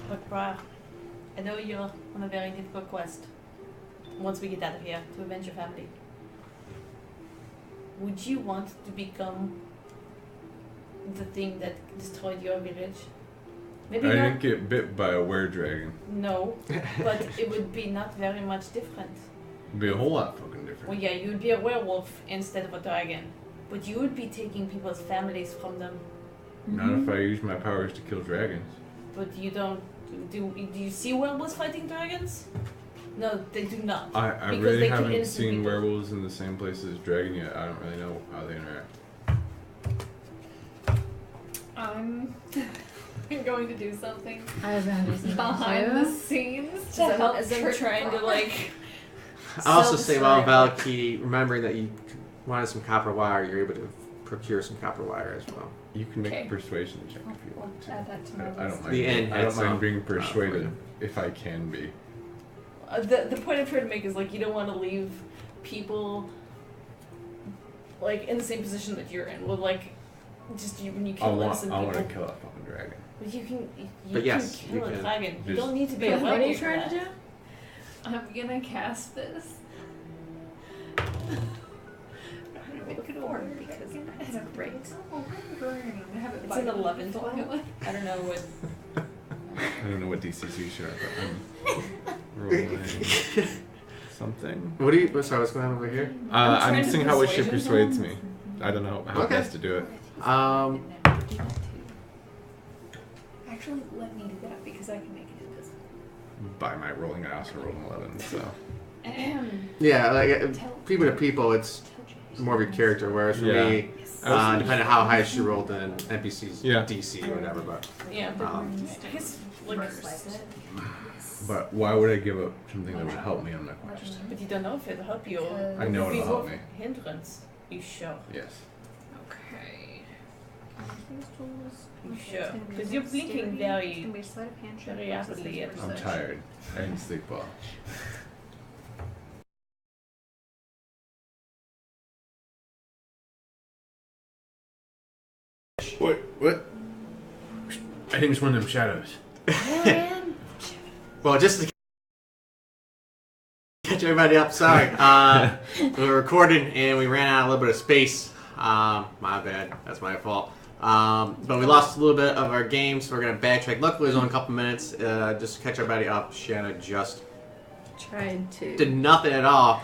Look, Briar, I know you're on a very difficult quest. Once we get out of here, to avenge your family. Would you want to become the thing that destroyed your village? Maybe I not. didn't get bit by a were-dragon. No, but it would be not very much different. It'd be a whole lot fucking different. Well, yeah, you would be a werewolf instead of a dragon, but you would be taking people's families from them. Not if I use my powers to kill dragons. But you don't. Do you see werewolves fighting dragons? No, they do not. I Because really they kill haven't innocent seen people. werewolves in the same place as dragon yet. I don't really know how they interact. I'm going to do something I was gonna do something behind the too. scenes to help As I'm trick trying to Briar. like. I also say while self-describe. Valky, remembering that you wanted some copper wire, you're able to procure some copper wire as well. You can make Okay. a persuasion check if you I'll want to. add that to my I list. don't mind. The end I don't had mind some, being for persuaded you. if I can be. The point I'm trying to make is like you don't want to leave people like in the same position that you're in. Well, like just when you kill innocent I want to people. kill that fucking dragon. But you can. But yes, can kill you a can. dragon. You Just- don't need to be a What are you werewolf for trying to that. do? I'm gonna cast this. I'm gonna make it a word because that's great. It's an 11 total. I don't know what. I don't know what DCC sure, but I'm rolling something. What do you? Sorry, what's going on over here? I'm trying I'm to seeing how it persuasion persuades me. I don't know how Okay. best to do it. Actually, let me do that because I can make it invisible. By my rolling, I also rolled an 11, so. Yeah, like Tell- people to people, it's tell James. more of your character. Whereas for Yeah. me, depending on how high she rolled, then NPC's Yeah. DC or whatever. But Yeah, but I guess like. But why would I give up something that would help me on my quest? But you don't know if it'll help you. Or I know if it'll help me. Hindrance. You sure? Yes. Okay. You sure? Because you're blinking very, very rapidly at I'm me. tired. I didn't sleep well. What? I think it's one of them shadows. well, just to catch everybody up, sorry. We were recording and we ran out a little bit of space. My bad. That's my fault. But we lost a little bit of our game, so we're gonna backtrack. Luckily, it was only a couple minutes. Just to catch everybody up. Shanna just Tried to. did nothing at all.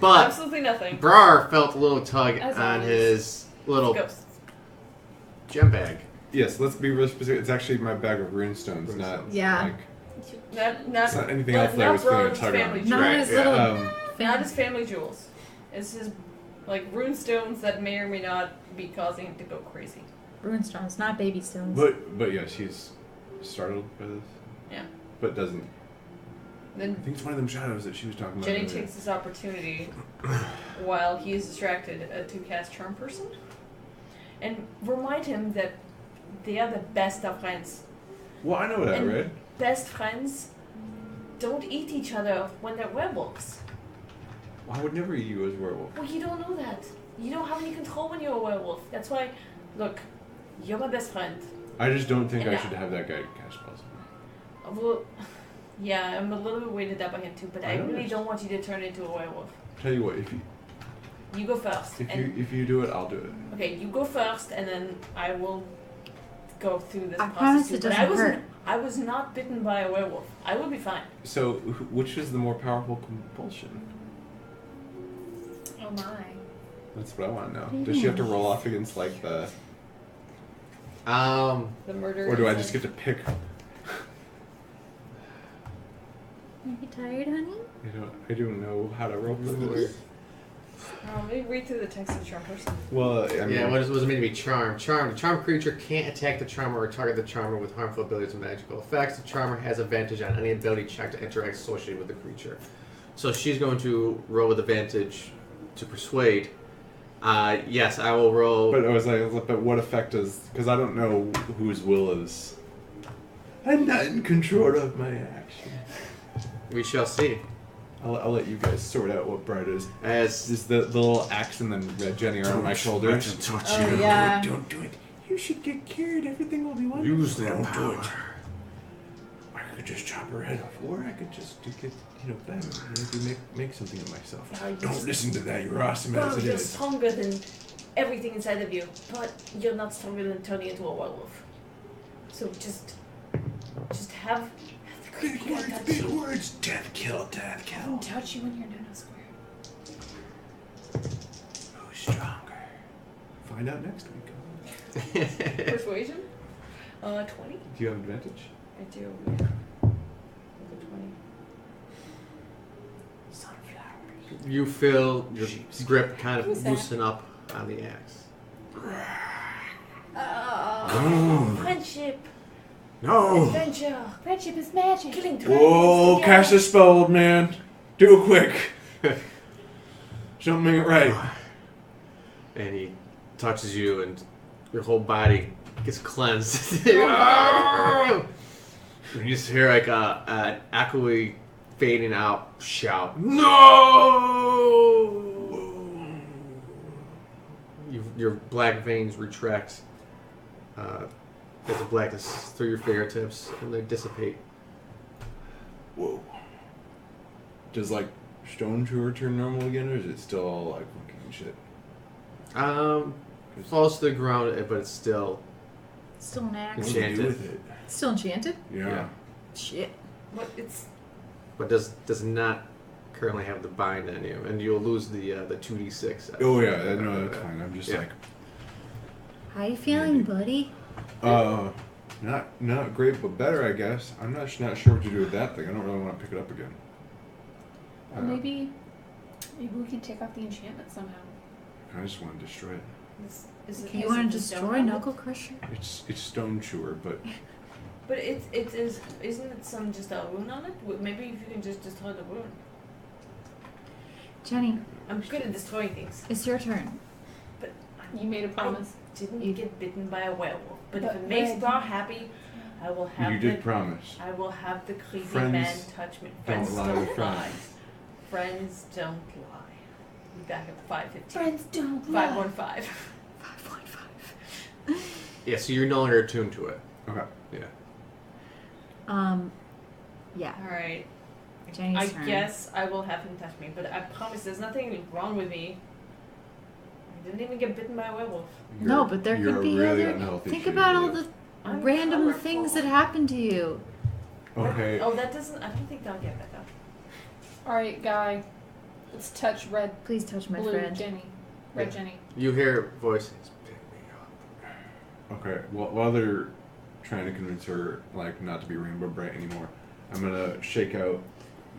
But Absolutely nothing. Brar felt a little tug As on always. his little Ghosts. gem bag. Yes, let's be real specific. It's actually my bag of runestones, not Yeah. like Not it's not anything well, else that I was not feeling a Brar's tug family on. jewels. Not his little. Not his family jewels. It's his like rune stones that may or may not be causing him to go crazy. Rune stones, not baby stones. But yeah, she's startled by this. Yeah. But doesn't. I Then think it's one of them shadows that she was talking about. Jenny earlier. takes this opportunity while he is distracted to cast Charm Person and remind him that they are the best of friends. Well, I know what I And- read. Best friends don't eat each other when they're werewolves. I would never eat you as a werewolf. Well, you don't know that. You don't have any control when you're a werewolf. That's why, look, you're my best friend. I just don't think And I should have that guy cast spells. Well, yeah, I'm a little bit weighted out by him too, but I I know really this. don't want you to turn into a werewolf. Tell you what, if You go first. if you do it, I'll do it. Okay, you go first, and then I will go through this I process. promise too. it But doesn't hurt. I was not bitten by a werewolf. I will be fine. So, which is the more powerful compulsion? Oh my. That's what I want to know. Does she have to roll off against like the, The murder. or do I is just get to pick? Are you tired, honey? I don't know how to roll for this. Let me read through the text of Charm Person. Well, I mean, Yeah, what is meant to be charm? Charm. The charmed creature can't attack the charmer or target the charmer with harmful abilities or magical effects. The charmer has advantage on any ability check to interact associated with the creature. So she's going to roll with advantage to persuade. Yes, I will roll. But I was like, but what effect does? Because I don't know whose will is I'm not in control of my actions. We shall see. I'll let you guys sort out what bright is. As Is the little axe and then Red Jenny are on my shoulders. Oh, yeah. Don't do it. You should get cured. Everything will be wonderful. use that Don't do power. it. I could just chop her head off, or I could just get, better. Maybe make something of myself. No, Don't listen to that. You're awesome as Well, it you're is. stronger than everything inside of you, but you're not stronger than turning into a werewolf. So just have the creepy guy touch Big you. words. Death kill, death I kill. can touch you when you're Nana Square. Who's stronger? Find out next week. Persuasion? 20? Do you have advantage? I do, yeah. With a 20. Sunflowers. you feel your grip kind of Who's that? loosen up on the axe. Friendship, No! adventure, Friendship is magic. killing dragons. Whoa, together. cast a spell, old man. Do it quick. Something ain't right. And he touches you, and your whole body gets cleansed. And you just hear like an echoey, fading out shout. No! Your black veins retract as the blackness through your fingertips, and they dissipate. Whoa. Does Stone Chewer turn normal again, or is it still all funky and shit? Falls to the ground, but it's still Still an axe. What do you do Enchanted. with it? Still enchanted? Yeah. Shit. But it's but does not currently have the bind on you, and you'll lose the 2d6. Oh yeah, no, that's fine. I'm just Yeah. How you feeling, buddy? not great, but better, I guess. I'm not sure what to do with that thing. I don't really want to pick it up again. Maybe we can take off the enchantment somehow. I just want to destroy it. is it, You is want it to the stone destroy helmet? Knuckle Crusher? It's Stone Chewer, but But isn't it some just a rune on it? Maybe if you can just destroy the rune. Jenny, I'm good at destroying things. it's your turn. You made a promise. Didn't You- get bitten by a werewolf, but But if it makes Red- Star happy, I will have you did promise. I will have the creepy Friends man touch me. Friends lie don't with lie. friends. Friends don't lie. We back at 5:15. Friends don't 515. 5.5. Yeah, so you're no longer attuned to it. Okay. Yeah. Yeah. All right. Jenny's I turn. guess I will have him touch me, but I promise there's nothing wrong with me. I didn't even get bitten by a werewolf. No, but there you're could be really other. unhealthy Think shit about to all do. the I'm random colorful. things that happen to you. Okay. Oh, that doesn't. I don't think that'll get better. All right, guy. Let's touch red, Please touch my blue friend. Jenny. Red Yeah. Jenny. You hear voices. Pick me up. Okay. Well, while they're trying to convince her not to be Rainbow Bright anymore, I'm gonna shake out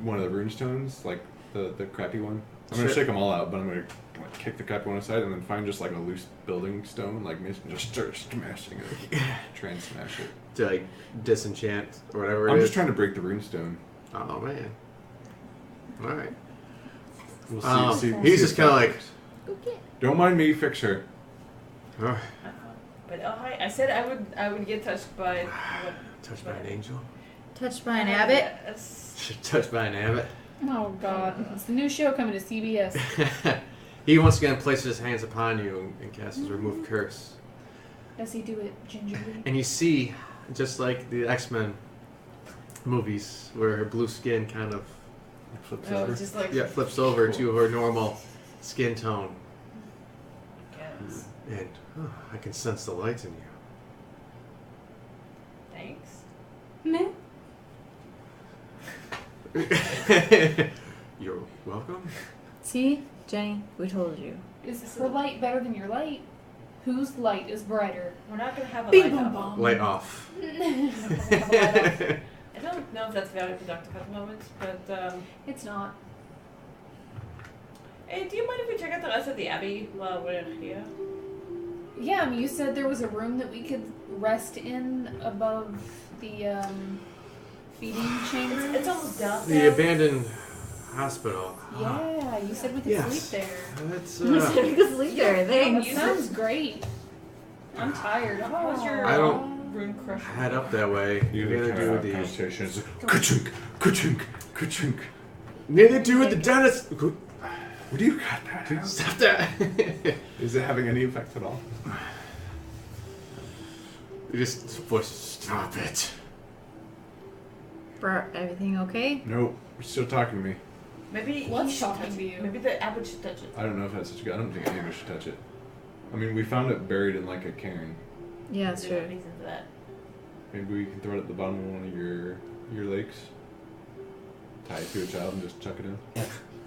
one of the rune stones, the crappy one. I'm gonna Sure. shake them all out, but I'm gonna kick the crappy one aside and then find just a loose building stone, and just start smashing it, try and smash it. To disenchant or whatever it I'm is. just trying to break the rune stone. Oh man. All right. We'll He's see just if kind of that like. works. Okay. Don't mind me, fix her. Oh, But I said I would get touched by. touched by an angel. Touched by an abbot. Yes. Touched by an abbot. Oh God! It's the new show coming to CBS. He once again places his hands upon you and casts his remove curse. Does he do it gingerly? And you see, just like the X-Men movies, where her blue skin kind of flips Oh, over. just like. Flips over to her normal skin tone. Yes. And I can sense the light in Thanks. Meh. you. You're welcome. See, Jenny, we told you. Is her light better than your light? Whose light is brighter? We're not gonna have a Bing light bong up. bong. Light off. I don't know if that's very productive at the moment, but It's not. hey, do you mind if we check out the rest of the abbey while we're here? Yeah, I mean, you said there was a room that we could rest in above the feeding chamber. It's almost dark. The now. abandoned hospital. Yeah, you said we could Yes. sleep there. That's We could sleep there. That Thanks. sounds great. I'm tired. How's your I don't- Rune Crusher. Head up that way. You You're gotta gonna have do the. conversations. Ka-chunk, ka-chunk, ka-chunk. Neither do with the dentist. What do you got that? Stop that. Is it having any effect at all? You just stop it. Bro, everything okay? Nope. You're still talking to me. Maybe What's he should talking touch to it. you? Maybe the abbot should touch it. I don't know if that's such a good. I don't think any of us should touch it. I mean, we found it buried in like a cairn. Yeah, that's There's no true. reason for that. Maybe we can throw it at the bottom of one of your lakes. Tie it to a child and just chuck it in.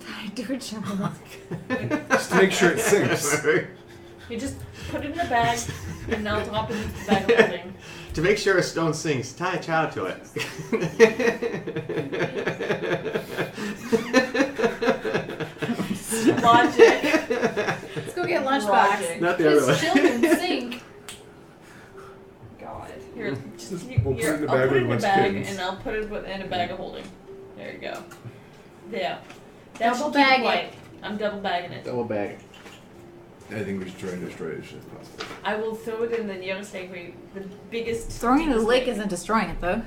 I do a child. Just to make sure it sinks. You just put it in a bag and now drop it into the bag of holding. To make sure a stone sinks, tie a child to it. Logic. Let's go get lunchbox. Logic. Not the other His way. children sink. God. Here, just We'll put it in the I'll bag put with it in a one's bag kittens. and I'll put it in a bag of holding. There you go. Yeah. Double should keep bag it. light. I'm double bagging it. Double bag. I think we should try and destroy it as soon as possible. I will throw it in the nearest lake, the biggest. Throwing it in the deepest lake isn't destroying it, though.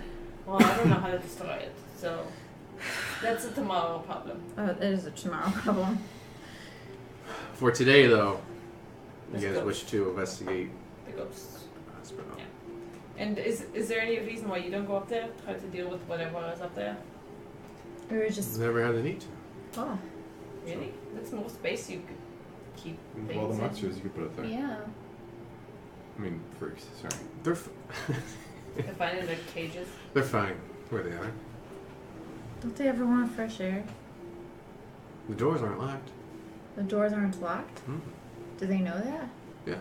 Well, I don't know how to destroy it, so that's a tomorrow problem. Oh, it is a tomorrow problem. For today, though, you Let's guys go. wish to investigate The ghosts. hospital. Yeah. And is there any reason why you don't go up there? Try to deal with whatever is up there? Or just. Never had the need to. Oh. Really? That's more space you could keep With things all the in. monsters you could put up there. Yeah. I mean, freaks. Sorry. They're They're fine in the cages. they're fine where they are. Don't they ever want fresh air? The doors aren't locked. The doors aren't locked? Hmm. Do they know that? Yes.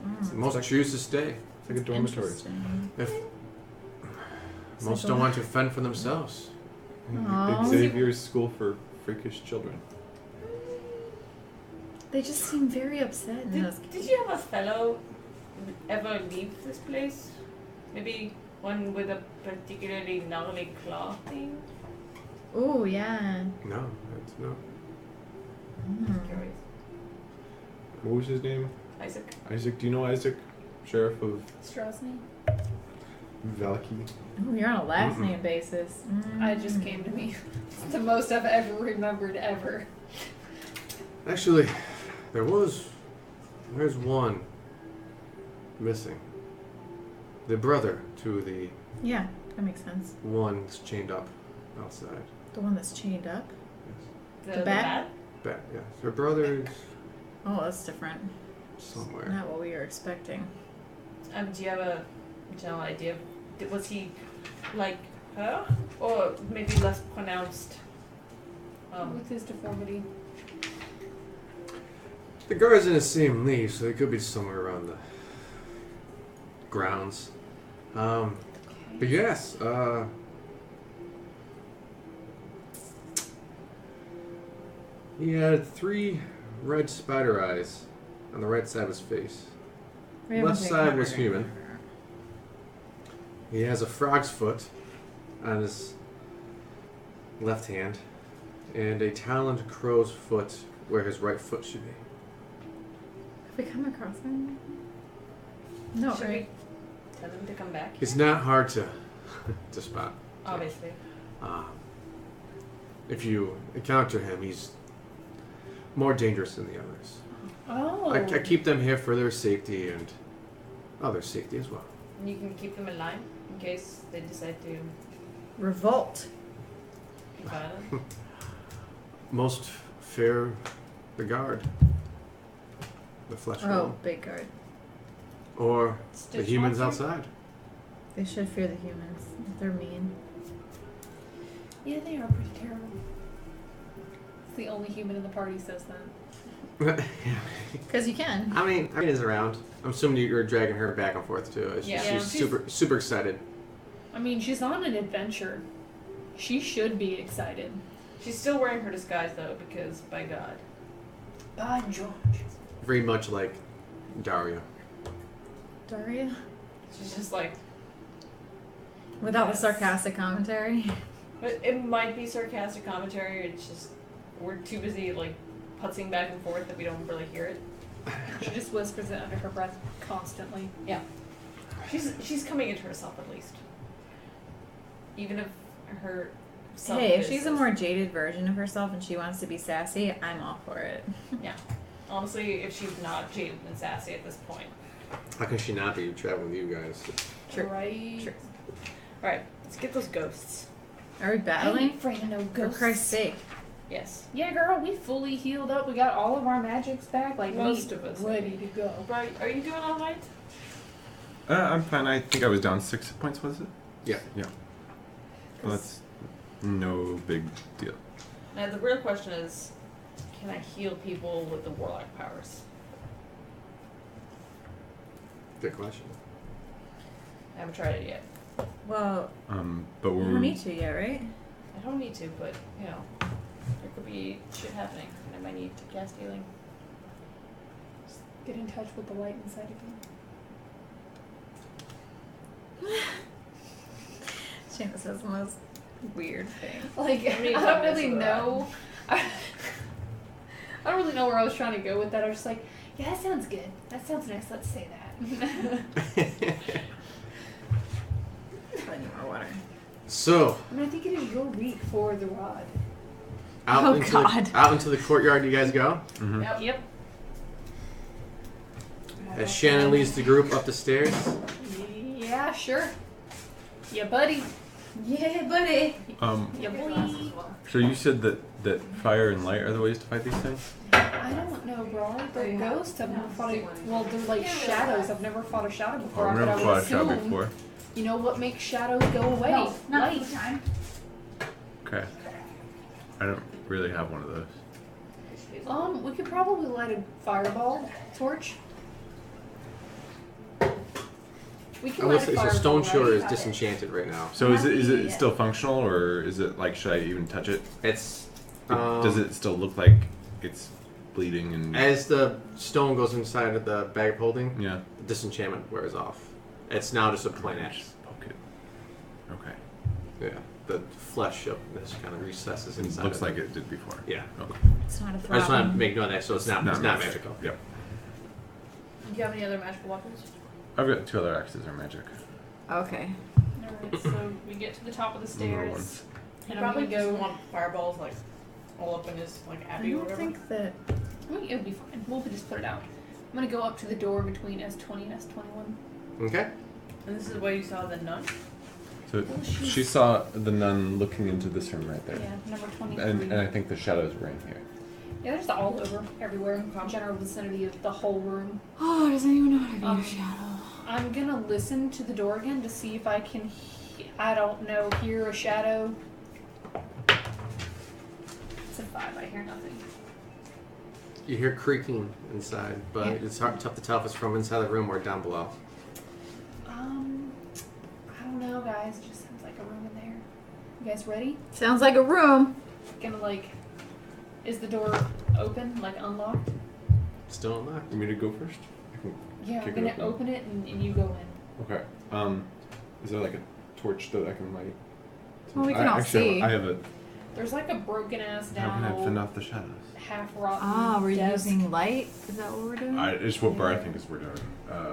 Mm. Most choose to stay. It's like a dormitory. Interesting. If It's most like don't a- want to fend for themselves. Aw. Xavier's School for Freakish Children. They just seem very upset. in those Did you have a fellow ever leave this place? Maybe one with a particularly gnarly claw thing? Oh, yeah. No, that's no. Mm. Curious. What was his name? Isaac? Isaac. Do you know Isaac? Sheriff of Strasny. Valky. Oh, you're on a last Mm-mm. name basis. It just came to me. It's the most I've ever remembered ever. Actually, there's one missing. The brother to the Yeah, that makes sense. one that's chained up outside. The one that's chained up? Yes. The bat? Bat, yes. Her brother's Oh, that's different. somewhere. Not what we were expecting. Do you have a general idea? Was he like her? Or maybe less pronounced? With his deformity. The guard's in the same league, so they could be somewhere around the grounds. But yes, he had 3 red spider eyes on the right side of his face. We haven't Left taken side cover was yet. human. He has a frog's foot on his left hand, and a taloned crow's foot where his right foot should be. Have we come across him? No, Should right? we tell him to come back? It's not hard to spot. Obviously. If you encounter him, he's more dangerous than the others. Oh. I keep them here for their safety and other safety as well. And you can keep them in line in case they decide to Revolt. be violent. Most fear the guard, the flesh Oh, one, big guard. or the Stitch humans monster? outside. They should fear the humans. They're mean. Yeah, they are pretty terrible. It's the only human in the party says that. Because you can. I mean, is around. I'm assuming you're dragging her back and forth too. Yeah. She's Yeah. super excited. I mean, she's on an adventure. She should be excited. She's still wearing her disguise though, because by God. By George. Very much like Daria. Daria? She's just like, Without Yes. the sarcastic commentary. but it might be sarcastic commentary. It's just we're too busy like putzing back and forth that we don't really hear it. She just whispers it under her breath constantly. Yeah. She's coming into herself at least. Even if her self Hey, if is- she's a more jaded version of herself and she wants to be sassy, I'm all for it. Yeah. Honestly, if she's not jaded and sassy at this point. How can she not be traveling with you guys? Sure. Right. Sure. Alright, let's get those ghosts. Are we I battling? ain't afraid of no For ghosts. Christ's sake. Yes. Yeah, girl, we fully healed up. We got all of our magics back. Like Most we of us. ready to go. Right. Are you doing alright? I'm fine. I think I was down 6 points, was it? Yeah. Yeah. Well, that's no big deal. Now the real question is, can I heal people with the warlock powers? Good question. I haven't tried it yet. Well, But you we're don't need to yet, right? I don't need to, but you know, there could be shit happening. I might need to cast healing. Get in touch with the light inside of you. Seamus says the most weird thing. Like, How many I don't comments really of that? know. I don't really know where I was trying to go with that. I was just like, yeah, that sounds good. That sounds nice. Let's say that. I need more water. So, I mean, I think it is your week for the rod. out, Oh, into God. The, out into the courtyard you guys go. Mm-hmm. Yep. As Shannon leads the group up the stairs. Yeah, sure. Yeah, buddy. Yeah, buddy. Yeah, boy. So you said that fire and light are the ways to fight these things? I don't know, bro. They're ghosts. I've never fought a... Well, they're like shadows. I've never fought a shadow before. I've but never I would fought a shadow assume, before. You know what makes shadows go away? No, not Light. the time. Okay. I don't really have one of those. We could probably light a fireball torch. We can I will light a say, so fireball. Stone Shore is right? disenchanted right now. So is it Yeah. still functional, or is it like, should I even touch it? It's Does it still look like it's bleeding and as the stone goes inside of the bag of holding, yeah? the disenchantment wears off. It's now just a plain axe. Just poke it. Okay. Yeah, the flesh of this kind of recesses It inside. looks of like it did before. Yeah. Okay. It's not a I just want to throbbing. make note of that, so it's not magical. Yep. Do you have any other magical weapons? I've got 2 other axes are magic. Okay. Alright, so we get to the top of the Little stairs. ones. He And probably I'm gonna doesn't go. want fireballs like all up in his like I abbey or don't whatever. think that. It'll be fine. We'll just put it out. I'm gonna go up to the door between S20 and S21. Okay. And this is where you saw the nun. So Oh, she's- she saw the nun looking into this room right there. Yeah, number 23. And I think the shadows were in here. Yeah, there's all over, everywhere, general vicinity of the whole room. Oh, does anyone know how to be Um, a shadow? I'm gonna listen to the door again to see if I can, I don't know, hear a shadow. It's a 5, I hear nothing. You hear creaking inside, but Yeah. it's tough to tell if it's from inside the room or down below. I don't know, guys. It just sounds like a room in there. You guys ready? Sounds like a room. Gonna is the door open, like unlocked? Still unlocked. You want me to go first? Yeah, Kick I'm it gonna open. open it and you go in. Okay. Is there like a torch that I can light? Well, we can all see. I have a. There's like a broken ass How can I fend down, off the shadows? half rotten. Ah, we're desk. using light. Is that what we're doing? It's what I think is we're doing.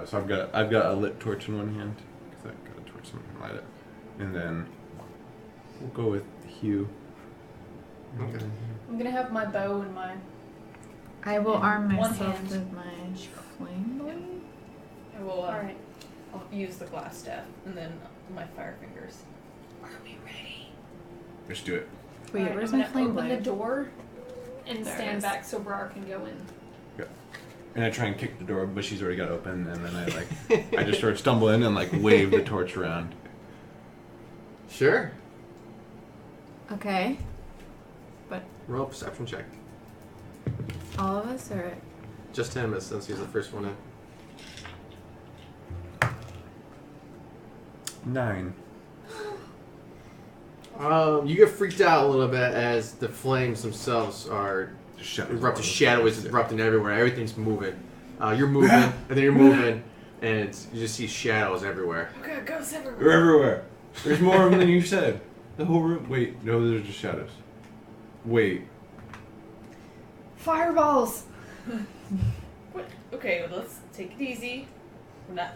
So I've got a lit torch in one hand because I got a torch, so I can light it, and then we'll go with Hugh. Okay. I'm gonna have my bow and my. I will arm One myself hand. with my flame blade. I will. Alright. I'll use the glass staff and then my fire fingers. Are we ready? Let's do it. Wait, Alright, where's I'm my gonna flame open blade? the door and There it stand is. back so Brar can go in. And I try and kick the door, but she's already got open, and then I just sort of stumble in and wave the torch around. Sure. Okay. Roll a perception check. All of us, or Just him, since he's the first one in. 9. You get freaked out a little bit as the flames themselves are erupting. Shadow is erupting everywhere. Everything's moving. You're moving, and then you're moving, and you just see shadows everywhere. Okay, ghosts everywhere. They're everywhere. There's more of them than you said. The whole room. Wait, no, those are just shadows. Wait. Fireballs! What? Okay, let's take it easy. We're not.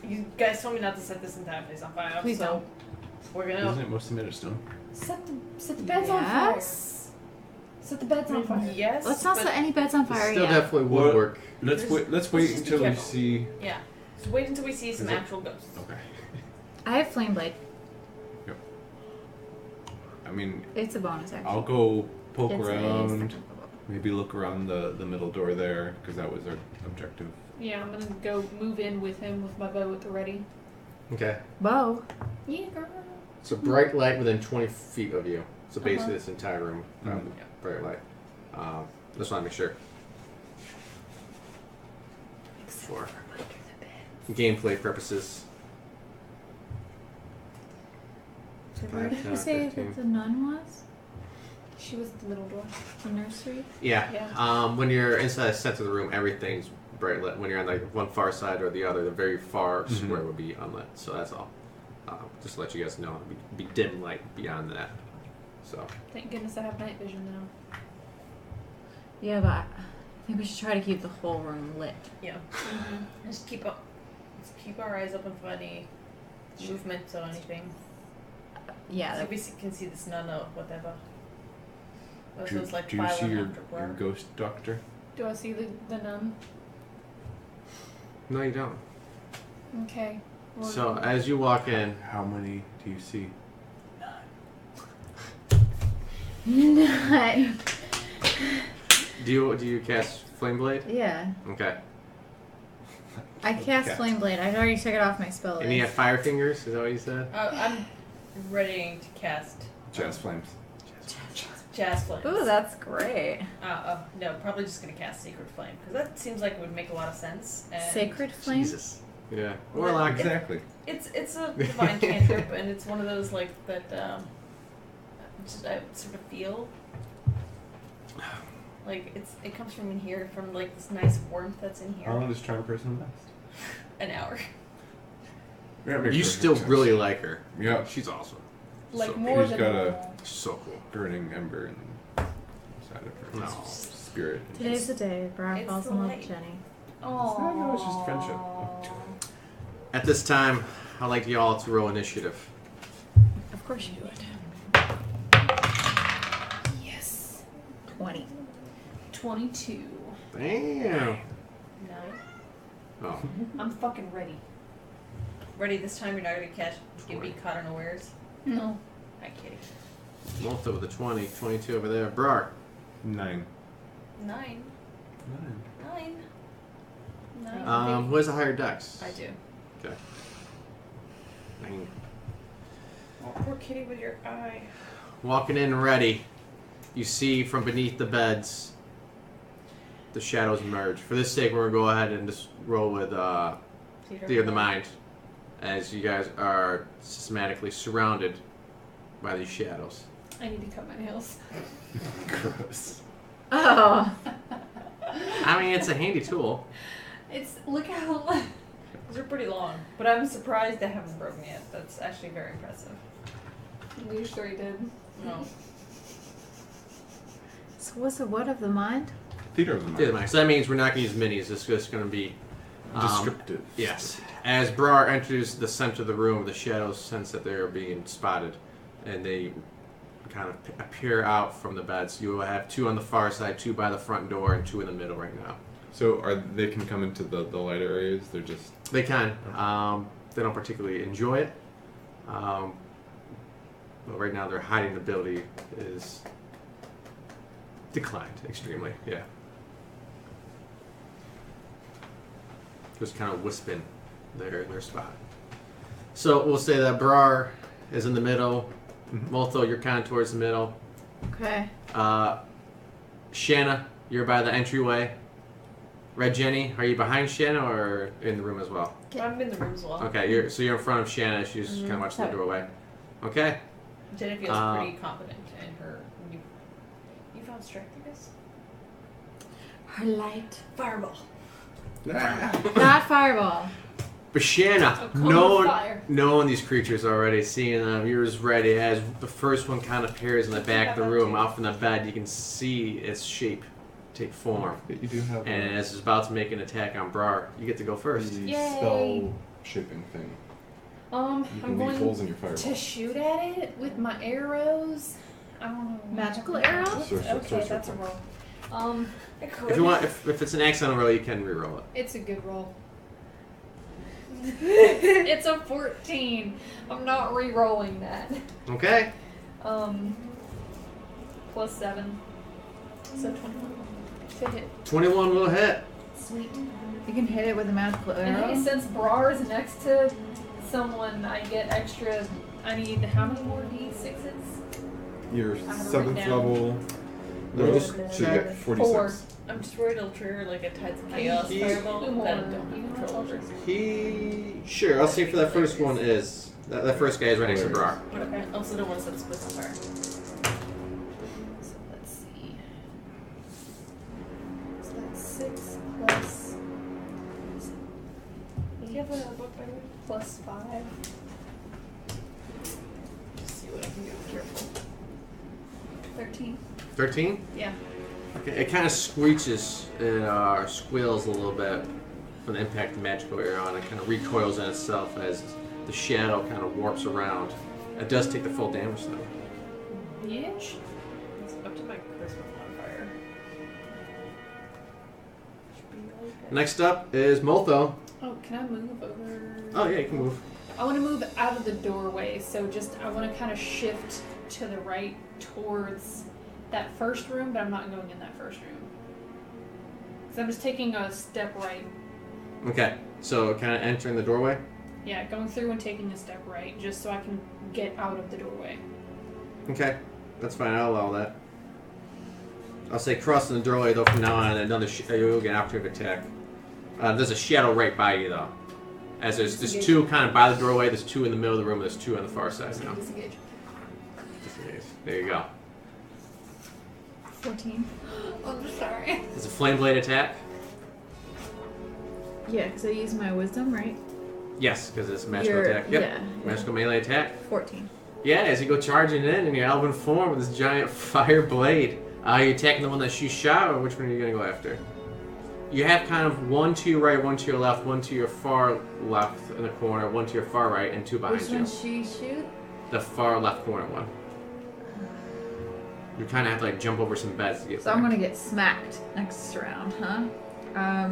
You guys told me not to set this entire place on fire, Please so don't. we're Isn't gonna. it mostly made of stone? Set the beds on fire. Yes. Set the beds on fire. Yes. Let's not but- set any beds on It's fire still yet. definitely What? woodwork. Let's There's- wait. Let's let's wait just be until we careful. see. Yeah. Just wait until we see some Is it- actual ghosts. Okay. I have flame blade. I mean, It's a bonus action. I'll go poke It's a around. second level. Maybe look around the middle door there because that was our objective. Yeah, I'm gonna go move in with him with my bow at the ready. Okay. Whoa. Yeah, girl. It's a bright light within 20 feet of you. So basically, Uh-huh. this entire room, Mhm. bright light. Just want to make sure. For gameplay purposes. So where did you say that the nun was? She was at the middle door. The nursery? Yeah. Yeah. When you're inside the center of the room, everything's bright lit. When you're on like one far side or the other, the very far Mhm. square would be unlit. So that's all. Just to let you guys know, it'd be dim light beyond that. So Thank goodness I have night vision now. Yeah, but I think we should try to keep the whole room lit. Yeah. Just keep our eyes open for any movement or anything. Yeah, So that, we can see this nun or whatever. Or Do, those like do you see filing your after your work. ghost doctor? Do I see the nun? no, you don't. Okay. Well, So as you walk in, How many do you see? Nine. do you cast flame blade? Yeah. Okay. I cast Cat. flame blade. I already took it off my spell And you have list. fire fingers. Is that what you said? I'm ready to cast Jazz flames. Jazz Flame. Ooh, that's great. No, probably just gonna cast Sacred Flame because that seems like it would make a lot of sense. And Sacred flame? Jesus. Yeah. Well, Warlock. Exactly. It's a divine cantrip and it's one of those like that. I sort of feel like it comes from in here from like this nice warmth that's in here. How long does charm person last? An hour. You still really like her. Yeah. She's awesome. like so more she's than got a- normal. She's so cool. Burning ember inside of her. No. Spirit. Today's the day Brian it's falls in love light. with Jenny. Oh. No, it's just friendship. At this time, I'd like you all to roll initiative. Of course you do it. Yes. 20. 22. Damn. 9. Oh. I'm fucking ready. Ready this time? You're not gonna get me caught unawares. No. I'm kidding. Malta with a 20. 22 over there. Brar. 9. 9. 9. 9. Who has a higher dex? I do. Okay. 9. Oh, poor kitty with your eye. Walking in ready, you see from beneath the beds the shadows emerge. For this sake, we're going to go ahead and just roll with Theater of the Mind, as you guys are systematically surrounded by these shadows. I need to cut my nails. Gross. Oh. I mean, it's a handy tool. It's look how These are pretty long, but I'm surprised they haven't broken yet. That's actually very impressive. you sure you did. No. So what's the what of the mind? Theater of the Theater of the mind. Mind. So that means we're not going to use minis. It's just going to be Descriptive. Yes. As Brar enters the center of the room, the shadows sense that they are being spotted, and they kind of appear out from the beds. You will have 2 on the far side, 2 by the front door, and 2 in the middle right now. So they can come into the lighter areas? They're just... They can. They don't particularly enjoy it. But right now, their hiding ability is declined extremely. Yeah. Just kind of wisping their spot. So we'll say that Brar is in the middle. Moltho, you're kind of towards the middle. Okay. Shanna, you're by the entryway. Red Jenny, are you behind Shanna or in the room as well? I'm in the room as well. Okay, you're in front of Shanna. She's kind of watching the doorway. Okay. Jenny feels pretty confident in her. You found Strahd, I guess? Her light. Fireball. Not fireball. But Shanna, Oh, cone of fire. knowing these creatures already, seeing them, you're as ready as the first one kind of appears in the back of the room, off in the bed. You can see its shape take form. But you do have And as it's about to make an attack on Brar, you get to go first. the Yay. spell shipping thing. You I'm can leave holes in going your fireball. to shoot at it with my arrows. I don't know. Magical arrows? Sorcerer Okay, that's a point. roll. If you want, if it's an accidental roll, you can re-roll it. It's a good roll. It's a 14. I'm not re-rolling that. Okay. Plus 7. So 21 to hit. 21 will hit. Sweet. You can hit it with a magical And arrow. since Brar is next to someone, I get extra. I need how many more D6s? Your have it 7th written down. level. No, roll, just so you get 46. 4. I'm just worried it'll trigger like a Tides of I Chaos need fireball two that more. I don't have control over. Sure, I'll say for that first one is that first guy is right next to Brar. Okay. Also, don't want to set splits on fire. So let's see. So that's 6 plus. Do you have a book by the way? Plus 5. Just see what I can do. Careful. 13. 13. Yeah. Okay, it kind of screeches or squeals a little bit from the impact of the magical arrow, and it kind of recoils in itself as the shadow kind of warps around. It does take the full damage though. Yes. It's up to my charisma modifier. Should be okay. Next up is Moltho. Oh, can I move over? Oh yeah, you can move. I want to move out of the doorway, so just I want to kind of shift to the right towards that first room, but I'm not going in that first room. Because I'm just taking a step right. Okay, so kind of entering the doorway. Yeah, going through and taking a step right, just so I can get out of the doorway. Okay, that's fine. I'll allow that. I'll say crossing the doorway though from now on. Another you'll get an opportunity to attack. There's a shadow right by you though. As there's two kind of by the doorway. There's two in the middle of the room. There's two on the far side now. Disengage. There you go. 14. I'm sorry. It's a flame blade attack. Yeah, because I use my wisdom, right? Yes, because it's a magical You're- attack. Yep. yeah. Magical melee attack. 14. Yeah, as you go charging in your elven form with this giant fire blade. Are you attacking the one that you shot, or which one are you going to go after? You have kind of one to your right, one to your left, one to your far left in the corner, one to your far right, and two behind Which you. one she shoot? The far left corner one. You kind of have to like jump over some beds to get So there. I'm gonna get smacked next round, huh?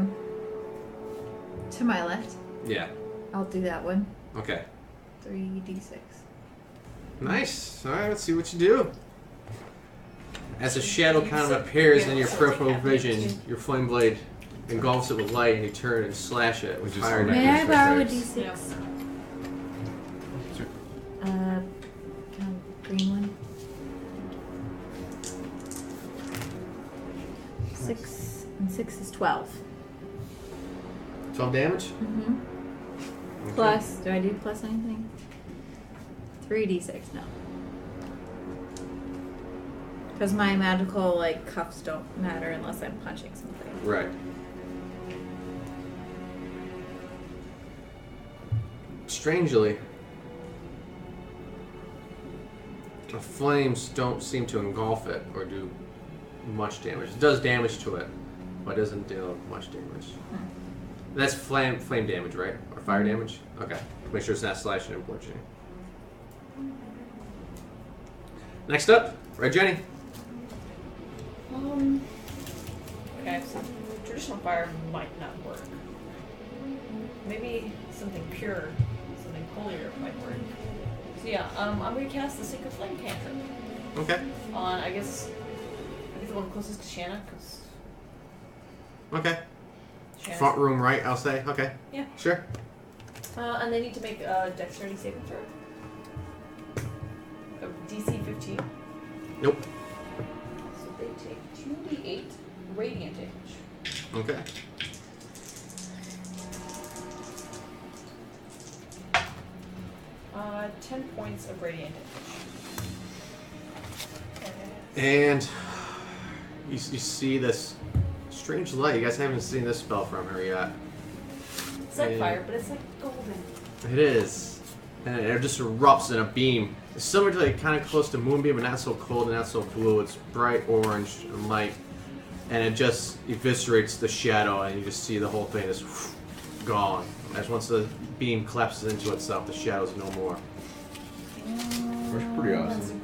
To my left. Yeah. I'll do that one. Okay. 3d6. Nice. All right, let's see what you do. As a shadow kind of appears in your peripheral vision, your flame blade engulfs it with light, and you turn and slash it with Which is fire all May I damage. borrow a Six. d6? Sure. Green one. 6 and 6 is 12. 12 damage? Mm-hmm. Okay. Plus, do I do plus anything? 3d6, no. Because my magical like cuffs don't matter unless I'm punching something. Right. Strangely, the flames don't seem to engulf it or do much damage. It does damage to it, but it doesn't deal much damage. That's flame damage, right? Or fire damage? Okay. Make sure it's not slashing and bludgeoning. Next up, Red Jenny. Okay, so traditional fire might not work. Maybe something pure, something holier might work. So yeah, I'm gonna cast the Secret Flame cantrip Okay. on, I guess the one closest to Shanna, because Okay. Shanna's... Front room right, I'll say. Okay. Yeah. Sure. And they need to make a dexterity saving throw. DC 15. Nope. So they take 2d8 radiant damage. Okay. Uh, 10 points of radiant damage. And you see this strange light. You guys haven't seen this spell from her yet. It's like And- fire, but it's like golden. It is. And it just erupts in a beam. It's similar to like kind of close to Moonbeam, but not so cold and not so blue. It's bright orange and light. and it just eviscerates the shadow, and you just see the whole thing is gone. As once the beam collapses into itself, the shadow's no more. That's pretty awesome.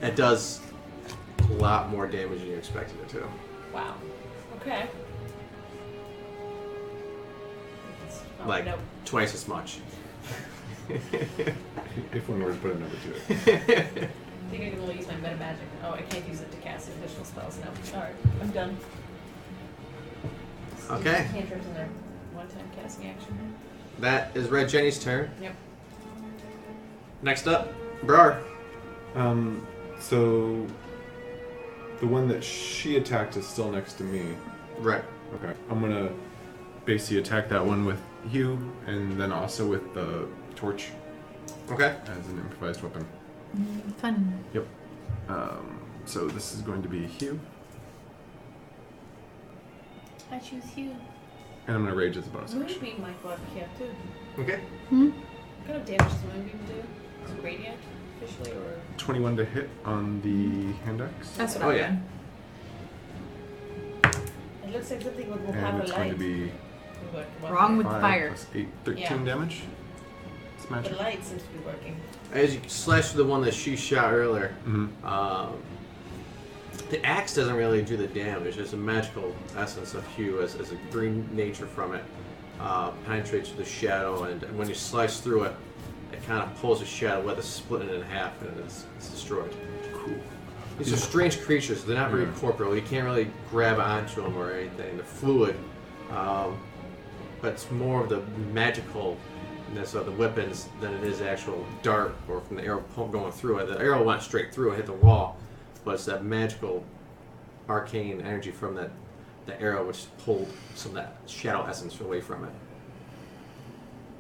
It does a lot more damage than you expected it to. Wow. Okay. Oh, Like nope. twice as much. If one were to put a number to it. I think I can only use my meta magic. Oh, I can't use it to cast additional spells now. Alright, I'm done. Okay. Cantrips in their one-time casting action. That is Red Jenny's turn. Yep. Next up, Brar. So the one that she attacked is still next to me. Right. Okay. I'm gonna basically attack that one with Hugh, and then also with the torch Okay. as an improvised weapon. Fun. Yep. So this is going to be Hugh, I choose you. and I'm gonna rage as a bonus action. Moonbeam might go up here too. Okay. Hmm? What kind of damage does Moonbeam do? Is it radiant officially or? 21 to hit on the hand axe, That's what Oh, I'm yeah. doing. It looks like something will and have it's a going light. to be Wrong with 5 fire. plus 8, 13 Yeah. damage. It's The magic. light seems to be working. As you slash the one that she shot earlier, the axe doesn't really do the damage. There's a magical essence of Hue as a green nature from it. Penetrates through the shadow, and when you slice through it, it kind of pulls the shadow, whether splitting it in half, and it's destroyed. Cool. These are strange creatures. They're not very Yeah. corporeal. You can't really grab onto them or anything. They're fluid, but it's more of the magicalness of the weapons than it is actual dart or from the arrow going through it. The arrow went straight through and hit the wall, but it's that magical, arcane energy from the arrow which pulled some of that shadow essence away from it.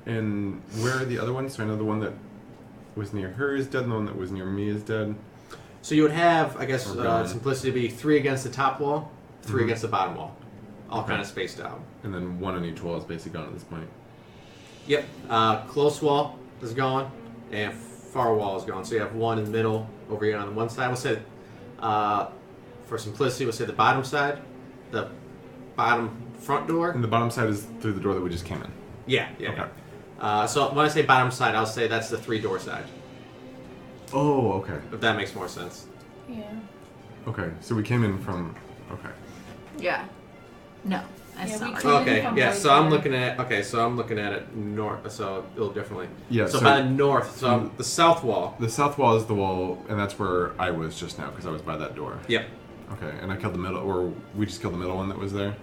And where are the other ones? So I know the one that was near her is dead, and the one that was near me is dead. So you would have, I guess, Or gone. simplicity be 3 against the top wall, 3 Mhm. against the bottom wall, all Okay. kind of spaced out. And then one on each wall is basically gone at this point. Yep. Close wall is gone, and far wall is gone. So you have one in the middle over here on the one side. We'll say, for simplicity, we'll say the bottom side, the bottom front door. And the bottom side is through the door that we just came in. Yeah. Okay. So when I say bottom side, I'll say that's the 3-door side, Oh, okay. if that makes more sense. Yeah. Okay, so we came in from... Okay. Yeah. No, that's Yeah, not we right. could- Okay. from Yeah. right So I'm there. looking at. Okay. So I'm looking at it north. So a little differently. Yeah, So so- by the north. So the south wall. The south wall is the wall, and that's where I was just now, because I was by that door. Yep. Okay, and I killed the middle, or we just killed the middle one that was there?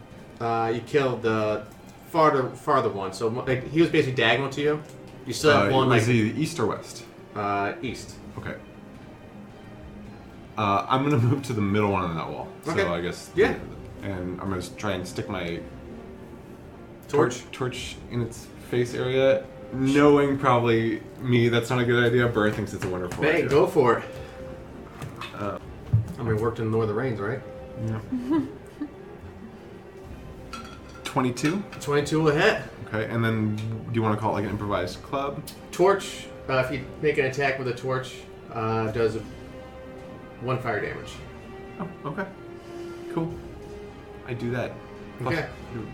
You killed the farther one. So like, he was basically diagonal to you. You still have one was like he east or west? east. Okay. I'm gonna move to the middle one on that wall. Okay. So I guess... Yeah. And I'm gonna try and stick my torch in its face area, knowing probably me that's not a good idea. Burr thinks it's a wonderful Hey, idea. go for it. Uh, I mean, worked in the Northern Rains, right? Yeah. 22. 22 will hit. Okay, and then do you want to call it like an improvised club? Torch. If you make an attack with a torch, does 1 fire damage. Oh, okay. Cool. I do that. Plus, Okay.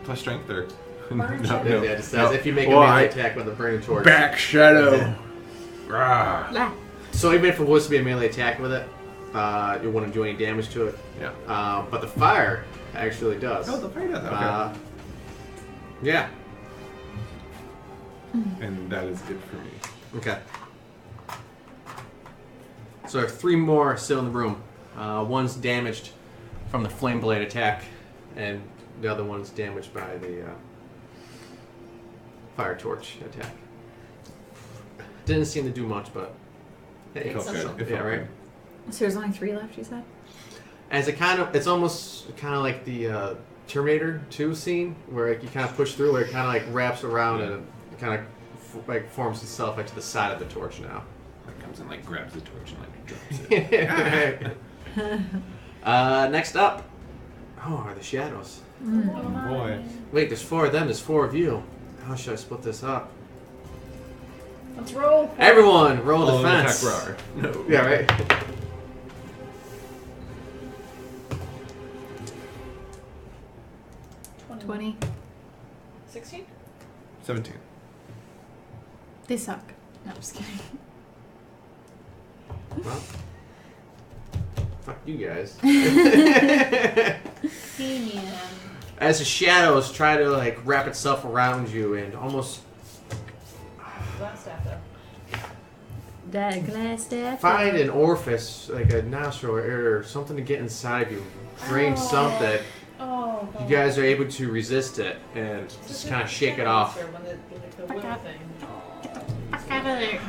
plus strength or... Burn Yeah, it just says no. if you make Well, a melee I- attack with a burning torch. Back shadow. Rah. Ah. So even if it was to be a melee attack with it, you wouldn't do any damage to it. Yeah. But the fire actually does. Oh, the fire does. Okay. Yeah. And that is it for me. Okay. So there are 3 more still in the room. One's damaged from the flame blade attack, and the other one's damaged by the fire torch attack. Didn't seem to do much, but hey, It felt it's good. something. It Yeah, felt right. good. So there's only 3 left, you said? As it it's almost kind of like the Terminator 2 scene, where like, you kind of push through, where it kind of like wraps around and it kind of like forms itself like to the side of the torch now. It comes and like grabs the torch and like drops it. Next up, are the shadows. Oh boy. Wait, there's 4 of them. There's 4 of you. How should I split this up? Let's roll. Everyone, roll Oh, defense. attack roar. No. Yeah, right. 20. 16? 17. They suck. No, I'm just kidding. Well, fuck you guys. Damien. As the shadows try to like wrap itself around you and almost Glass staff, though. That glass staff. find an orifice, like a nostril or air or something to get inside you. Bring something. Oh, You guys are able to resist it and just kind of shake it off. The widow thing. Fuck out of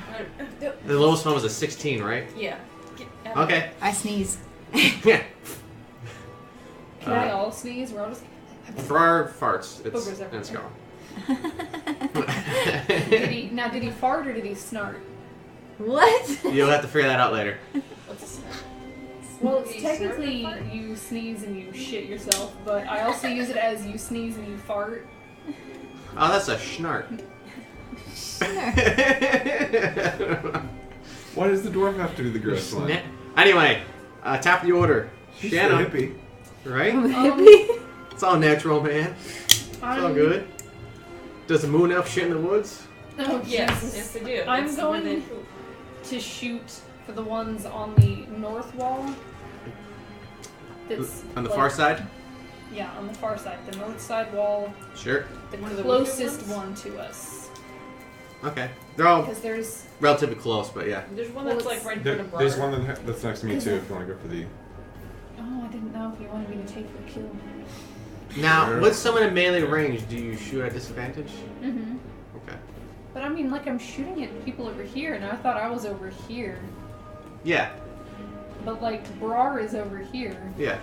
there. The lowest one was a 16, right? Yeah. Get out of Okay. I sneeze. Yeah. Can I all sneeze? We're all just... Brar farts. Boogers It's everywhere. gone. Did he fart or did he snort? What? You'll have to figure that out later. What's a snap? Well, You technically snort or fart? you sneeze and you shit yourself, but I also use it as you sneeze and you fart. Oh, that's a schnart. Why does the dwarf have to do the gross one? Anyway, top of the order. She's Shanna, so hippie. right? Hippie? It's all natural, man. It's all good. Does the moon elf shit in the woods? Oh, Yes, Jesus. yes, they do. I'm That's going- where they poop. To shoot for the ones on the north wall. That's On the like- far side? Yeah, on the far side. The north side wall, Sure. the One of the closest wicked one to us. Okay. They're all Because there's... relatively close, but yeah. There's one Well, that's like it's- right in There, front of there's Brar. one that's next to me too. If you want to go for the. Oh, I didn't know if you wanted me to take the kill. Now, Sure. with someone in melee range, do you shoot at disadvantage? Mm-hmm. Okay. But I mean, like, I'm shooting at people over here, and I thought I was over here. Yeah. But, like, Brar is over here, Yeah.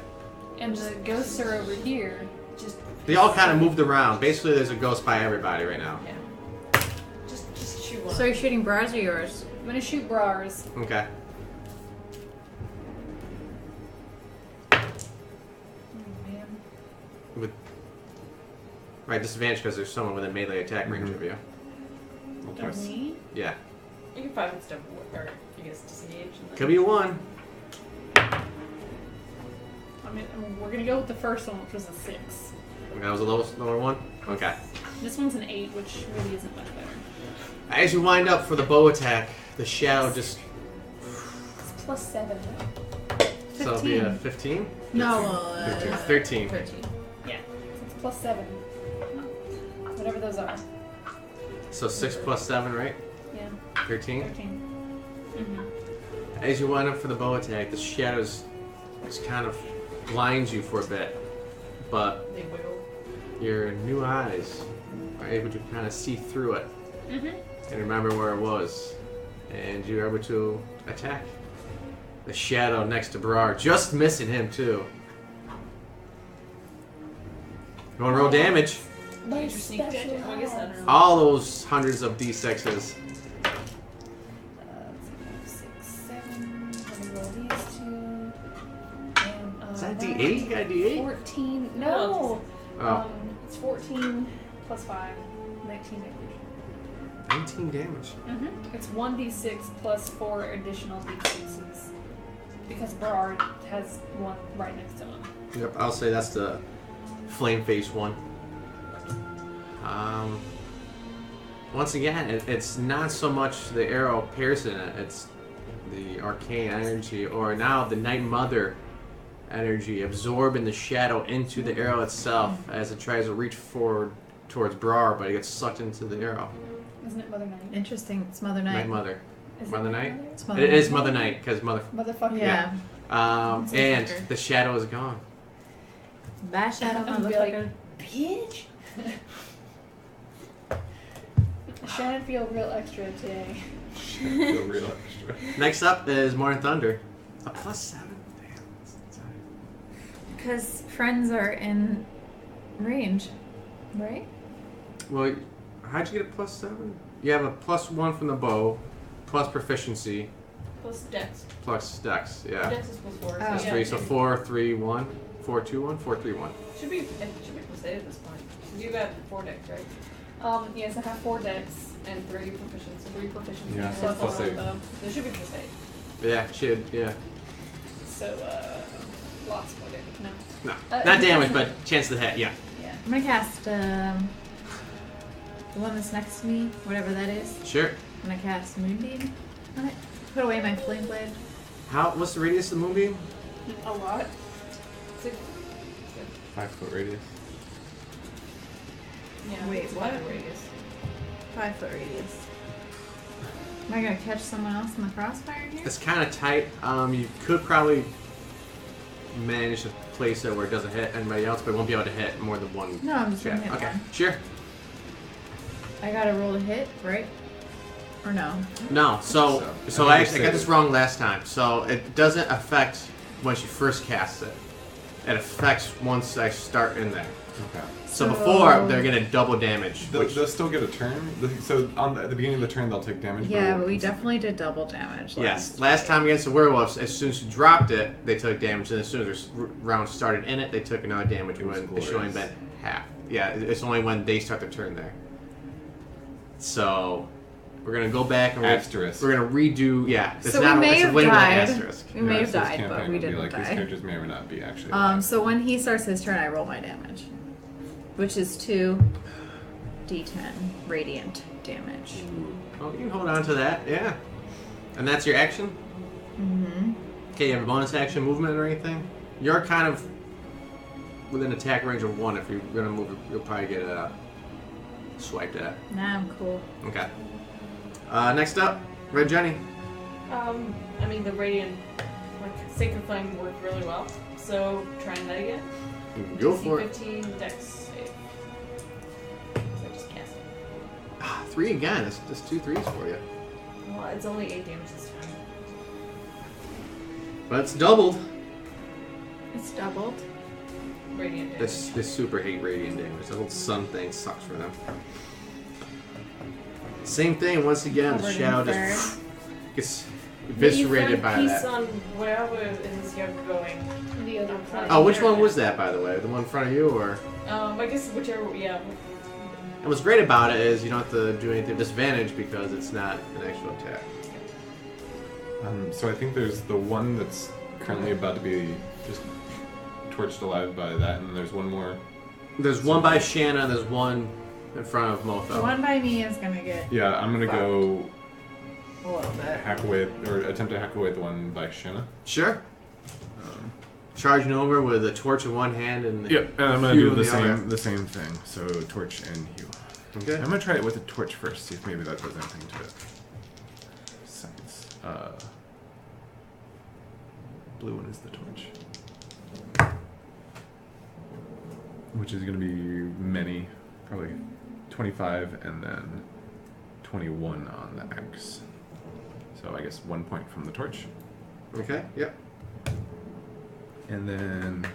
and the ghosts are over here. Just They all kind of moved around. Basically, there's a ghost by everybody right now. Yeah. Just shoot one. So you're shooting bras or yours? I'm gonna shoot Brars. Okay. Oh, man. With right disadvantage because there's someone with a melee attack range of you. Well, Of twice. me? Yeah. You can 5 step or you guys disengage. And then... Could be one. I mean, we're gonna go with the first one, which was a 6. That was the lowest lower one. Okay. This one's an 8, which really isn't much better. As you wind up for the bow attack, the shadow just It's plus 7. so it'll be a 15. No. 13. 13. Yeah, so it's plus 7. Whatever those are. So 6 plus 7, right? Yeah, 13. 13. Mm-hmm. As you wind up for the bow attack, the shadows just kind of blinds you for a bit, but They wiggle. your new eyes are able to kind of see through it Mm-hmm. and remember where it was, and you're able to attack the shadow next to Brar, just missing him too. You want to roll damage? Use your sneak attack. Well, I guess I don't know. All those hundreds of d6s. 6, 7. Let me roll these 2. And, Is that d8? You got a d8? 14. No. No! Oh, It's 14 plus 5. 19 damage. 19 damage. Mm-hmm. It's 1d6 plus 4 additional d6s. Because Bard has one right next to him. Yep, I'll say that's the flame face one. Once again, it's not so much the arrow piercing it, it's the arcane energy, or now the Night Mother energy absorbing the shadow into the arrow itself as it tries to reach forward towards Brar, but it gets sucked into the arrow. Isn't it Mother Night? Interesting. It's Mother Night. Night Mother. Is Mother it Night? It's Mother It is Night. Mother Night, because Mother. Motherfucker. Yeah. It's a And fucker. the shadow is gone. Bad shadow, I'm gonna be like, motherfucker. bitch! Shannon feel real extra today. Feel real extra. Next up is Morning Thunder. A +7. Damn. That's Because friends are in range, right? Well, how'd you get a +7? You have a +1 from the bow, plus proficiency, Plus dex. plus dex. Yeah. Dex is plus 4. Oh. Plus 3, so 4, 3, 1. 4, 2, 1, 4, 3, 1. It should be plus 8 at this point. You got 4 dex, right? Yes, I have 4 dex and 3 proficiency. 3 proficiency. Yeah, so it's plus 8. There should be plus 8. Yeah, should, yeah. So, lots more damage. No. No, not damage, but chance to hit, yeah. Yeah. I'm gonna cast the one that's next to me, whatever that is. Sure. I'm gonna cast Moonbeam on it. Put away my flame blade. What's the radius of the moonbeam? A lot. 5-foot radius. Yeah. Wait, it's what? 5 radius. 5-foot radius. Am I gonna catch someone else in the crossfire here? It's kind of tight. You could probably manage to place it where it doesn't hit anybody else, but it won't be able to hit more than one. No, I'm just gonna shot. hit Okay, one. sure. I gotta roll to hit, right? Or no? No, so I got this wrong last time. So it doesn't affect once you first cast it. It affects once I start in there. Okay. So before, they're gonna double damage. They'll still get a turn. So at the beginning of the turn, they'll take damage. Yeah, but we definitely did double damage. Yes, last time against the werewolves, as soon as you dropped it, they took damage, and as soon as the round started in it, they took another damage when it's only been half. Yeah, it's only when they start their turn there. So we're gonna go back and Asterisk. we're gonna redo. Yeah, it's So not we may it's a have way more died. asterisk. We may have so this died, campaign but we would be didn't like, These die. characters may or may not be actually alive. So when he starts his turn, I roll my damage, which is 2 d10 radiant damage. Oh, you can hold on to that. Yeah, and that's your action. Mm-hmm. Okay, you have a bonus action movement or anything? You're kind of within attack range of 1. If you're gonna move, you'll probably get swiped at. Nah, I'm cool. Okay. Next up, Red Jenny. I mean, the radiant, like, Sacred Flame worked really well. So, trying that again. Go DC for it. 15 Dex save. So I just cast it. 3 again. That's 2 3s for you. Well, it's only 8 damage this time. But it's doubled. It's doubled. Radiant damage. This super hate radiant damage. The whole sun thing sucks for them. Same thing once again. The Covered in shadow fur. just gets eviscerated by Peace that. on wherever it is you're going. The other side. Oh, which one was that, by the way? The one in front of you, or? I guess whichever, yeah. And what's great about it is you don't have to do anything at disadvantage because it's not an actual attack. So I think there's the one that's currently about to be just torched alive by that, and there's one more. There's one by Shanna, and there's one in front of Motho. The one by me is gonna get Yeah, I'm gonna go a little bit. hack away or attempt to hack away at the one by Shanna. Sure. Charging over with a torch in one hand and Yep, and I'm gonna Hue do in the other. same thing. So torch and hue. Okay. I'm gonna try it with a torch first, see if maybe that does anything to it. Science. Blue one is the torch. Which is gonna be many, probably 25 and then 21 on the X. So I guess 1 point from the torch. Okay. Yep. And then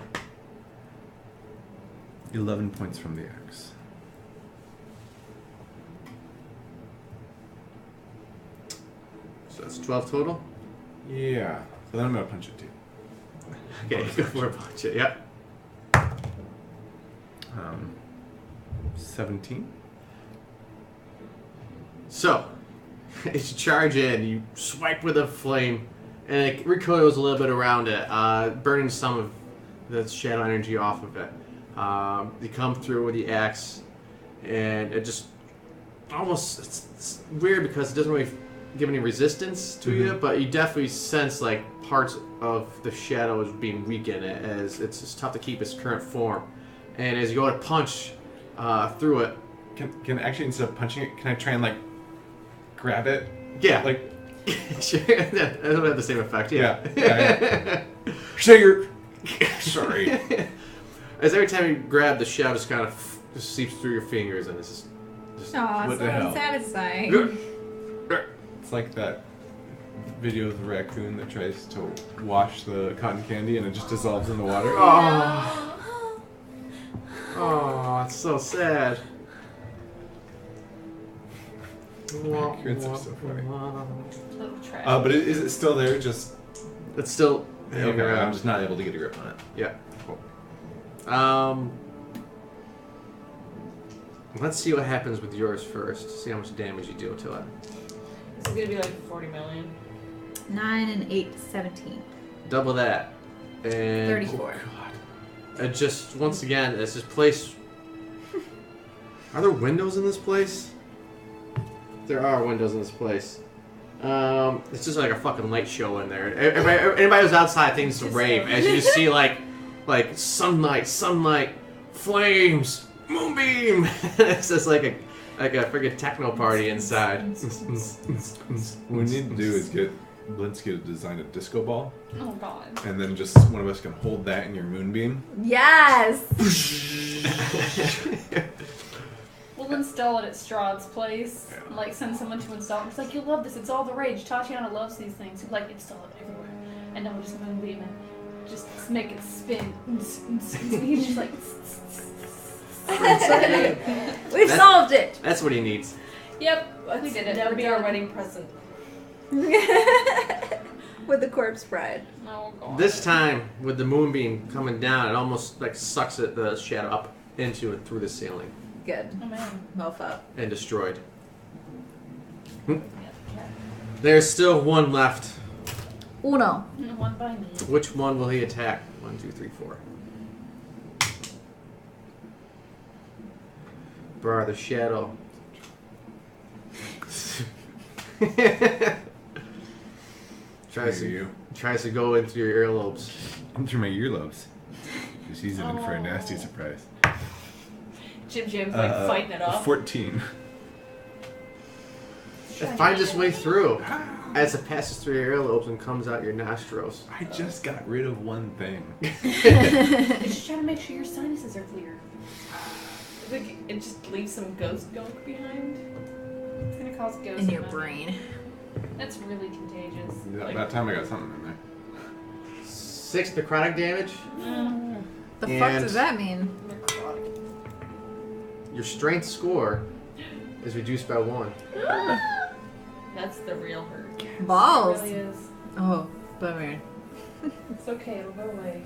11 points from the X. So that's 12 total. Yeah. So then I'm gonna punch it too. Okay, go for a punch it. Yep. 17. So, as you charge in, you swipe with a flame, and it recoils a little bit around it, burning some of the shadow energy off of it. You come through with the axe, and it just almost it's weird because it doesn't really give any resistance to you, but you definitely sense like parts of the shadow is being weakened as it's just tough to keep its current form. And as you go to punch through it, Can actually, instead of punching it, can I try and like grab it? yeah, Like, sure, that doesn't have the same effect. yeah. Sugar. Sorry. As every time you grab, the shadow just kind of just seeps through your fingers, and it's just Aw, What so the hell? unsatisfying. It's like that video of the raccoon that tries to wash the cotton candy and it just dissolves in the water. oh, it's so sad. Raccoons are so funny. Little trash. But is it still there? Just It's still hanging okay, I'm around. just not able to get a grip on it. Yeah. Let's see what happens with yours first. See how much damage you deal to it. It's gonna be like 40 million. 9 and 8, 17. Double that. And 34. it just once again, it's this place Are there windows in this place? There are windows in this place. It's just like a fucking light show in there. Anybody who's outside thinks it's a rave. As you just see like sunlight, flames, moonbeam. It's just like a freaking techno party inside. What we need to do is get Blinsky to design a disco ball, Oh god. and then just one of us can hold that in your moonbeam. Yes! We'll install it at Strahd's place. Yeah. Like, send someone to install it. It's like, you'll love this. It's all the rage. Tatiana loves these things. Like, install it everywhere. And then we'll just moonbeam and just make it spin. He's just like... We've solved it! That's what he needs. Yep, we did it. That would We're be our done. wedding present. With the corpse bride. Oh god. This time, with the moonbeam coming down, it almost like sucks the shadow up into and through the ceiling Good. Oh man. Mofo. and destroyed. Yeah. There's still one left. Uno. One by me. Which one will he attack? 1, 2, 3, 4. Bar the shadow. Tries to go into your earlobes. I'm through my earlobes. Because he's in for a nasty surprise. Jim Jim's like fighting it off. 14. It finds its way through as it passes through your earlobes and comes out your nostrils. I just got rid of one thing. You're just trying to make sure your sinuses are clear. I think it just leaves some ghost gunk behind. It's gonna cause ghosts In your brain. That's really contagious. That time I got something in there. 6 necrotic damage. The fuck And- does that mean? Necrotic. Your strength score is reduced by 1. That's the real hurt. Balls. It really is. Oh, bummer. It's okay, it'll go away.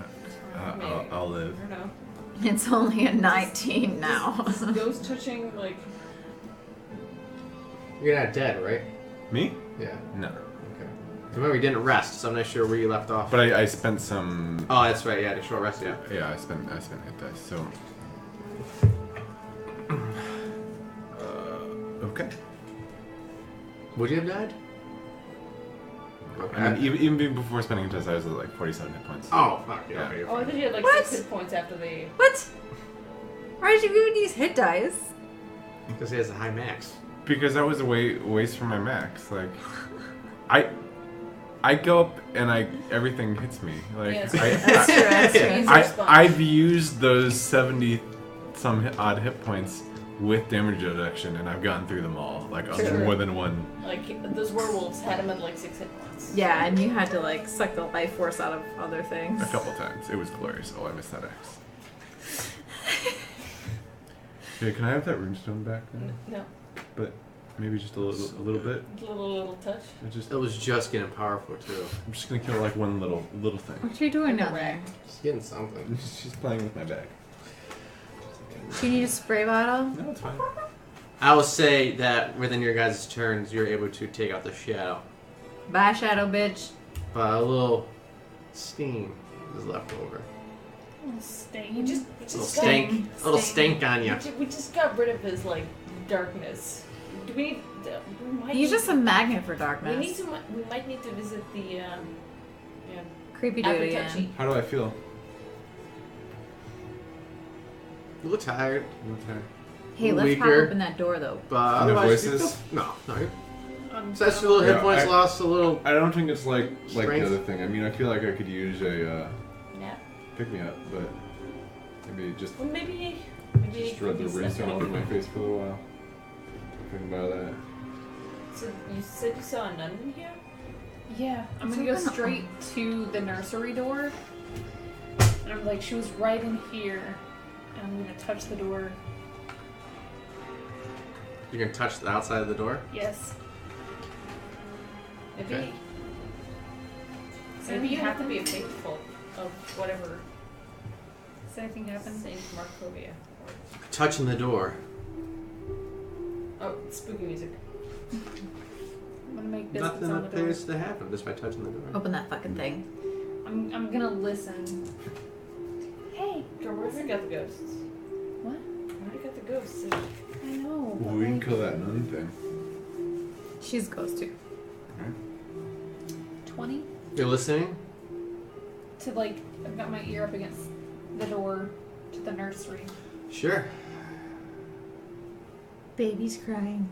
I'll live. I don't know. It's only a 19 now. This ghost touching, like, You're not dead, right? Me? Yeah. No. Okay. Remember, you didn't rest, so I'm not sure where you left off. But I spent some. Oh, that's right. Yeah, the short rest. Yeah. Yeah, I spent hit dice. So. Okay. Would you have died? I mean, even before spending hit dice, I was at like 47 hit points. Oh, fuck yeah. Yeah. Okay, you're oh, I fine. thought you had like What? 6 hit points after the. What? Why did you even use hit dice? Because he has a high max. Because that was a waste for my max. Like, I go up and everything hits me. Like, Yeah, That's true, that's true. Use I, your spot. I've used those 70 some odd hit points with damage reduction, and I've gone through them all. Like, on True. more than one. Like, those werewolves had him at like 6 hit points. Yeah, and you had to like suck the life force out of other things. A couple times. It was glorious. Oh, I missed that X. Okay, can I have that runestone back then? No. But maybe just a little bit. Little touch. It was just getting powerful, too. I'm just gonna kill like one little thing. What are you doing down there? Just getting something. She's playing with my bag. Do you need a spray bottle? No, it's fine. I will say that within your guys' turns, you're able to take out the shadow. Bye, shadow bitch. But a little steam is left over. Little stain. We just A little got, stink. A little stink on you. we just got rid of his like darkness. Do we need? We might He's need- just a magnet for We darkness. need to. We might need to visit the. Yeah. Creepy dude again. Appetouchy. How do I feel? You look tired. Hey, let's pop Weaker. open that door though. But No otherwise, you voices? feel- No. I'm So that's a little hit Yeah, points I- lost, a little. I don't think it's like Strength? the other thing. I mean, I feel like I could use a nap. pick me up, but maybe just Well, maybe rub the maybe rinse step on in. my face for a little while. Think about that. So you said you saw a nun in here? Yeah, I'm It's gonna go open. straight to the nursery door. And I'm like, she was right in here. And I'm gonna touch the door. You can touch the outside of the door. Yes. Maybe. Okay. Maybe you have to be faithful of whatever Does anything happen? Saint Markovia. Touching the door. Oh, spooky music. I'm gonna make biscuits Nothing on the door. appears to happen just by touching the door. Open that fucking thing. I'm gonna listen. Hey, Girl, where have you got the ghosts? what? Where have you got the ghosts? kill that nun thing. She's a ghost too. Okay. 20 You're listening? to like, I've got my ear up against the door to the nursery. Sure. Baby's crying.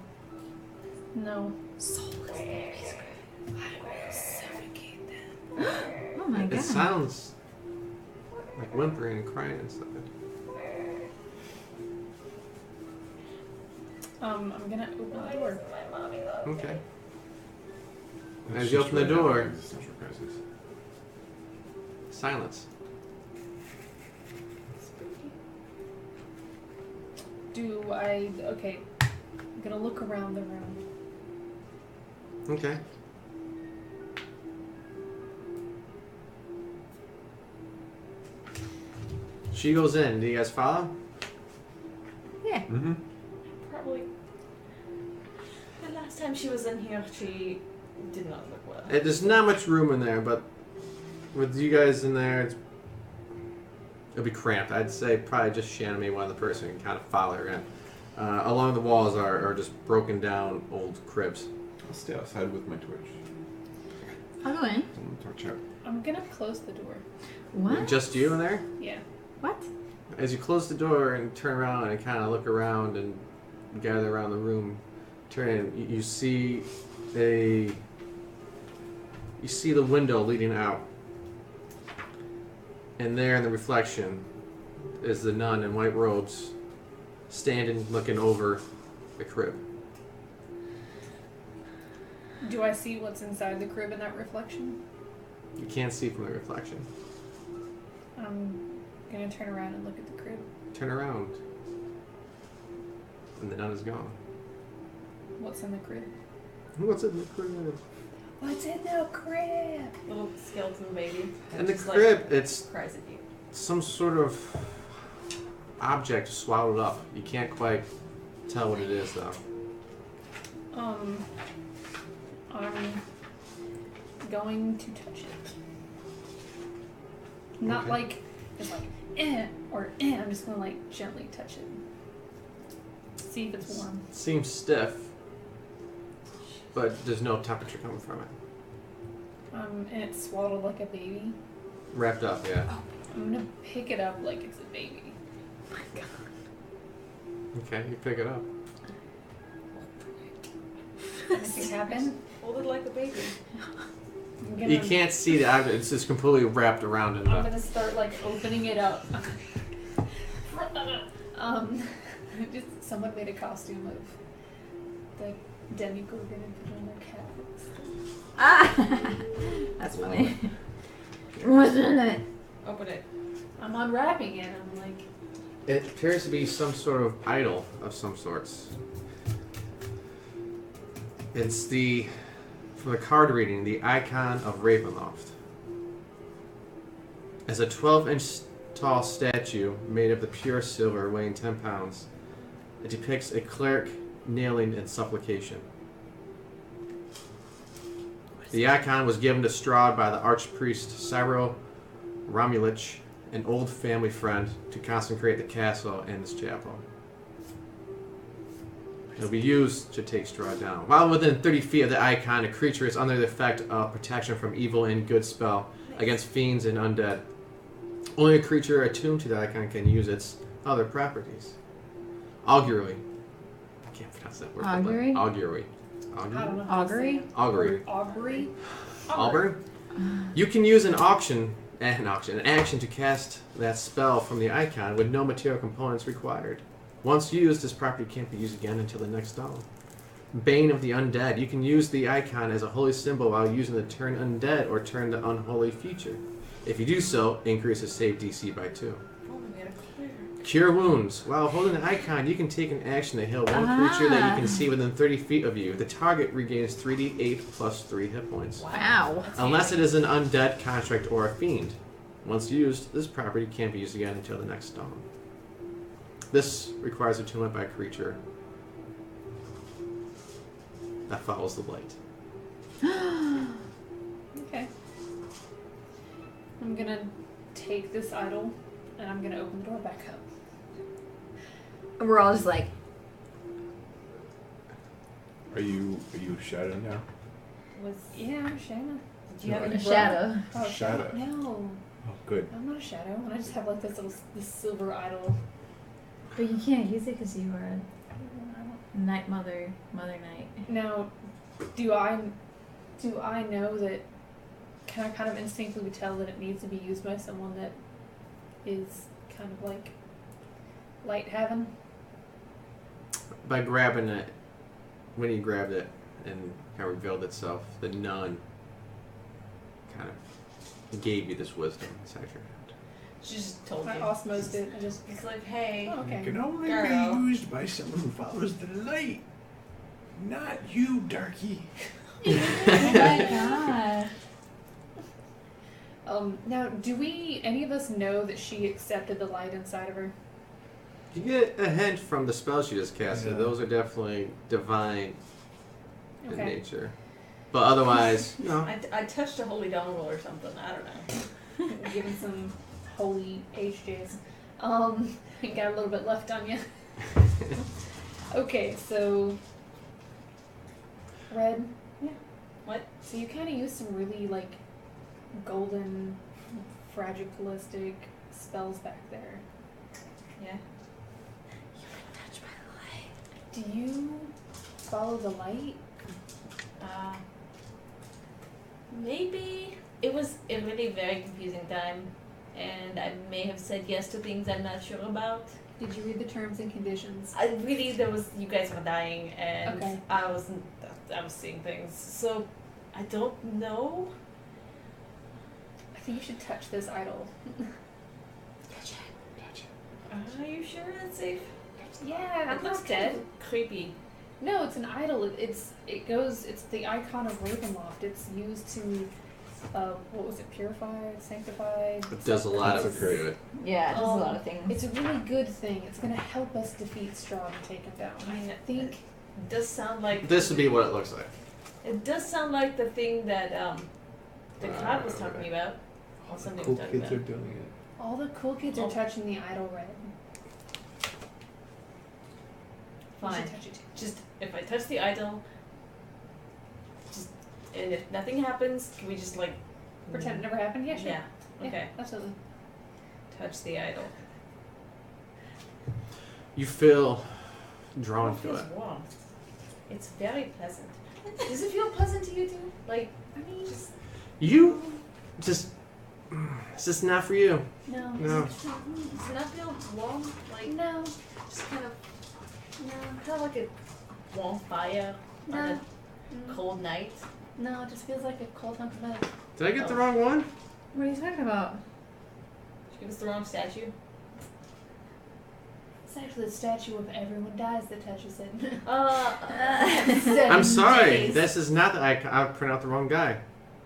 No. Soulless baby's crying. I will suffocate them. Oh my god. It sounds like whimpering and crying inside. I'm gonna open the door. Okay. Let's As you just open the write down door. existential crisis. Silence. Do I? Okay. I'm gonna look around the room. Okay. She goes in. Do you guys follow? Yeah. Mm-hmm. Probably. The last time she was in here, she did not look well. There's not much room in there, but with you guys in there, it'll be cramped. I'd say probably just Shannon, maybe one other person, can kind of follow her in. Along the walls are just broken down old cribs. I'll stay outside with my torch. I'll go in. I'm gonna torch out. I'm gonna close the door. What? Just you in there? Yeah. What? As you close the door and turn around and kind of look around and gather around the room, turn in, you see the window leading out. And there in the reflection is the nun in white robes standing looking over the crib. Do I see what's inside the crib in that reflection? You can't see from the reflection. I'm gonna turn around and look at the crib. Turn around. And the nun is gone. What's in the crib? What's in the crib? What's in the crib? Little skeleton baby. In the Just, crib, it's cries at you. some sort of object swallowed up. You can't quite tell what it is, though. I'm going to touch it. Not Okay. like it's like or I'm just gonna like gently touch it. See if it's warm. It seems stiff, but there's no temperature coming from it. And it's swaddled like a baby. Wrapped up, yeah. I'm gonna pick it up like it's a baby. Oh my god. Okay, you pick it up. Anything happen? Hold it like a baby. I'm gonna, You can't see the object. It's just completely wrapped around in I'm the... gonna start like opening it up. Just someone made a costume of the Demigorgon and put on their cat. Ah! That's funny. What's in it? Open it. I'm unwrapping it. I'm like, It appears to be some sort of idol of some sorts. It's from the card reading, the icon of Ravenloft. As a 12-inch tall statue made of the pure silver weighing 10 pounds, it depicts a cleric kneeling in supplication. The icon was given to Strahd by the archpriest Cyril Romulich, an old family friend, to consecrate the castle and its chapel. It'll be used to take Strahd down. While within 30 feet of the icon, a creature is under the effect of protection from evil and good spell against fiends and undead. Only a creature attuned to the icon can use its other properties. Augury. I can't pronounce that word. Augury? Augury. I don't know. How to Augury? say it. Augury. Augury. Auburn? You can use an action to cast that spell from the icon with no material components required. Once used, this property can't be used again until the next dawn. Bane of the Undead. You can use the icon as a holy symbol while using the turn undead or turn the unholy feature. If you do so, increases save DC by 2. Oh, we had a clear. Cure wounds. While holding the icon, you can take an action to heal one creature that you can see within 30 feet of you. The target regains 3d8 plus 3 hit points. Wow. Unless it is an undead construct or a fiend. Once used, this property can't be used again until the next dawn. This requires attunement by a creature that follows the light. Okay. I'm gonna take this idol and I'm gonna open the door back up. And we're all just like, Are you shadow now? Yeah, I'm Shanna. Did you have A any shadow. Oh, Shadow. No, Oh, good. I'm not a shadow. I just have like this silver idol. But you can't use it because you are a night mother night. Now, do I know that? Can I kind of instinctively tell that it needs to be used by someone that is kind of like light heaven? By grabbing it, when you grabbed it and kind of revealed itself, the nun kind of gave you this wisdom inside your head. She just told I you. osmosed it. I just. It's like, hey. Oh, okay. It can only Girl. be used by someone who follows the light. Not you, darky. Oh my god. Now, do any of us know that she accepted the light inside of her? You get a hint from the spells you just casted. Yeah. Those are definitely divine in Okay. nature. But otherwise, no. I touched a holy dongle or something. I don't know. Given some holy HJs. Got a little bit left on you. Okay, so Red. Yeah. What? So you kind of use some really like golden, fragilistic spells back there. Yeah. Touched by the light. Do you follow the light? Maybe it was a really very confusing time, and I may have said yes to things I'm not sure about. Did you read the terms and conditions? You guys were dying, and Okay. I was seeing things. So I don't know. I think you should touch this idol. Gotcha. Are you sure that's safe? Yeah, I'm It looks not dead. kind of creepy. No, it's an idol. It's the icon of Ravenloft. It's used to, what was it? Purified, sanctified. It does a lot of Consecrate. good. Yeah, it does a lot of things. It's a really good thing. It's gonna help us defeat Strahd and take him down. I mean, I think. It does sound like This would be what it looks like. It does sound like the thing that the cloud was Right. talking about. All the Something cool was talking kids are about. doing it. All the cool kids are Oh. touching the idol red. You Fine. should touch it too. Just if I touch the idol, and if nothing happens, can we just like Pretend it never happened? Yeah, sure. Yeah. Okay. Yeah, absolutely. Touch the idol. You feel drawn It to feels it. warm. It's very pleasant. Does it feel pleasant to you too? Like, I mean, just You just. It's just not for you. no. No. does it not feel warm? Like, No. just kind of like a warm fire on No. a cold night. No, it just feels like a cold hunk of bed. Did I get the wrong one? What are you talking about? Did you give us the wrong statue? It's actually the statue of everyone dies that touches it. I'm sorry. days. This is not the icon. I printed out the wrong guy.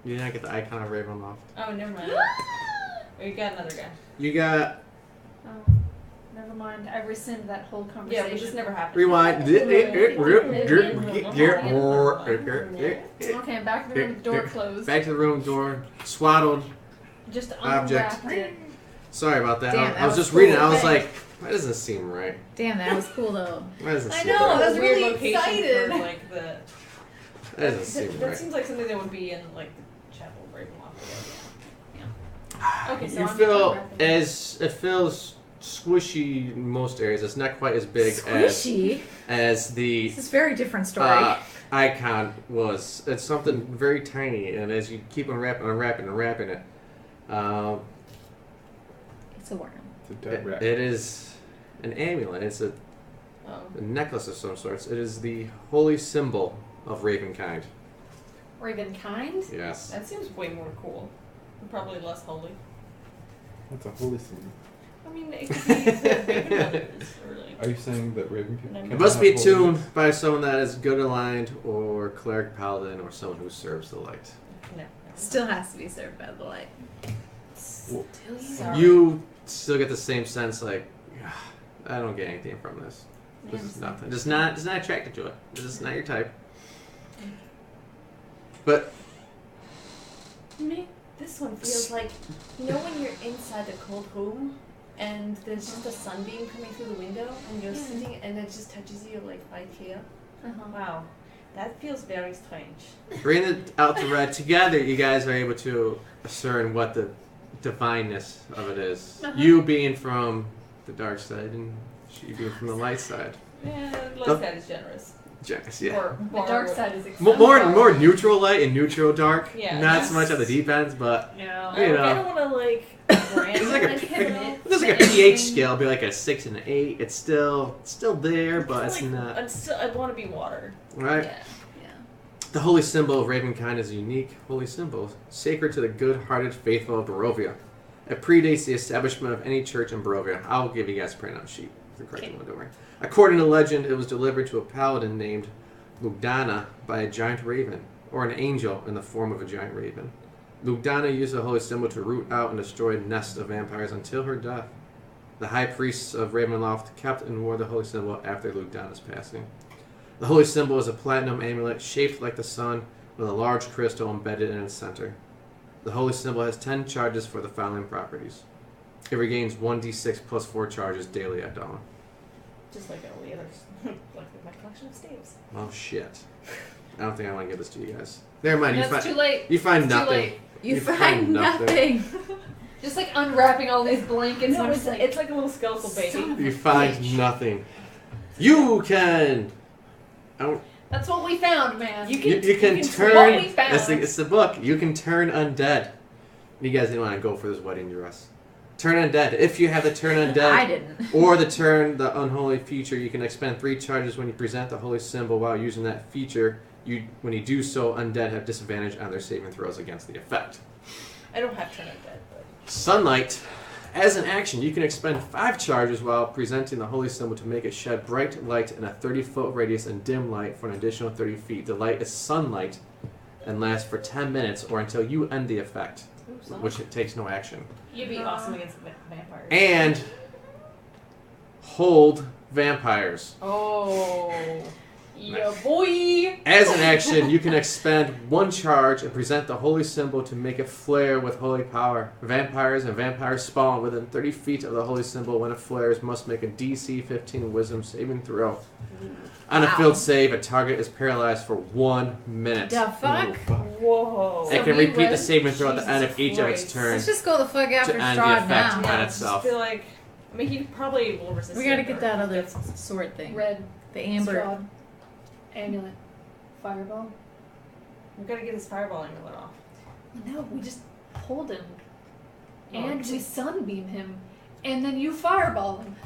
You did not get the icon of Ravenloft. Oh, never mind. Or you got another guy. You got. Oh, never mind. I rescind that whole conversation. Yeah, but this never happened. Rewind. Okay, back to the room, door closed. Back to the room, door swaddled. Just Object. unwrapped it. Sorry about that. Damn, I was that just was reading. cool. I was like, that doesn't seem right. Damn, that was cool though. That doesn't I seem know, right. I was Weird really location excited. For, like, the That doesn't seem that right. seems like something that would be in like the chapel of Ravenloft. Yeah. Okay, so You I'm feel unwrapping. as it feels squishy in most areas. It's not quite as big Squishy. as the This is a very different story. icon was. It's something very tiny, and as you keep unwrapping it, It's a worm. It's a dead rat. it is an amulet. It's a Oh. necklace of some sorts. It is the holy symbol of Ravenkind. Ravenkind? Yes. That seems way more cool. And probably less holy. That's a holy symbol. I mean, it could be the Raven mothers, or like. Are you saying that Raven people? It It cannot must be have holy- tuned by someone that is good aligned, or cleric paladin, or someone who serves the light. No. Still has to be served by the light. Well, Sorry. You still get the same sense, like, I don't get anything from this. This is nothing. Just not attracted to it. This is not your type. But This one feels like, you know, when you're inside a cold room and there's just a sunbeam coming through the window and you're sitting and it just touches you like right here. Uh-huh. Wow, That feels very strange. Reading out the red together, you guys are able to discern what the divineness of it is. You being from the dark side, and she being from the light side. Yeah, the light side is generous. Generous, yeah. Or The dark side is More neutral light and neutral dark. Yeah, Not yes. so much on the deep ends, but Yeah. you know. I don't want to like. There's like there's like a pH scale, it'd be like a 6 and an 8. It's still there, but it's not. I want to be water. Right? Yeah. The holy symbol of Ravenkind is a unique holy symbol, sacred to the good-hearted faithful of Barovia. It predates the establishment of any church in Barovia. I'll give you guys a printout sheet. The correct one, don't worry. According to legend, it was delivered to a paladin named Lugdana by a giant raven, or an angel in the form of a giant raven. Lugdana used the holy symbol to root out and destroy nests of vampires until her death. The high priests of Ravenloft kept and wore the holy symbol after Lugdana's passing. The holy symbol is a platinum amulet shaped like the sun with a large crystal embedded in its center. The holy symbol has 10 charges for the following properties. It regains 1d6 plus 4 charges daily at dawn. Just like all the others. Like my collection of staves. Oh shit. I don't think I want to give this to you guys. Never mind, That's too late. you find It's too nothing. late. You find nothing. Just like unwrapping all these blankets. No, and I'm it's, just like, it's like a little skeletal baby. Son of a You find bitch. nothing. You can... That's what we found, man. You can What we turn... found. It's the book. You can turn undead. You guys didn't want to go for this wedding dress. Turn undead. If you have the turn undead... I didn't. Or the unholy feature, you can expend 3 charges when you present the holy symbol. While using that feature, when you do so, undead have disadvantage on their saving throws against the effect. I don't have turn undead, but Sunlight. As an action, you can expend 5 charges while presenting the holy symbol to make it shed bright light in a 30-foot radius and dim light for an additional 30 feet. The light is sunlight and lasts for 10 minutes or until you end the effect, which it takes no action. you'd be awesome against vampires. And hold vampires. Oh. Yeah, boy. As an action, you can expend 1 charge and present the holy symbol to make it flare with holy power. Vampires and vampires spawn within 30 feet of the holy symbol. When it flares, must make a DC 15 Wisdom saving throw. On a field save, a target is paralyzed for 1 minute. The fuck? Whoa. It can we repeat the read- saving throw at the end of each of its Christ. turns Let's just go the fuck after to end the Strahd effect now. on I itself. feel like, I mean, he probably will resist. We gotta it, get or- that other sword thing. Red. The amber. Strahd, amulet. Fireball. We gotta get his fireball amulet off. No, we just pulled him. Oh, And okay. we sunbeam him. And then you fireball him.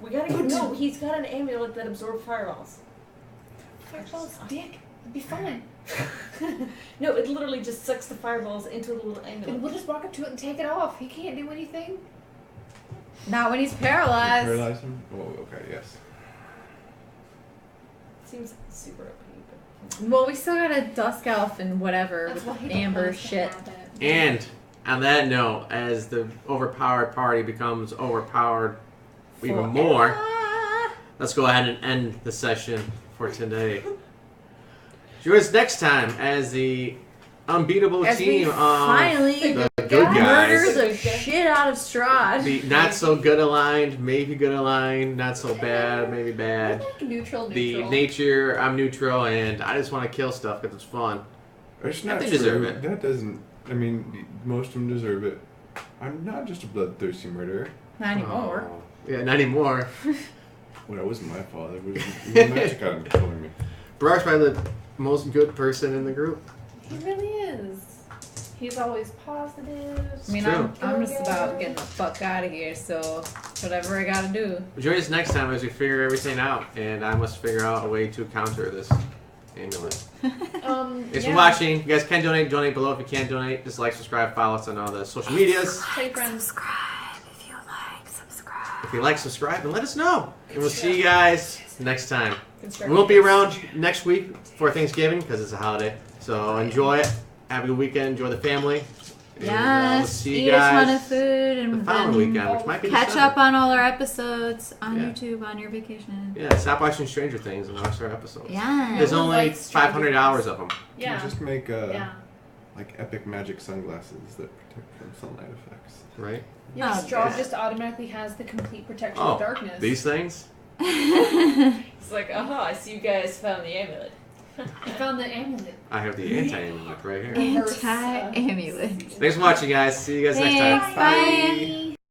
We gotta get. No, he's got an amulet that absorbs fireballs. Fireball's dick. It'd be fine. No, it literally just sucks the fireballs into the little And amulet. we'll just walk up to it and take it off. He can't do anything. Not when he's paralyzed. Paralyze him? Oh, okay, yes. Seems super OP, but Well, we still got a dusk elf and whatever That's with why he amber wants to shit. have it. And on that note, as the overpowered party becomes overpowered even more, let's go ahead and end the session for today. Join us next time as the unbeatable As we team of finally the good murder guys. the shit out of Strahd. The not so good aligned, maybe good aligned, not so bad, maybe I bad. like neutral. The nature, I'm neutral, and I just want to kill stuff because it's fun. It's not They true. deserve it. That doesn't. I mean, most of them deserve it. I'm not just a bloodthirsty murderer. Not anymore. Oh. Yeah, not anymore. Well, it wasn't my fault. It was magic out of killing me. Brock's probably the most good person in the group. He really is. He's always positive. I mean, True. I'm just about getting the fuck out of here, so whatever I gotta do. Join us next time as we figure everything out, and I must figure out a way to counter this amulet. Thanks for watching. You guys can donate below if you can't donate. Just like, subscribe, follow us on all the social medias. Hey, friends. Subscribe if you like. Subscribe. If you like, subscribe, and let us know. And we'll see you guys next time. We constructive. won't be around next week for Thanksgiving because it's a holiday. So enjoy it. Have a good weekend. Enjoy the family. And, we'll Yes, see you eat a ton guys of food and the following then weekend, which might be catch December. up on all our episodes on Yeah. YouTube on your vacation. Yeah, stop watching Stranger Things and watch our episodes. Yeah. There's I would only like Stranger 500 hours of them. Yeah. Just make Yeah. like epic magic sunglasses that protect from sunlight effects. Right? Yeah, Oh, Strahd God. just automatically has the complete protection Oh, of darkness. these things? It's like, aha, I see you guys found the amulet. I found the amulet. I have the anti-amulet right here. Reverse, Anti-amulet. Thanks for watching, guys. See you guys next time. Thanks. Bye.